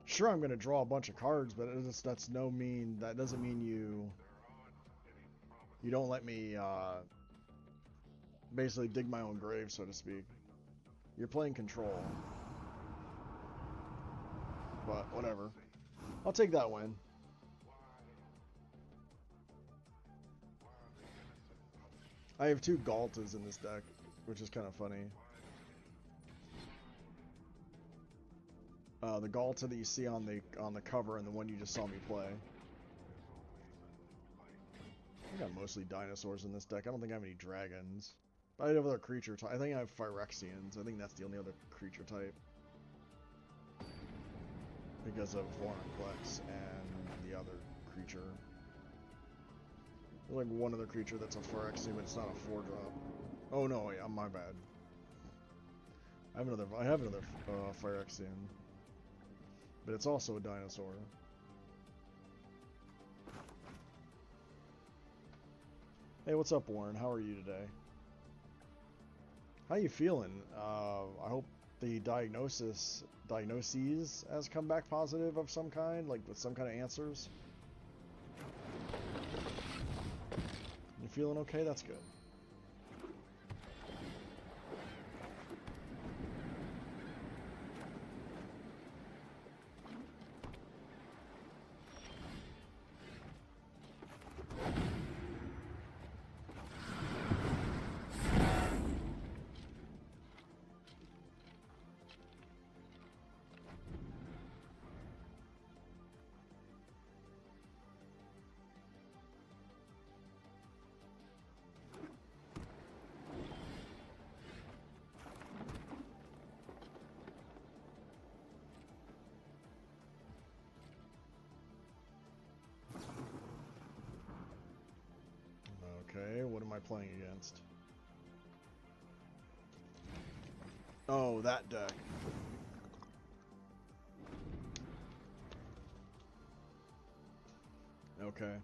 Sure, I'm gonna draw a bunch of cards, but that doesn't mean you don't let me basically dig my own grave, so to speak. You're playing control. But whatever. I'll take that win. I have 2 Galtas in this deck, which is kind of funny. The Galta that you see on the cover and the one you just saw me play. I got mostly dinosaurs in this deck. I don't think I have any dragons. I have other creature type. I think I have Phyrexians. I think that's the only other creature type. Because of Vorinclex and the other creature. There's like one other creature that's a Phyrexian, but it's not a 4-drop. Oh no, yeah, my bad. I have another Phyrexian. But it's also a dinosaur. Hey, what's up, Warren? How are you today? How you feeling? I hope the diagnoses has come back positive of some kind, like with some kind of answers. You feeling okay? That's good. Okay, what am I playing against? Oh, that deck. Okay.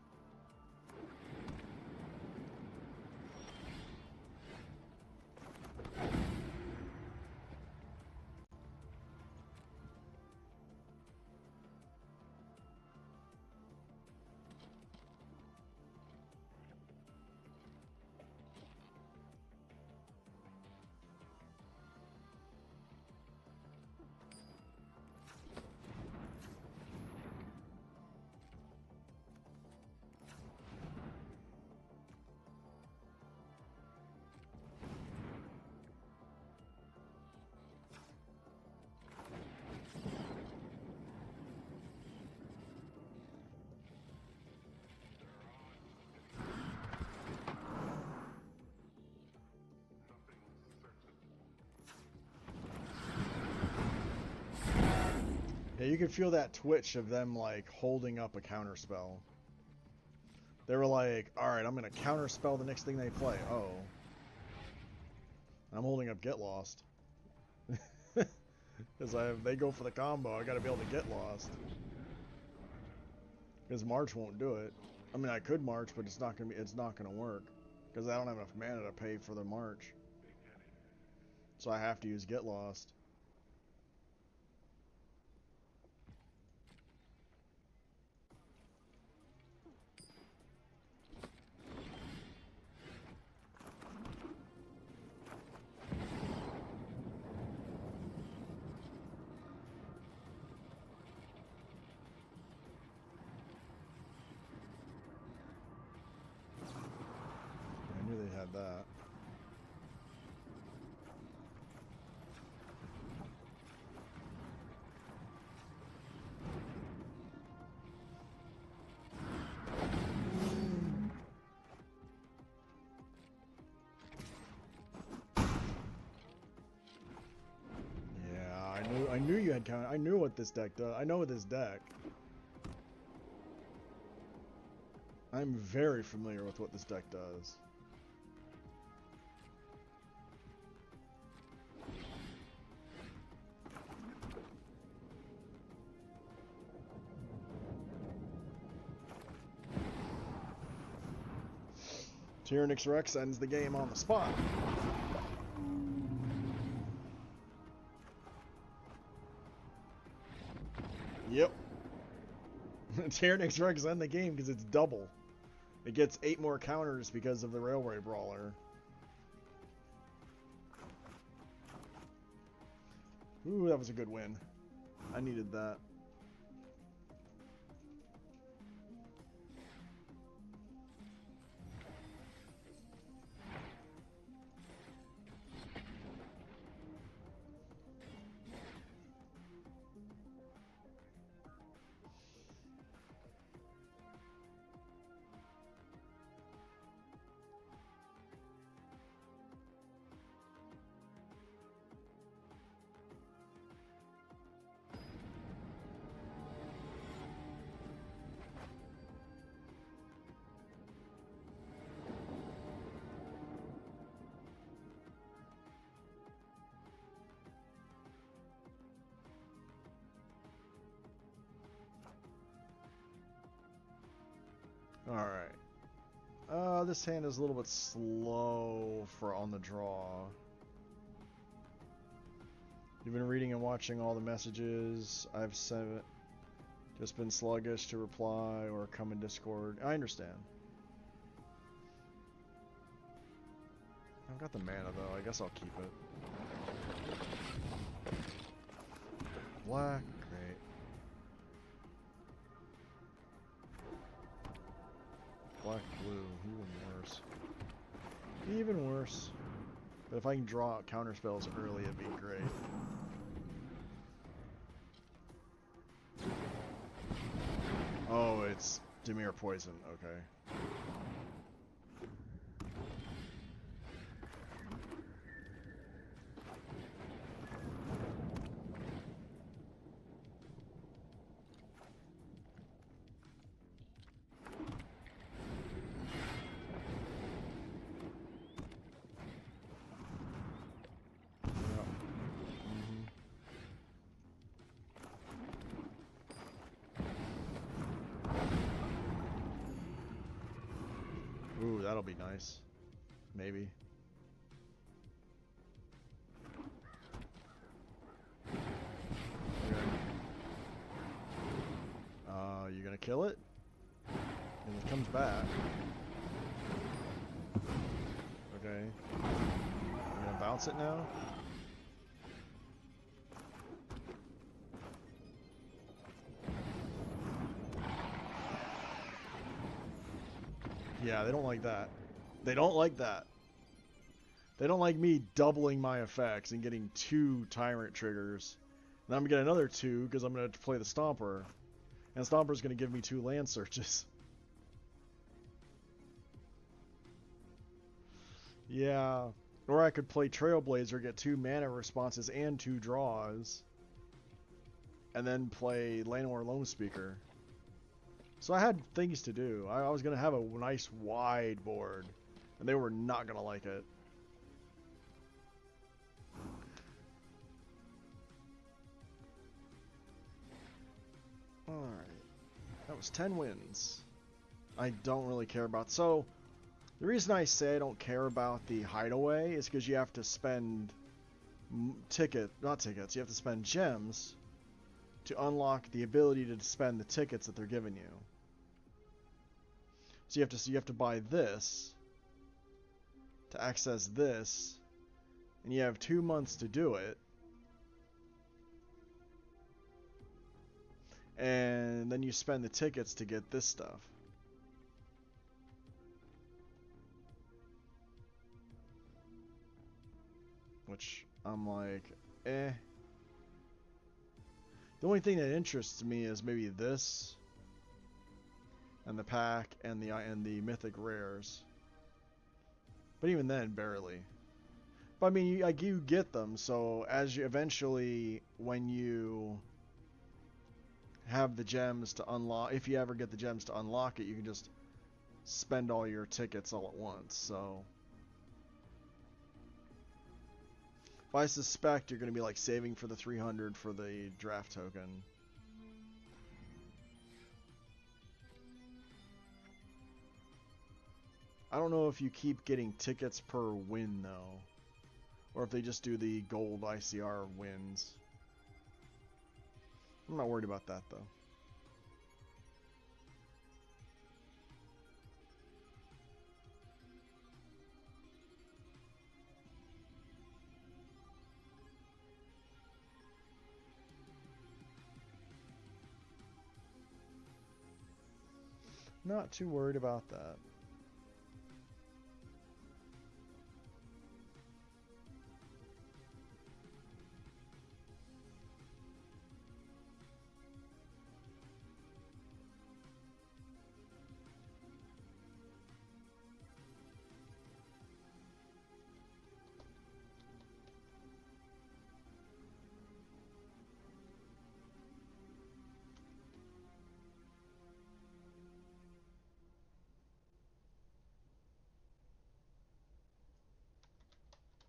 Yeah, you could feel that twitch of them, like, holding up a counterspell. They were like, alright, I'm going to counterspell the next thing they play. Oh. I'm holding up Get Lost. Because if they go for the combo, I got to be able to get lost. Because March won't do it. I mean, I could March, but it's not gonna work. Because I don't have enough mana to pay for the March. So I have to use Get Lost. I knew they had that. Yeah, I knew you had counter. I knew what this deck does. I know this deck. I'm very familiar with what this deck does. Tyrannix Rex ends the game on the spot. Yep. Tyrannix Rex ends the game because it's double. It gets 8 more counters because of the Railway Brawler. Ooh, that was a good win. I needed that. Alright. This hand is a little bit slow for on the draw. You've been reading and watching all the messages I've sent. Just been sluggish to reply or come in Discord. I understand. I've got the mana though. I guess I'll keep it. Black. Great. Black, blue, even worse. Even worse. But if I can draw out counter spells early, it'd be great. Oh, it's Dimir Poison, okay. That'll be nice. Maybe. You're gonna kill it? And it comes back. Okay. I'm gonna bounce it now. Yeah, they don't like that. They don't like that. They don't like me doubling my effects and getting 2 tyrant triggers. Then I'm gonna get another 2 because I'm gonna play the Stomper. And Stomper's gonna give me 2 land searches. Yeah. Or I could play Trailblazer, get 2 mana responses and 2 draws. And then play Llanowar Lone Speaker. So I had things to do. I was going to have a nice wide board. And they were not going to like it. Alright. That was 10 wins. I don't really care about... So, the reason I say I don't care about the hideaway is because you have to spend... you have to spend gems to unlock the ability to spend the tickets that they're giving you. So you have to buy this to access this, and you have 2 months to do it. And then you spend the tickets to get this stuff. Which I'm like, eh. The only thing that interests me is maybe this and the pack and the mythic rares. But even then, barely. But I mean, you get them, so as you eventually, when you have the gems to unlock, if you ever get the gems to unlock it, you can just spend all your tickets all at once, so. But I suspect you're going to be like saving for the 300 for the draft token. I don't know if you keep getting tickets per win though, or if they just do the gold ICR wins. I'm not worried about that though. Not too worried about that.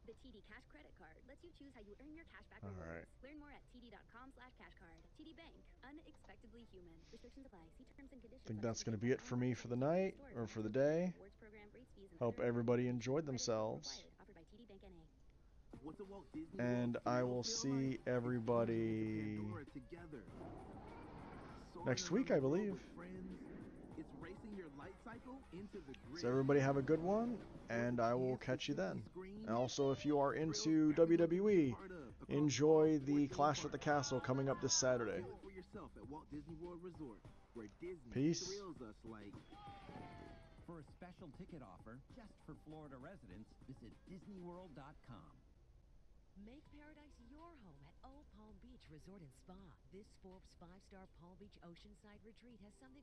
The TD Cash Credit Card lets you choose how you earn your cashback All rewards. right. Learn more at td.com/cashcard. TD Bank. Unexpectedly human. Restrictions apply. See terms and conditions. I think that's going to be it for me for the night, or for the day. Hope everybody enjoyed themselves. And I will see everybody next week, I believe. So everybody have a good one, and I will catch you then. And also, if you are into WWE, enjoy the Clash at the Castle coming up this Saturday. Peace. For a special ticket offer just for Florida residents, visit DisneyWorld.com. Make paradise your home at Old Palm Beach Resort and Spa. This Forbes 5-star Palm Beach Oceanside retreat has something